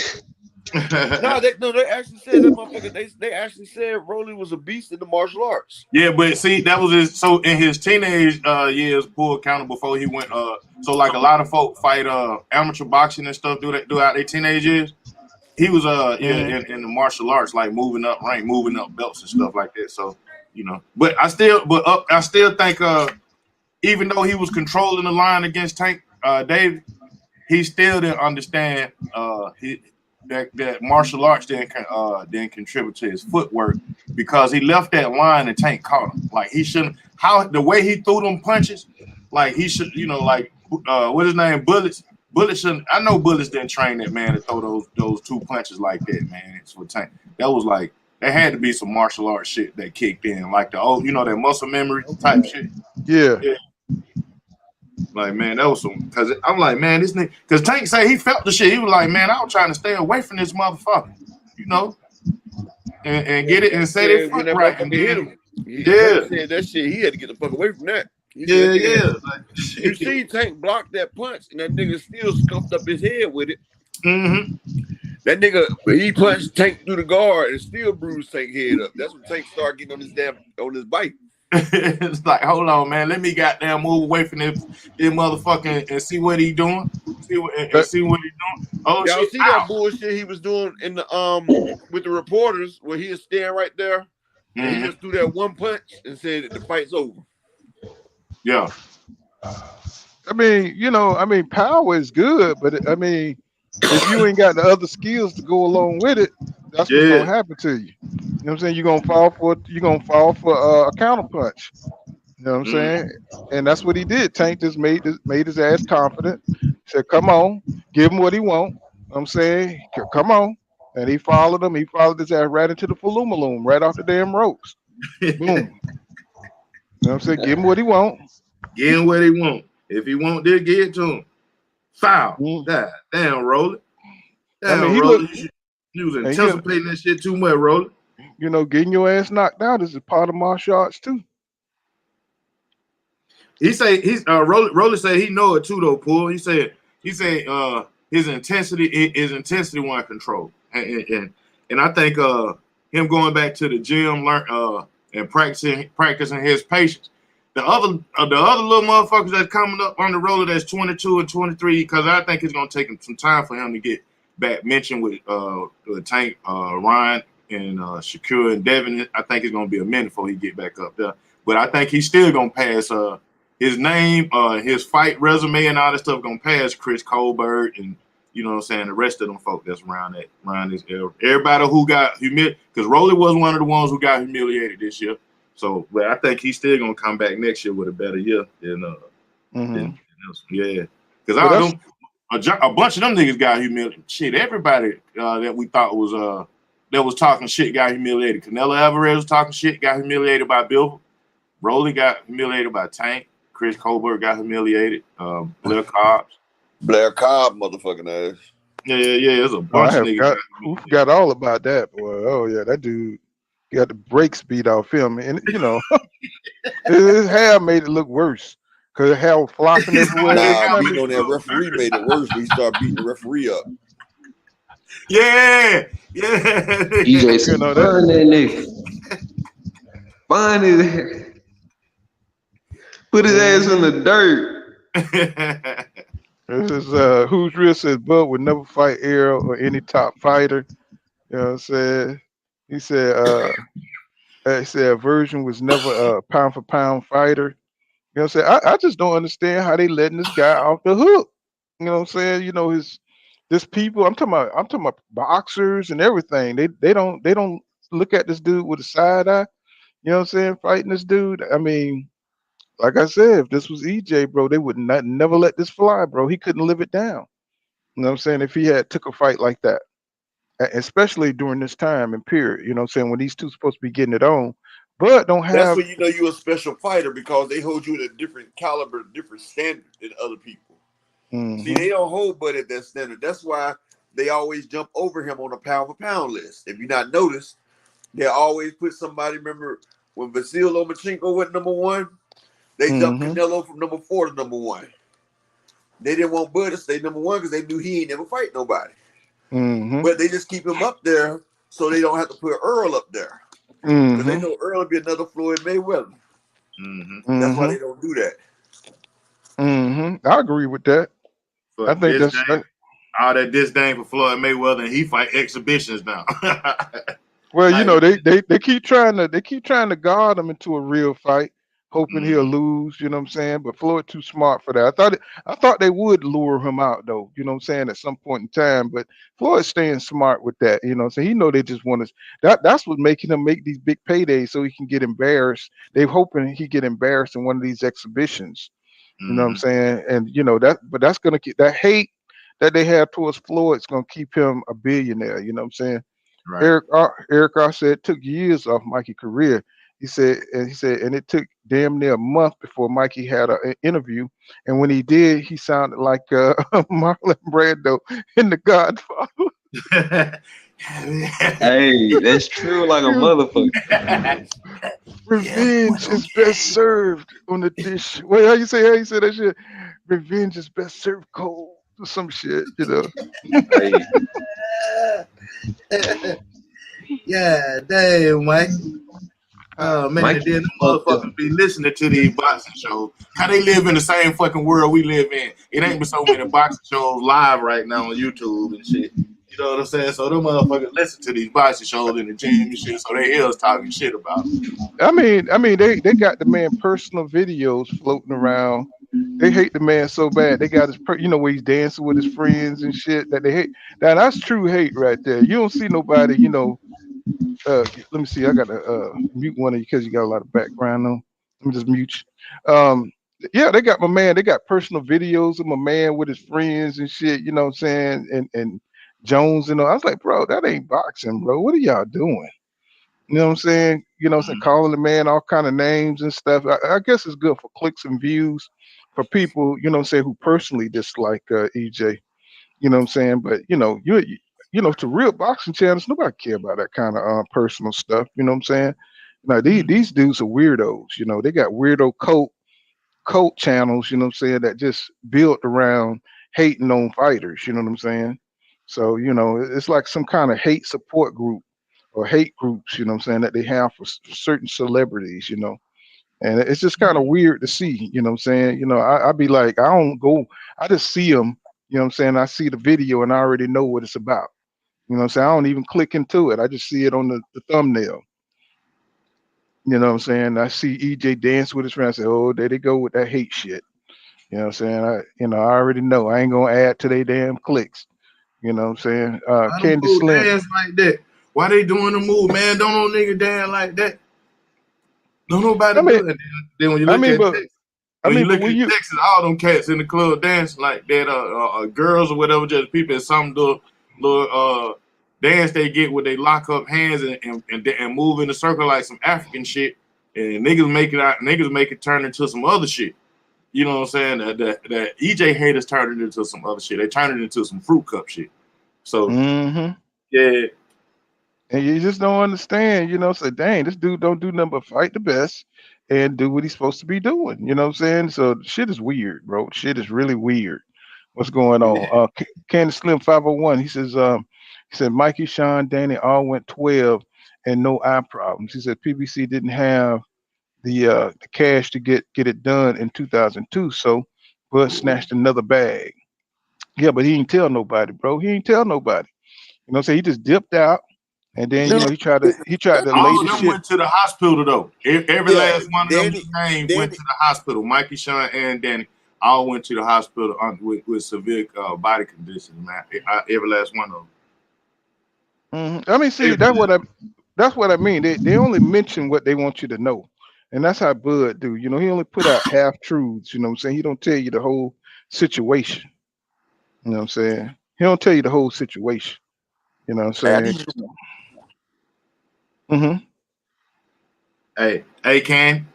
No, they actually said that motherfucker. They actually said Rolly was a beast in the martial arts. Yeah, but see, that was in his teenage years, full counter before he went. So like a lot of folk fight amateur boxing and stuff throughout their teenage years. He was in the martial arts, like moving up rank, moving up belts and stuff like that. So you know, but I still think even though he was controlling the line against Tank Davis, he still didn't understand that martial arts didn't contribute to his footwork because he left that line and Tank caught him. Like he shouldn't. The way he threw them punches, like he should, you know, like what his name, Bullets. Bullets shouldn't. I know Bullets didn't train that man to throw those two punches like that, man. It's for Tank. That was like there had to be some martial arts shit that kicked in, like the old, you know, that muscle memory type shit. Yeah. Like, man, that was some, because I'm like, man, this nigga, because Tank say he felt the shit. He was like, man, I was trying to stay away from this motherfucker, you know, and get it and set it foot right. And hit him. Said that shit, he had to get the fuck away from that. Like, you see Tank block that punch, and that nigga still scuffed up his head with it. That nigga, he punched Tank through the guard and still bruised Tank's head up. That's when Tank started getting on his bike. It's like, hold on, man. Let me goddamn move away from this motherfucking and see what he doing. See what he doing. Oh, y'all see that bullshit he was doing in the with the reporters where he was standing right there And he just threw that one punch and said that the fight's over. Yeah. I mean, power is good, but I mean, if you ain't got the other skills to go along with it, that's what's gonna happen to you. You know what I'm saying? You're gonna fall for a counter punch. You know what I'm saying? And that's what he did. Tank just made his ass confident. Said, "Come on, give him what he want." You know what I'm saying, "Come on," and he followed him. He followed his ass right into the Falumaloom, right off the damn ropes. Boom. You know what I'm saying? Give him what he want. Give him what he want. If he want this, give it to him. Foul. Damn, Roller. Damn, Roller. You was anticipating that shit too much, Roller. You know, getting your ass knocked out is a part of martial arts too. He say Roller said he know it too though, Pool. He said his intensity want control. And I think him going back to the gym, and practicing his patience. The other little motherfuckers that's coming up on the roller that's 22 and 23, because I think it's gonna take him some time for him to get back mentioned with Tank, Ryan, and Shakur and Devin. I think it's gonna be a minute before he get back up there. But I think he's still gonna pass his name, his fight resume, and all that stuff gonna pass Chris Colbert and you know what I'm saying, the rest of them folk that's around this era. Everybody who got humiliated, because Rolly was one of the ones who got humiliated this year. So, but I think he's still gonna come back next year with a better year than yeah. Because a bunch of them niggas got humiliated. Shit, everybody that we thought was that was talking shit got humiliated. Canelo Alvarez was talking shit, got humiliated by Bill. Rolly got humiliated by Tank. Chris Colbert got humiliated. Blair Cobb, motherfucking ass. Yeah. There's a bunch of niggas. Who forgot all about that, boy? Oh yeah, that dude got the brakes beat off him, and you know, his hair made it look worse because the hair was flopping everywhere. Beating on that referee made it worse when he started beating the referee up. Yeah. EJ said, "Burn that nigga, find his, put his ass in the dirt." This is Who's Real says Bud would never fight Errol or any top fighter. You know what I'm saying? He said Version was never a pound for pound fighter. You know what I'm saying? I just don't understand how they letting this guy off the hook. You know what I'm saying? You know, this people, I'm talking about boxers and everything. They don't look at this dude with a side eye. You know what I'm saying? Fighting this dude. I mean, like I said, if this was EJ, bro, they would never let this fly, bro. He couldn't live it down. You know what I'm saying? If he had took a fight like that, especially during this time and period, you know what I'm saying, when these two supposed to be getting it on, but don't have. That's when you know you're a special fighter, because they hold you at a different caliber, different standard than other people. Mm-hmm. See, they don't hold Bud at that standard. That's why they always jump over him on a pound for pound list. If you not noticed, they always put somebody. Remember when Vasil Lomachenko went number 1? They jumped Canelo from number 4 to number 1. They didn't want Bud to stay number 1 because they knew he ain't never fight nobody. But they just keep him up there so they don't have to put Earl up there. Because they know Earl will be another Floyd Mayweather. That's why they don't do that. I agree with that. But I think that's all that disdain for Floyd Mayweather, and he fight exhibitions now. Well, you know, they keep trying to guard him into a real fight, hoping he'll lose, you know what I'm saying? But Floyd too smart for that. I thought they would lure him out though, you know what I'm saying, at some point in time. But Floyd's staying smart with that, you know what I'm saying? He know they just want to that's what's making him make these big paydays so he can get embarrassed. They're hoping he get embarrassed in one of these exhibitions. You know what I'm saying? And you know that's gonna keep that hate that they have towards Floyd is gonna keep him a billionaire, you know what I'm saying? Right. Eric R said it took years off Mikey's career. He said, and it took damn near a month before Mikey had an interview. And when he did, he sounded like Marlon Brando in The Godfather. Hey, that's true like a motherfucker. Revenge is best served on the dish. Wait, how you say that shit? Revenge is best served cold or some shit, you know. Yeah, damn, Mike. Oh man, then the motherfuckers be listening to these boxing shows. How they live in the same fucking world we live in. It ain't but so many boxing shows live right now on YouTube and shit. You know what I'm saying? So them motherfuckers listen to these boxing shows in the gym and shit, so they hear us talking shit about them. I mean, they got the man personal videos floating around. They hate the man so bad. They got his, where he's dancing with his friends and shit that they hate. Now that's true hate right there. You don't see nobody, let me see. I got to mute one of you because you got a lot of background on. Let me just mute you. Yeah, they got my man. They got personal videos of my man with his friends and shit. You know what I'm saying? And Jones and all. I was like, bro, that ain't boxing, bro. What are y'all doing? You know what I'm saying? You know what I'm saying? Calling the man all kind of names and stuff. I guess it's good for clicks and views for people, you know what I'm saying, who personally dislike EJ. You know what I'm saying? But to real boxing channels, nobody care about that kind of personal stuff. You know what I'm saying? Now these dudes are weirdos. You know, they got weirdo cult channels. You know what I'm saying? That just built around hating on fighters. You know what I'm saying? So it's like some kind of hate support group or hate groups. You know what I'm saying, that they have for certain celebrities. And it's just kind of weird to see. You know what I'm saying? I'd be like, I don't go. I just see them. You know what I'm saying? I see the video and I already know what it's about. You know what I'm saying? I don't even click into it. I just see it on the thumbnail. You know what I'm saying? I see EJ dance with his friends. I say, oh, there they go with that hate shit. You know what I'm saying? I already know. I ain't gonna add to their damn clicks. You know what I'm saying? Candy Slim. Dance like that. Why they doing the move, man? Don't no nigga dance like that. Don't nobody do it. Then when you look at Texas, Texas, all them cats in the club dancing like that, girls or whatever, just people in some little dance they get where they lock up hands and move in a circle like some African shit, and niggas make it turn into some other shit. You know what I'm saying? That EJ haters turn it into some other shit. They turn it into some fruit cup shit. So yeah. And you just don't understand, say, dang, this dude don't do nothing but fight the best and do what he's supposed to be doing. You know what I'm saying? So shit is weird, bro. Shit is really weird. What's going on? Candy Slim 501, he said Mikey, Sean, Danny all went 12 and no eye problems. He said PBC didn't have the cash to get it done in 2002, so Bud snatched another bag. Yeah, but he ain't tell nobody, bro. He ain't tell nobody. You know what I'm saying? He just dipped out. And then he tried to all lay of the them shit. Went to the hospital though. Every last one of them names went to the hospital. Mikey, Sean, and Danny all went to the hospital with severe body conditions, man. Every last one of them. I mean, see, that's what I mean. They only mention what they want you to know, and that's how Bud do. He only put out half truths. You know what I'm saying? He don't tell you the whole situation. You know what I'm saying? He don't tell you the whole situation. You know what I'm saying? Hey, Can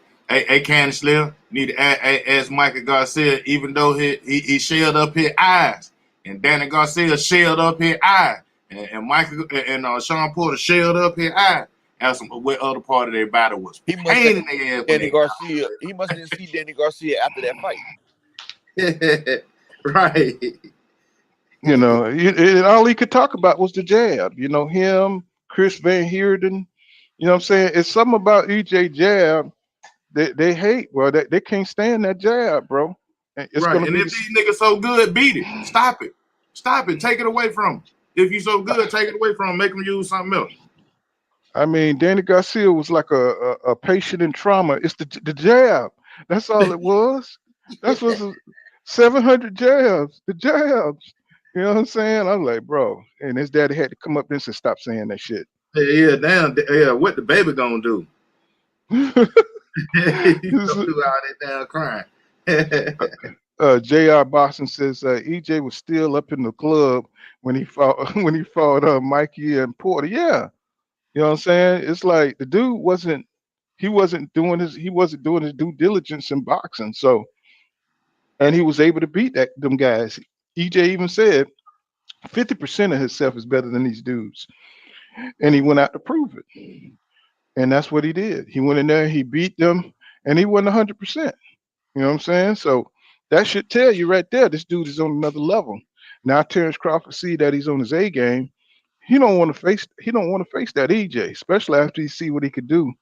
Slim need to ask Michael Garcia, even though he shelled up his eyes, and Danny Garcia shelled up his eye, and Michael and Sean Porter shelled up his eye. Ask them what other part of their body was pain in their ass. Danny Garcia, he must didn't see Danny Garcia after that fight. Right. And all he could talk about was the jab. Him, Chris Van Heerden. You know what I'm saying? It's something about EJ jab they hate. Well, they can't stand that jab, bro. It's right. And if these niggas so good, beat it. Stop it. Stop it. Take it away from them. If you so good, take it away from them. Make them use something else. I mean, Danny Garcia was like a patient in trauma. It's the jab. That's all it was. That's what's 700 jabs. The jabs. You know what I'm saying? I'm like, bro. And his daddy had to come up there and say, stop saying that shit. Yeah, damn. Yeah, what the baby gonna do? He's gonna do all that damn crying. J.R. Boston says EJ was still up in the club when he fought Mikey and Porter. Yeah, you know what I'm saying? It's like the dude wasn't doing his due diligence in boxing. So, and he was able to beat them guys. EJ even said 50% of himself is better than these dudes, and he went out to prove it. And that's what he did. He went in there, he beat them, and he won 100%. You know what I'm saying? So that should tell you right there, this dude is on another level. Now Terrence Crawford see that he's on his A game. He don't want to face that EJ, especially after he see what he could do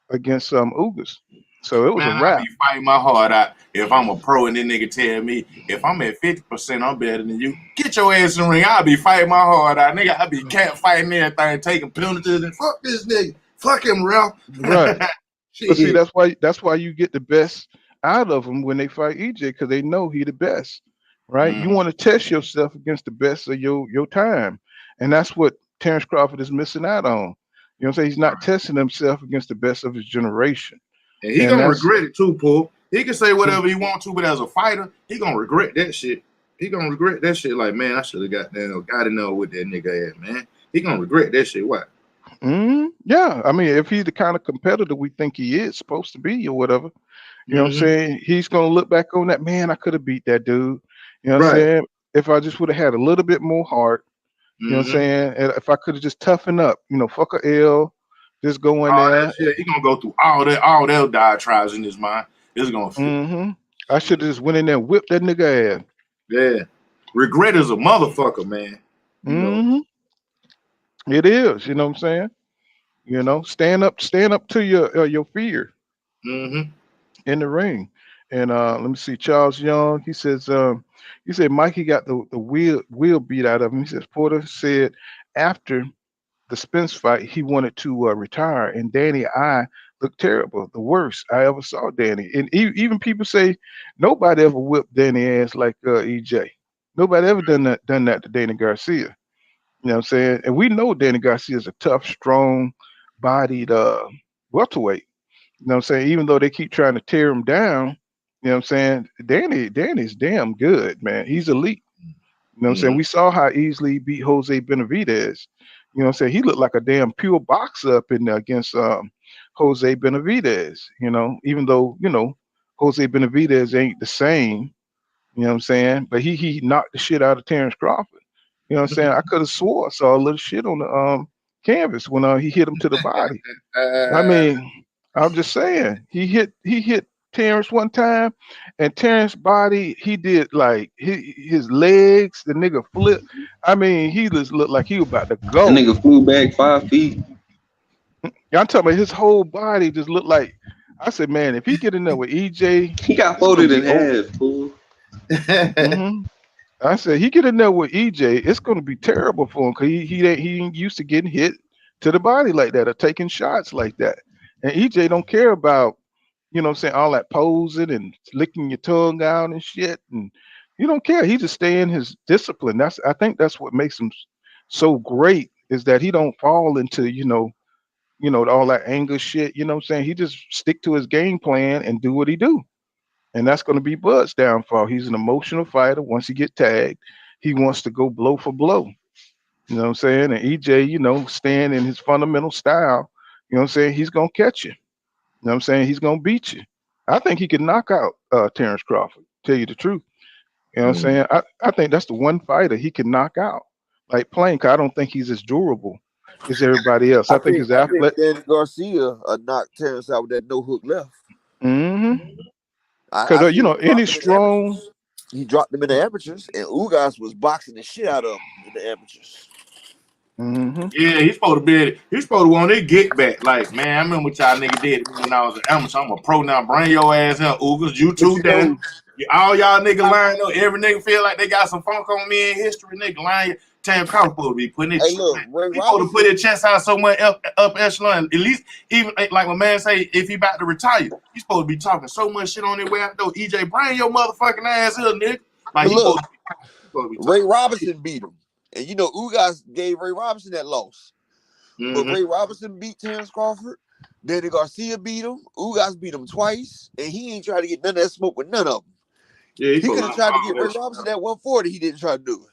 against Ugas. So it was a Man, I wrap. be fighting my heart out if I'm a pro and this nigga tell me if I'm at 50%, I'm better than you. Get your ass in the ring. I'll be fighting my heart out, nigga. I be cat fighting everything, taking penalties and fuck this nigga. Fuck him, Ralph. Right. But see, that's why you get the best out of them when they fight EJ, because they know he the best, right? You want to test yourself against the best of your time, and that's what Terrence Crawford is missing out on. You know what I'm saying? He's not testing himself against the best of his generation. And he gonna regret it too, Paul. He can say whatever he wants to, but as a fighter, he gonna regret that shit. He gonna regret that shit. Like, man, I should have got in there with that nigga ass, man. He gonna regret that shit. What? Yeah, I mean, if he's the kind of competitor we think he is supposed to be or whatever, you know what I'm saying? He's gonna look back on that, man, I could have beat that dude. You know what I'm saying? If I just would have had a little bit more heart, you know what I'm saying? And if I could have just toughened up, fuck a L, just go in there. That shit, he gonna go through all that diatribes in his mind. It's gonna I should have just went in there and whipped that nigga ass. Yeah. Regret is a motherfucker, man. You know? It is, you know what I'm saying? Stand up to your fear in the ring. And let me see, Charles Young, he says, Mikey got the wheel beat out of him. He says Porter said after the Spence fight he wanted to retire, and Danny I looked terrible, the worst I ever saw Danny. And even people say nobody ever whipped Danny ass like EJ. Nobody ever done that to Danny Garcia. You know what I'm saying? And we know Danny Garcia is a tough, strong-bodied welterweight. You know what I'm saying? Even though they keep trying to tear him down, you know what I'm saying? Danny's damn good, man. He's elite. You know what I'm saying? We saw how easily he beat Jose Benavidez. You know what I'm saying? He looked like a damn pure boxer up in there against Jose Benavidez, even though, Jose Benavidez ain't the same, you know what I'm saying? But he knocked the shit out of Terrence Crawford. You know what I'm saying? I could have swore I saw a little shit on the canvas when he hit him to the body. I mean, I'm just saying, he hit Terrence one time, and Terrence's body, he did like his legs, the nigga flipped. I mean, he just looked like he was about to go. The nigga flew back 5 feet. Yeah, I'm talking about his whole body just looked like. I said, man, if he get in there with EJ, he got folded in half, fool. I said he get in there with EJ, it's gonna be terrible for him because he ain't used to getting hit to the body like that or taking shots like that. And EJ don't care about, you know what I'm saying, all that posing and licking your tongue out and shit. And he don't care. He just stay in his discipline. I think that's what makes him so great, is that he don't fall into, all that anger shit. You know what I'm saying? He just stick to his game plan and do what he do. And that's going to be Bud's downfall. He's an emotional fighter. Once he get tagged, he wants to go blow for blow. You know what I'm saying? And EJ, staying in his fundamental style, you know what I'm saying? He's going to catch you. You know what I'm saying? He's going to beat you. I think he can knock out Terrence Crawford, tell you the truth. You know what I'm saying? I think that's the one fighter he can knock out. Like playing, because I don't think he's as durable as everybody else. I think his athletic. Danny Garcia knocked Terrence out with that no hook left. Because any strong, he dropped him in the amateurs, and Ugas was boxing the shit out of him in the amateurs. Yeah, he's supposed to want to get back. Like, man, I remember what y'all nigga did when I was an amateur. I'm a pro now. Bring your ass in, Ugas. You too, Dan. All y'all niggas learn though. Every nigga feel like they got some funk on me in history. Nigga lying. Terrence Crawford supposed to be putting it. Hey, look, he supposed to put his chest out somewhere up echelon. At least, even like my man say, if he about to retire, he's supposed to be talking so much shit on his way out though. EJ, bring your motherfucking ass here, nigga. Like look, Ray Robinson beat him, and Ugas gave Ray Robinson that loss. But Ray Robinson beat Terrence Crawford. Danny Garcia beat him. Ugas beat him twice, and he ain't trying to get none of that smoke with none of them. Yeah, he could have tried to get Ray Robinson at 140. He didn't try to do it.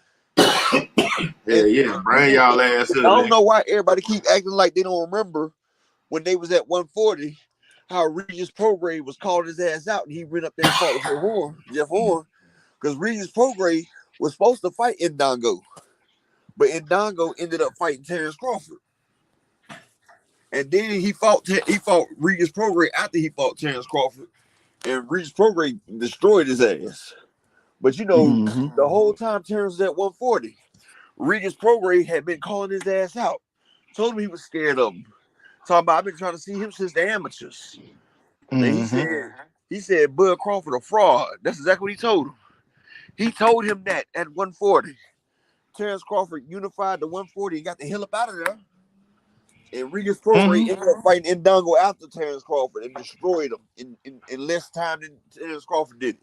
Bring y'all ass here. I don't know why everybody keep acting like they don't remember when they was at 140 how Regis Prograis was calling his ass out, and he went up there and fought with Jeff Horn, because Regis Prograis was supposed to fight Indongo, but Indongo ended up fighting Terrence Crawford, and then he fought Regis Prograis after he fought Terrence Crawford, and Regis Prograis destroyed his ass. But the whole time Terrence was at 140, Regis Prograis had been calling his ass out. Told him he was scared of him. Talking about, I've been trying to see him since the amateurs. And he said Bud Crawford a fraud. That's exactly what he told him. He told him that at 140. Terrence Crawford unified the 140 and got the hell up out of there. And Regis Prograis ended up fighting Indongo after Terrence Crawford and destroyed him in less time than Terrence Crawford did it.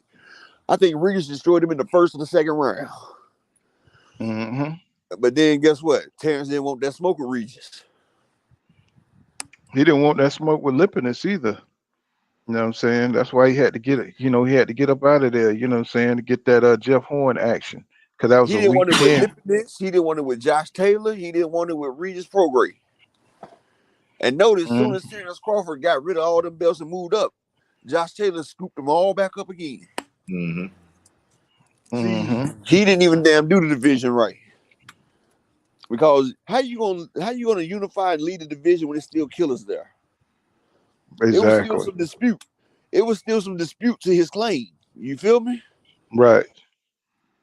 I think Regis destroyed him in the first and the second round. But then guess what? Terrence didn't want that smoke with Regis. He didn't want that smoke with Lipinus either. You know what I'm saying? That's why he had to get it. You know, he had to get up out of there. You know what I'm saying? To get that Jeff Horn action, because that was he a didn't want it weekend. with Lipinus. He didn't want it with Josh Taylor. He didn't want it with Regis Prograis. And notice, as soon as Terrence Crawford got rid of all them belts and moved up, Josh Taylor scooped them all back up again. See, he didn't even damn do the division right. Because how you gonna unify and lead the division when there's still killers there? Exactly. It was still some dispute. It was still some dispute to his claim. You feel me? Right.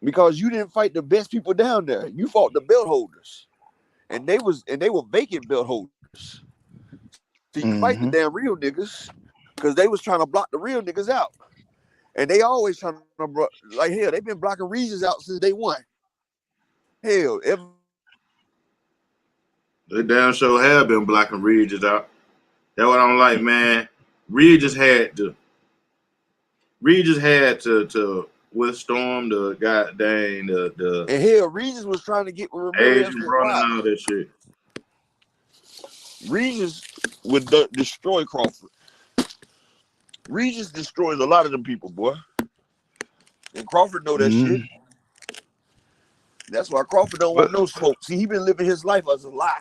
Because you didn't fight the best people down there. You fought the belt holders, and they were vacant belt holders. So you fight the damn real niggas because they was trying to block the real niggas out, and they always trying to like hell. They've been blocking Regis out since day one. Hell, they damn sure have been blocking Regis out. That's what I don't like, man. Regis had to withstorm the goddamn the and hell, Regis was trying to get with Ramirez Asian running all that shit. Regis would destroy Crawford. Regis destroys a lot of them people, boy. And Crawford know that shit. That's why Crawford don't want no smoke. See, he been living his life as a lie.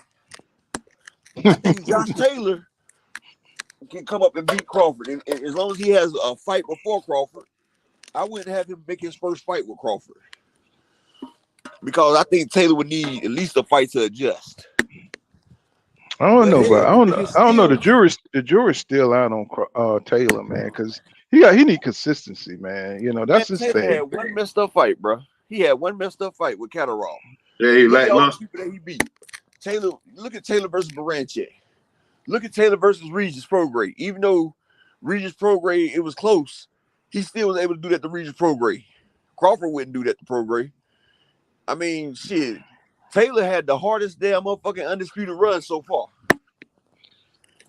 I think Josh Taylor can come up and beat Crawford. And as long as he has a fight before Crawford, I wouldn't have him make his first fight with Crawford. Because I think Taylor would need at least a fight to adjust. I don't know, but I don't know. The jury's still out on Taylor, man, because he need consistency, man. You know, that's his Taylor thing. had one messed up fight, bro. He had one messed up fight with Catterall. Yeah, he look at all the lost. people that he beat. Taylor, look at Taylor versus Baranchek. Look at Taylor versus Regis Prograis. Even though Regis Prograis, it was close, he still was able to do that to Regis Prograis. Crawford wouldn't do that to Prograis. I mean, shit. Taylor had the hardest damn motherfucking undisputed run so far.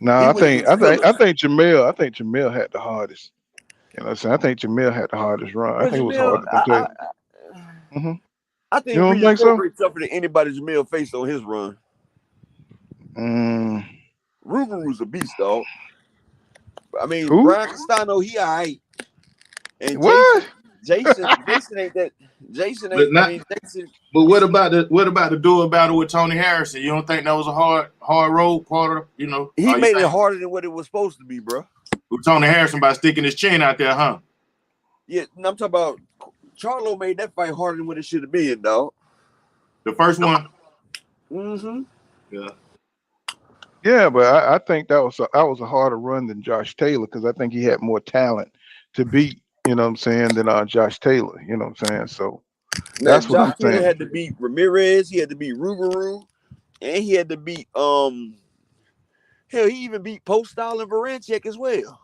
No, I think Jamel had the hardest. You know what I'm saying? I think Jamel had the hardest run. I think it was harder than Taylor. I think You don't Regis think so? Prograis tougher than anybody Jamel faced on his run. Ruberu's a beast, dog. I mean, Who? Brian Castano, he all right. And What? Jason ain't that. Jason ain't. But I mean, Jason. But what about the duel battle with Tony Harrison? You don't think that was a hard road part of, you know? He made it harder than what it was supposed to be, bro. With Tony Harrison by sticking his chin out there, huh? Yeah, I'm talking about Charlo made that fight harder than what it should have been, dog. The first one. Yeah. Yeah, but I think that was a harder run than Josh Taylor, because I think he had more talent to beat, you know what I'm saying, than Josh Taylor. You know what I'm saying? So that's what I'm saying. Josh Taylor had to beat Ramirez, he had to beat Ruberu, and he had to beat hell, he even beat Poststyle and Baranchek as well.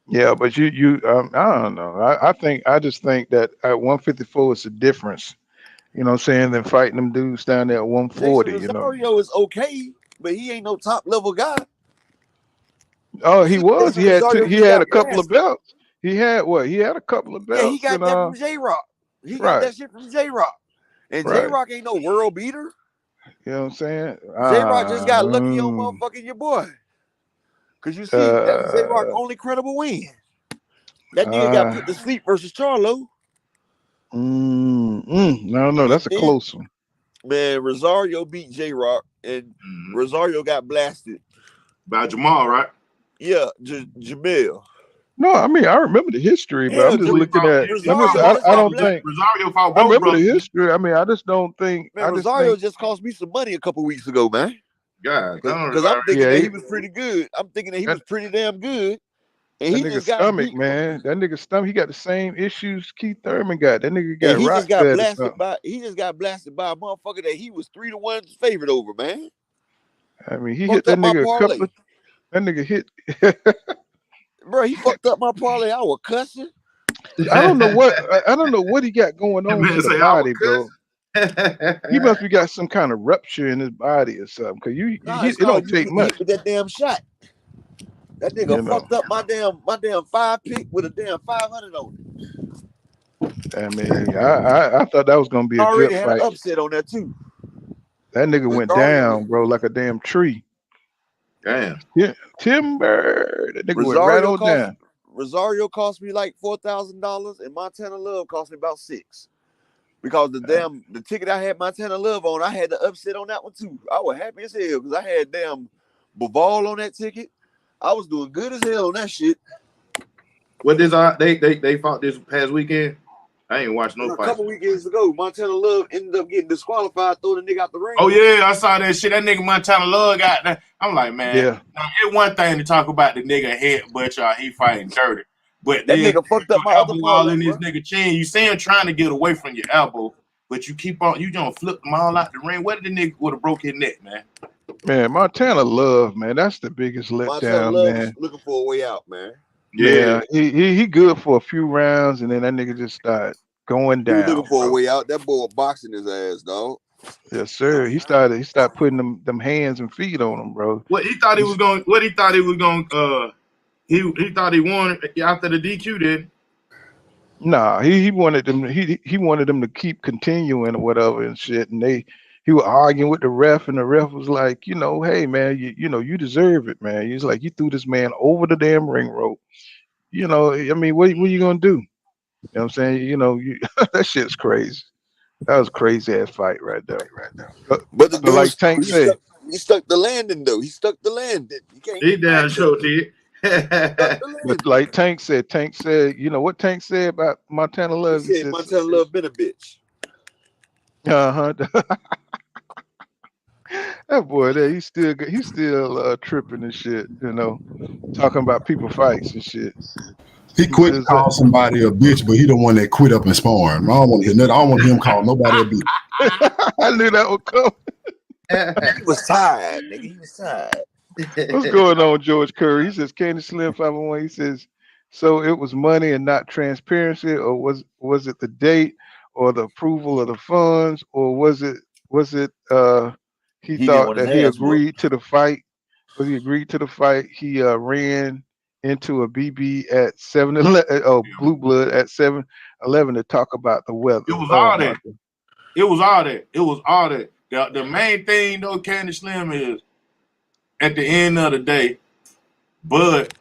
Yeah, but you I don't know. I just think that at 154 is a difference. You know what I'm saying, than fighting them dudes down there at 140. Jason You know. Rosario is okay, but he ain't no top level guy. Oh, he was. He had Rosario he just had got a couple of blasted. belts. He had what? He had a couple of belts. Yeah, he got that from J-Rock. He got that shit from J-Rock. And J-Rock ain't no world beater. You know what I'm saying? J-Rock just got lucky on motherfucking your boy. Because you see, that was J-Rock's only credible win. That nigga got put to sleep versus Charlo. No, that's a close one. Man, Rosario beat J-Rock, and Rosario got blasted. By Jamal, right? Yeah, Jamil. No, I mean, I remember the history, but I'm just looking at. I don't think Rosario fought both. I remember the history. I mean, I just don't think. Man, Rosario just cost me some money a couple weeks ago, man. God, because I'm thinking that he was pretty good. I'm thinking that he was pretty damn good. And that he nigga just got stomach, beat. man. That nigga stomach. He got the same issues Keith Thurman got. That nigga got he just got blasted blasted he just got blasted by a motherfucker that he was 3-1 favored over, man. I mean, he hit that nigga a couple of. That nigga hit. Bro, he fucked up my parlay. I was cussing. I don't know what he got going on to the body, bro. He must be got some kind of rupture in his body or something. Cause it don't take much. With that damn shot. That nigga fucked up my damn 5-pick with a damn 500 on it. I mean, I thought that was gonna be a good fight. Already had an upset on that too. That nigga went down, bro, like a damn tree. Damn. Yeah, timber. That nigga went right on down. Rosario cost me like $4,000, and Montana Love cost me about $6,000. Because the ticket I had Montana Love on, I had the upset on that one too. I was happy as hell because I had damn Bivol on that ticket. I was doing good as hell on that shit. What this they fought this past weekend? I ain't watched no fight. A couple weekends ago, Montana Love ended up getting disqualified, throwing the nigga out the ring. Oh yeah, I saw that shit. That nigga Montana Love got that. I'm like, man, now, it's one thing to talk about the nigga head, but y'all he fighting dirty. But that nigga fucked up my other ball in his nigga chin. You see him trying to get away from your elbow, but you keep on, you don't flip them all out the ring. What did the nigga would have broke his neck, man? Man, Montana Love, man, that's the biggest letdown, man. Looking for a way out, man. Yeah, he good for a few rounds, and then that nigga just started going down. He looking for a way out. That boy boxing his ass, dog. Yes, sir. He started putting them hands and feet on him, bro. What he thought he was going. What he thought he was going. He thought he won after the DQ did. Nah, he wanted them. He wanted them to keep continuing or whatever and shit. And he was arguing with the ref, and the ref was like, you know, hey man, you deserve it, man. He's like, you threw this man over the damn ring rope. You know, I mean, what you gonna do? You know what I'm saying? You know, that shit's crazy. That was a crazy ass fight right there. But the dude, like Tank said, he stuck the landing though. He stuck the landing. He damn sure did. But like Tank said, you know what Tank said about Montana Love? He said Montana Love been a bitch. That boy there, he's still tripping and shit, you know, talking about people fights and shit. He quit to call somebody a bitch, but he the one that quit up and sparring. I don't want to hear nothing. I don't want to hear him call nobody a bitch. I knew that would come. He was tired, nigga. He was tired. What's going on, George Curry? He says, Candy Slim 501. He says, so it was money and not transparency, or was it the date or the approval of the funds, or was it he thought that he agreed to the fight? Was he agreed to the fight? He ran into a BB at 7-Eleven, Blue Blood at 7-Eleven to talk about the weather. It was all that. It was all that. It was all that. The main thing though, Candy Slim, is at the end of the day, Bud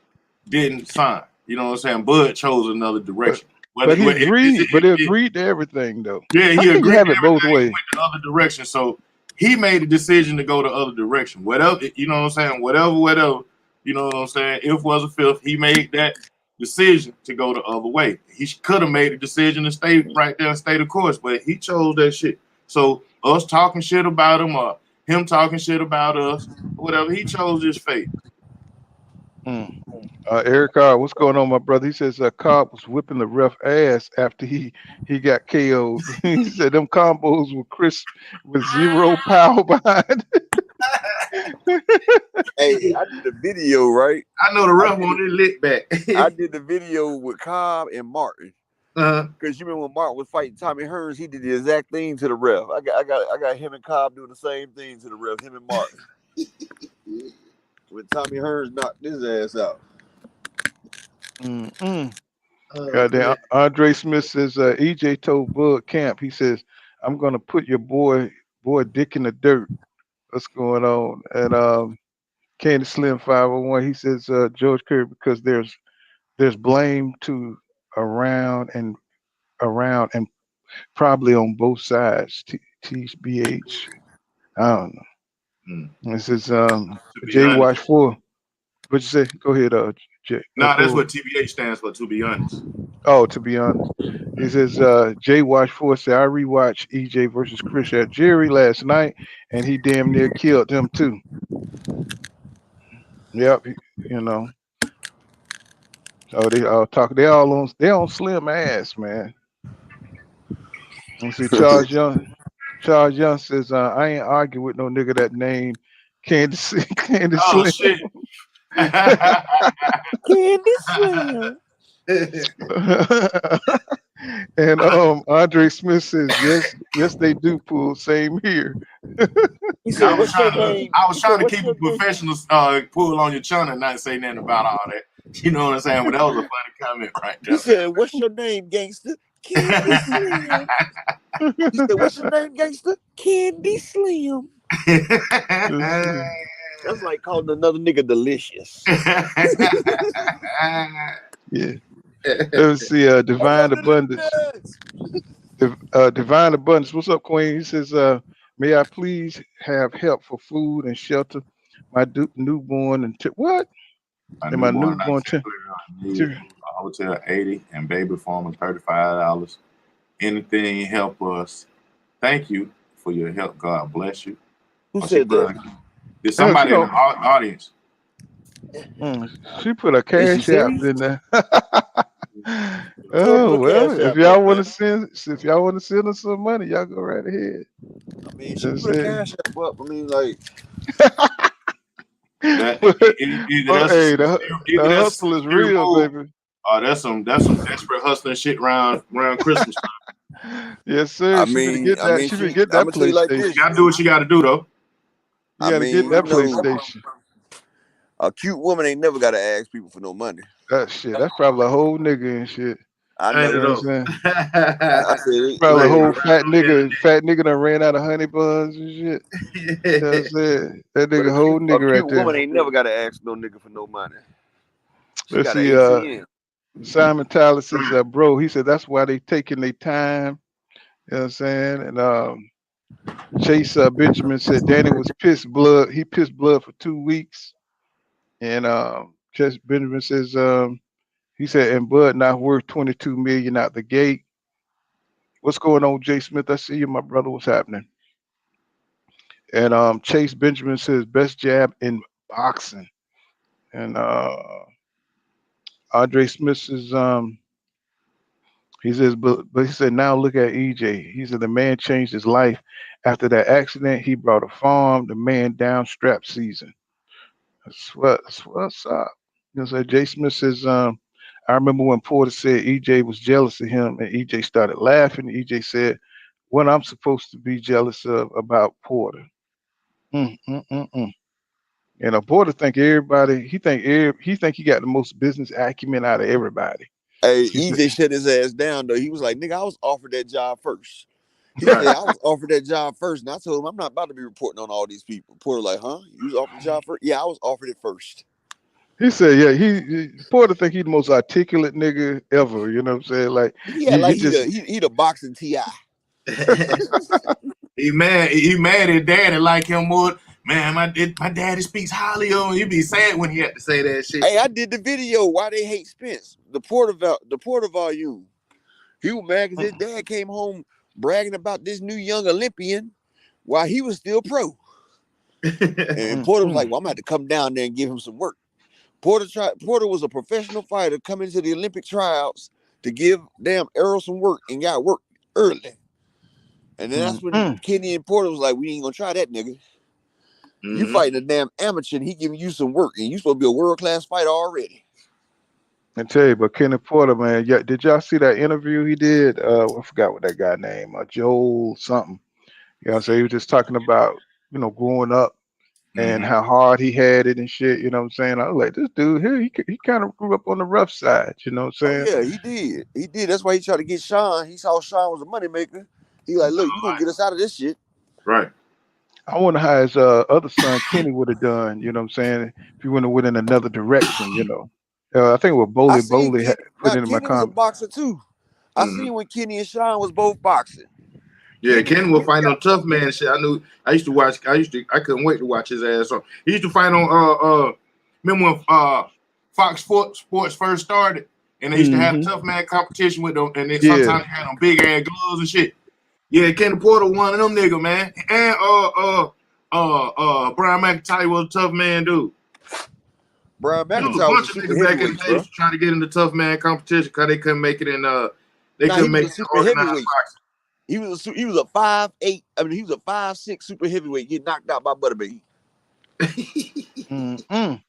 didn't sign. You know what I'm saying? Bud chose another direction. But he agreed to everything though. Yeah, he agreed. Have it both ways. Went the other direction. So he made a decision to go the other direction. Whatever, you know what I'm saying? Whatever. You know what I'm saying? If was a fifth, he made that decision to go the other way. He could have made a decision to stay right there and stay the course, but he chose that shit. So us talking shit about him or him talking shit about us, whatever, he chose his fate. Eric Carr, what's going on, my brother? He says Cobb was whipping the ref ass after he got KO'd. He said them combos were crisp with zero power behind. Hey, I did the video, right? I know the ref wanted it lit back. I did the video with Cobb and Martin. Because you remember when Martin was fighting Tommy Hearns, he did the exact thing to the ref. I got him and Cobb doing the same thing to the ref, him and Martin. When Tommy Hearns knocked his ass out. Goddamn. Andre Smith says EJ told Bud Camp, he says, I'm gonna put your boy dick in the dirt. What's going on? And Candy Slim 501, he says George Curry, because there's blame to around and probably on both sides. TBH. I don't know. This is J Watch 4. What you say? Go ahead, Jay. No, that's what TBH stands for, to be honest. Oh, to be honest. He says J Watch 4 said, I rewatched EJ versus Chris at Jerry last night, and he damn near killed him too. Yep, you know. Oh, they all talk. They on slim ass, man. Let's see, Charles Young. Charles Young says, I ain't arguing with no nigga that named Candy Slim. Shit. Candy Slim. And Andre Smith says, yes, they do pull. Same here. He said, "What's your name?" I was He trying said, to "What's keep your a name?" professional pull on your channel and not say nothing about all that. You know what I'm saying? But that was a funny comment right He there. said, "What's your name, gangster?" Candy Slim. He said, "What's your name, gangster?" Candy Slim. That's like calling another nigga delicious. Yeah. Let's see. Divine Abundance. Divine Abundance. What's up, Queen? He says, may I please have help for food and shelter? My newborn and what? My And my newborn newborn hotel 80 and baby formula $35. Anything help us. Thank you for your help. God bless you. Who said that? There's somebody in the audience. She put a cash app in there. Oh well, if y'all want to send us some money, y'all go right ahead. I mean, she put a cash app up. I mean, like the hustle is real, baby. Oh, that's some desperate hustling shit around Christmas time. Yes, sir. I She mean, get that. She get that PlayStation. Like this, you gotta do what you gotta do, though. You gotta get that PlayStation. A cute woman ain't never gotta ask people for no money. That shit. That's probably a whole nigga and shit. I know what I'm saying. I said, probably a whole fat nigga done ran out of honey buns and shit. You know what I'm saying? That nigga whole nigga right there. A woman ain't never gotta ask no nigga for no money. Let's see. Simon Tyler says, bro, he said that's why they taking their time. You know what I'm saying? And Chase Benjamin said Danny was pissed blood. He pissed blood for 2 weeks. And Chase Benjamin says, he said, and Bud not worth 22 million out the gate. What's going on, Jay Smith? I see you, my brother. What's happening? And Chase Benjamin says best jab in boxing. And Andre Smith says, he says, but he said, now look at EJ. He said the man changed his life after that accident. He brought a farm, the man down strap season. That's what's up. You know, so Jay Smith says, I remember when Porter said EJ was jealous of him, and EJ started laughing. EJ said, what I'm supposed to be jealous of about Porter. And Porter think everybody, he think he got the most business acumen out of everybody. Hey, EJ shut his ass down though. He was like, nigga, I was offered that job first. He said, I was offered that job first. And I told him, I'm not about to be reporting on all these people. Porter like, huh? You was offered the job first? Yeah, I was offered it first. He said, yeah, Porter think he the most articulate nigga ever. You know what I'm saying? Like, yeah, like he the boxing TI. He mad at daddy like him more. Man, my daddy speaks highly of him. He'd be sad when he had to say that shit. Hey, I did the video why they hate Spence. The Porter volume. He was mad because his dad came home bragging about this new young Olympian while he was still pro. And Porter was like, well, I'm gonna have to come down there and give him some work. Porter was a professional fighter coming to the Olympic tryouts to give damn Errol some work and got work early. And then that's when Kenny and Porter was like, we ain't gonna try that nigga. You fighting a damn amateur and he giving you some work and you supposed to be a world-class fighter already. I tell you, but Kenny Porter, man, did y'all see that interview he did? I forgot what that guy named, Joel something. You know what I'm saying? He was just talking about, you know, growing up and how hard he had it and shit. You know what I'm saying? I was like, this dude here, he kind of grew up on the rough side. You know what I'm saying? Oh, yeah, he did. He did. That's why he tried to get Sean. He saw Sean was a moneymaker. He like, look, you gonna get us out of this shit. Right. I wonder how his other son Kenny would have done. You know what I'm saying? If he wouldn't have went in another direction. You know. I think what Bowley put into my comment. Kenny was a boxer too. I seen when Kenny and Sean was both boxing. Yeah, Kenny was fighting on Tough Man shit. I couldn't wait to watch his ass on. He used to fight on remember when Fox Sports first started and they used to have Tough Man competition with them, and then sometimes they had them big ass gloves and shit. Yeah, Kenny Porter one of them nigga, man. And Brian McIntyre was a Tough Man dude. Brian McIntyre was a super back in the day trying to get in the Tough Man competition because they couldn't make it in couldn't make it super heavyweight. He was a 5'8". I mean, he was a 5'6" super heavyweight getting knocked out by Butterbaby.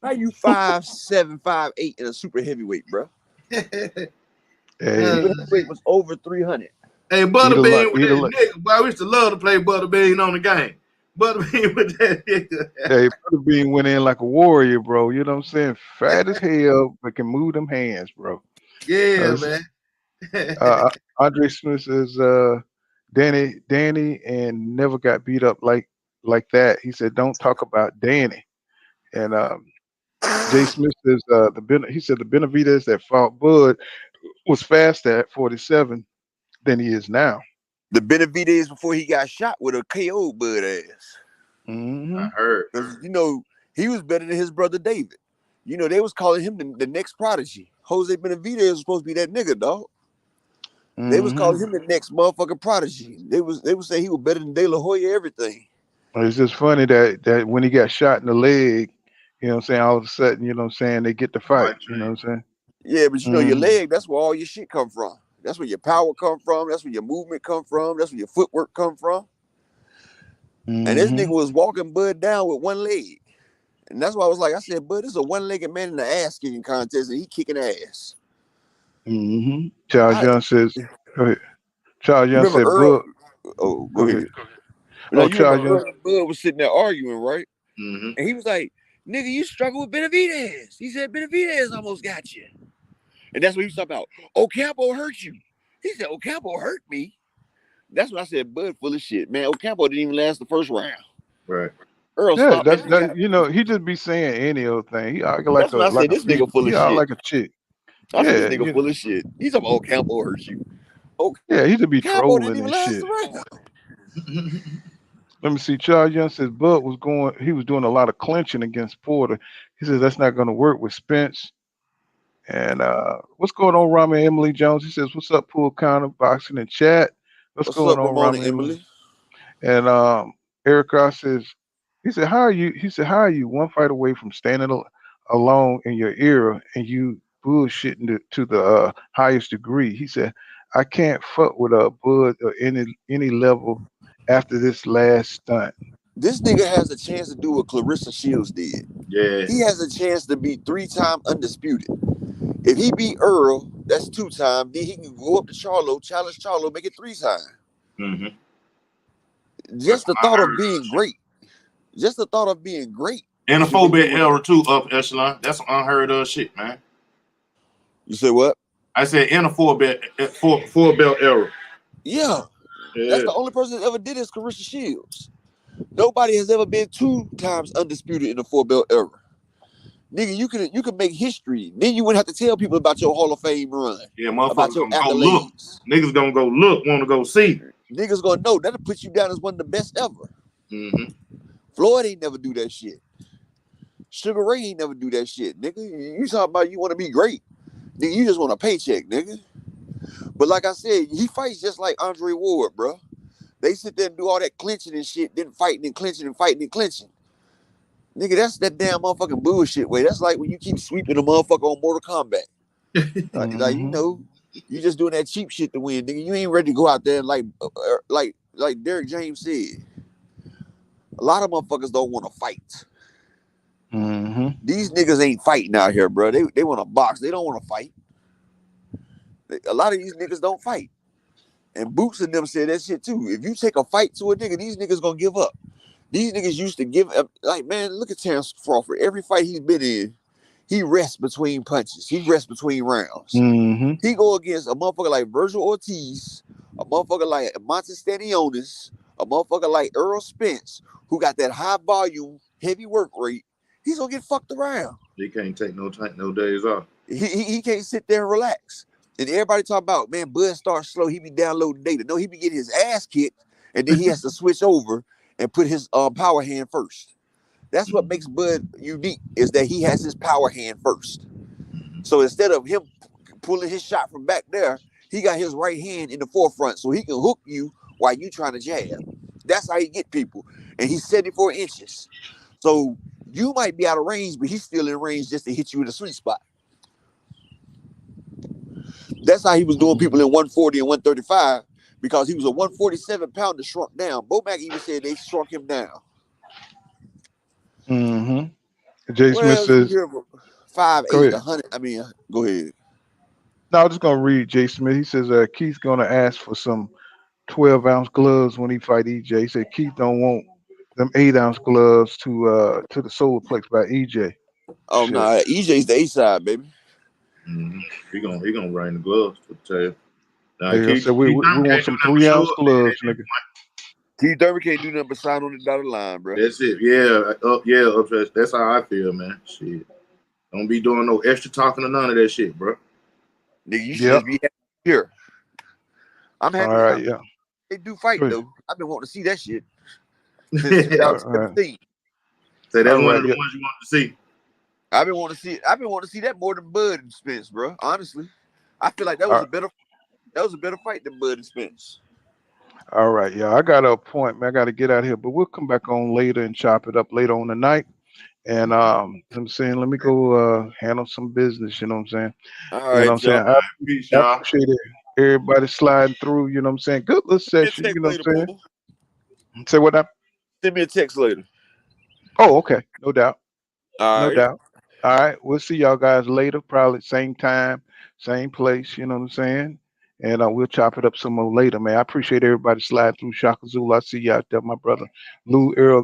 How you 5'7", 5'8" in a super heavyweight, bro? Hey, Super heavyweight was over 300. Hey, Butterbean with that nigga, boy. We used to love to play Butterbean on the game. Butterbean with that nigga. hey, Butterbean went in like a warrior, bro. You know what I'm saying? Fat as hell, but can move them hands, bro. Yeah, man. Andre Smith says, Danny, and never got beat up like that. He said, don't talk about Danny. And Jay Smith says, he said the Benavidez that fought Bud was faster at 47 than he is now. The Benavidez before he got shot with a KO Bud ass. I heard. Because, you know, he was better than his brother David. You know, they was calling him the next prodigy. Jose Benavidez was supposed to be that nigga, dog. They was calling him the next motherfucking prodigy. They was saying he was better than De La Hoya, everything. It's just funny that when he got shot in the leg, you know what I'm saying, all of a sudden, you know what I'm saying, they get the fight. You know what I'm saying? Yeah, but you know, your leg, that's where all your shit come from. That's where your power come from. That's where your movement come from. That's where your footwork come from. And this nigga was walking Bud down with one leg. And that's why I was like, I said, Bud, this is a one-legged man in the ass kicking contest, and he kicking ass. Charles Young says, go ahead. Charles Young said, Earl, Bud. Go ahead. Now, you remember Earl and Bud was sitting there arguing, right? And he was like, nigga, you struggle with Benavidez. He said, Benavidez almost got you. And that's what he was talking about. Ocampo hurt you. He said, Ocampo hurt me. That's what I said, Bud full of shit. Man, Ocampo didn't even last the first round. Right. Earl stopped. You know, he just be saying any old thing. He like that's what I said, this nigga full of shit. Like a chick. I said, this nigga full of shit. He's talking about Ocampo hurt you. Yeah, he just be Ocampo trolling and shit. Round. Let me see. Charles Young says Bud was doing a lot of clinching against Porter. He says that's not going to work with Spence. And what's going on, Rami and Emily Jones? He says, what's up, Pool Counter Boxing and Chat? What's going on, Rami and Emily? And Eric Ross says, he said, how are you one fight away from standing alone in your era and you bullshitting to the highest degree? He said, I can't fuck with a Bud or any level after this last stunt. This nigga has a chance to do what Clarissa Shields did. Yeah. He has a chance to be 3-time undisputed. If he beat Earl, that's 2-time. Then he can go up to Charlo, challenge Charlo, make it 3-time. Just the thought of being great. Just the thought of being great. And a 4-belt era too, up echelon. That's unheard of shit, man. You say what? I said in a 4-belt era. Yeah. That's the only person that ever did is Clarissa Shields. Nobody has ever been 2 times undisputed in the 4-belt era. Nigga, you could make history. Then you wouldn't have to tell people about your Hall of Fame run. Yeah, motherfuckers gonna go look. Niggas gonna go look, want to go see. Niggas gonna know. That'll put you down as one of the best ever. Floyd ain't never do that shit. Sugar Ray ain't never do that shit, nigga. You talking about you want to be great. Nigga, you just want a paycheck, nigga. But like I said, he fights just like Andre Ward, bro. They sit there and do all that clinching and shit, then fighting and clinching and fighting and clinching. Nigga, that's that damn motherfucking bullshit way. That's like when you keep sweeping a motherfucker on Mortal Kombat. Like, you know, you just doing that cheap shit to win, nigga. You ain't ready to go out there and like Derek James said. A lot of motherfuckers don't want to fight. These niggas ain't fighting out here, bro. They want to box. They don't want to fight. A lot of these niggas don't fight. And Boots and them said that shit too. If you take a fight to a nigga, these niggas gonna give up. These niggas used to give up. Like, man, look at Terrence Crawford. Every fight he's been in, he rests between punches. He rests between rounds. He go against a motherfucker like Virgil Ortiz, a motherfucker like Montes Stanionis, a motherfucker like Earl Spence, who got that high volume, heavy work rate. He's gonna get fucked around. He can't take no days off. He can't sit there and relax. And everybody talk about, man, Bud starts slow. He be downloading data. No, he be getting his ass kicked, and then he has to switch over and put his power hand first. That's what makes Bud unique, is that he has his power hand first. So instead of him pulling his shot from back there, he got his right hand in the forefront so he can hook you while you trying to jab. That's how he get people. And he's 74 inches. So you might be out of range, but he's still in range just to hit you in the sweet spot. That's how he was doing people in 140 and 135, because he was a 147 pounder shrunk down. Bomac even said they shrunk him down. Jay Smith says, 5'8", 100. I mean, go ahead. No, I'm just gonna read Jay Smith. He says Keith's gonna ask for some 12-ounce gloves when he fight EJ. He said Keith don't want them 8-ounce gloves to the solar plex by EJ. Oh no, EJ's the A side, baby. He gonna bring the gloves to tell you. They said we want some 3-ounce gloves, nigga. Keith Thurman can't do nothing but sign on the dotted line, bro. That's it. Yeah, that's how I feel, man. Shit, don't be doing no extra talking or none of that shit, bro. Nigga, you should just be happy here. I'm happy. All right, yeah. They do fight though. I've been wanting to see that shit since 2017. So that's one of the ones you want to see. I've been wanting to see that more than Bud and Spence, bro. Honestly, I feel like that was a better fight than Bud and Spence. All right, yeah. I got an appointment. I got to get out of here, but we'll come back on later and chop it up later on tonight. And I'm saying, let me go handle some business. You know what I'm saying? All right, you know what I'm saying? I appreciate it. Everybody sliding through. You know what I'm saying? Good little session. You know what I'm saying? Say what now? Send me a text later. Oh, okay. No doubt. All right. Doubt. All right. We'll see y'all guys later. Probably same time, same place. You know what I'm saying? And we'll chop it up some more later, man. I appreciate everybody sliding through. Shaka Zulu. I see you out there, my brother. Lou Era,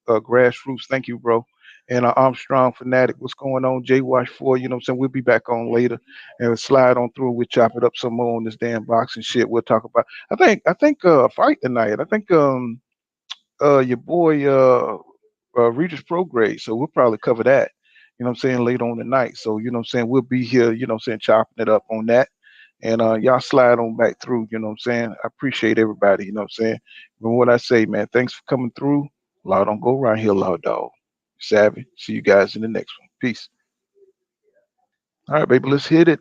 Grassroots. Thank you, bro. And Armstrong Fanatic. What's going on? J Wash 4. You know what I'm saying? We'll be back on later and we'll slide on through. We'll chop it up some more on this damn boxing shit. We'll talk about. I think fight tonight. I think your boy Regis Prograde. So we'll probably cover that. You know what I'm saying? Later on tonight. So you know what I'm saying? We'll be here. You know what I'm saying? Chopping it up on that. And y'all slide on back through, you know what I'm saying? I appreciate everybody, you know what I'm saying? But what I say, man, thanks for coming through. Law don't go around here, law dog. Savvy. See you guys in the next one. Peace. All right, baby, let's hit it.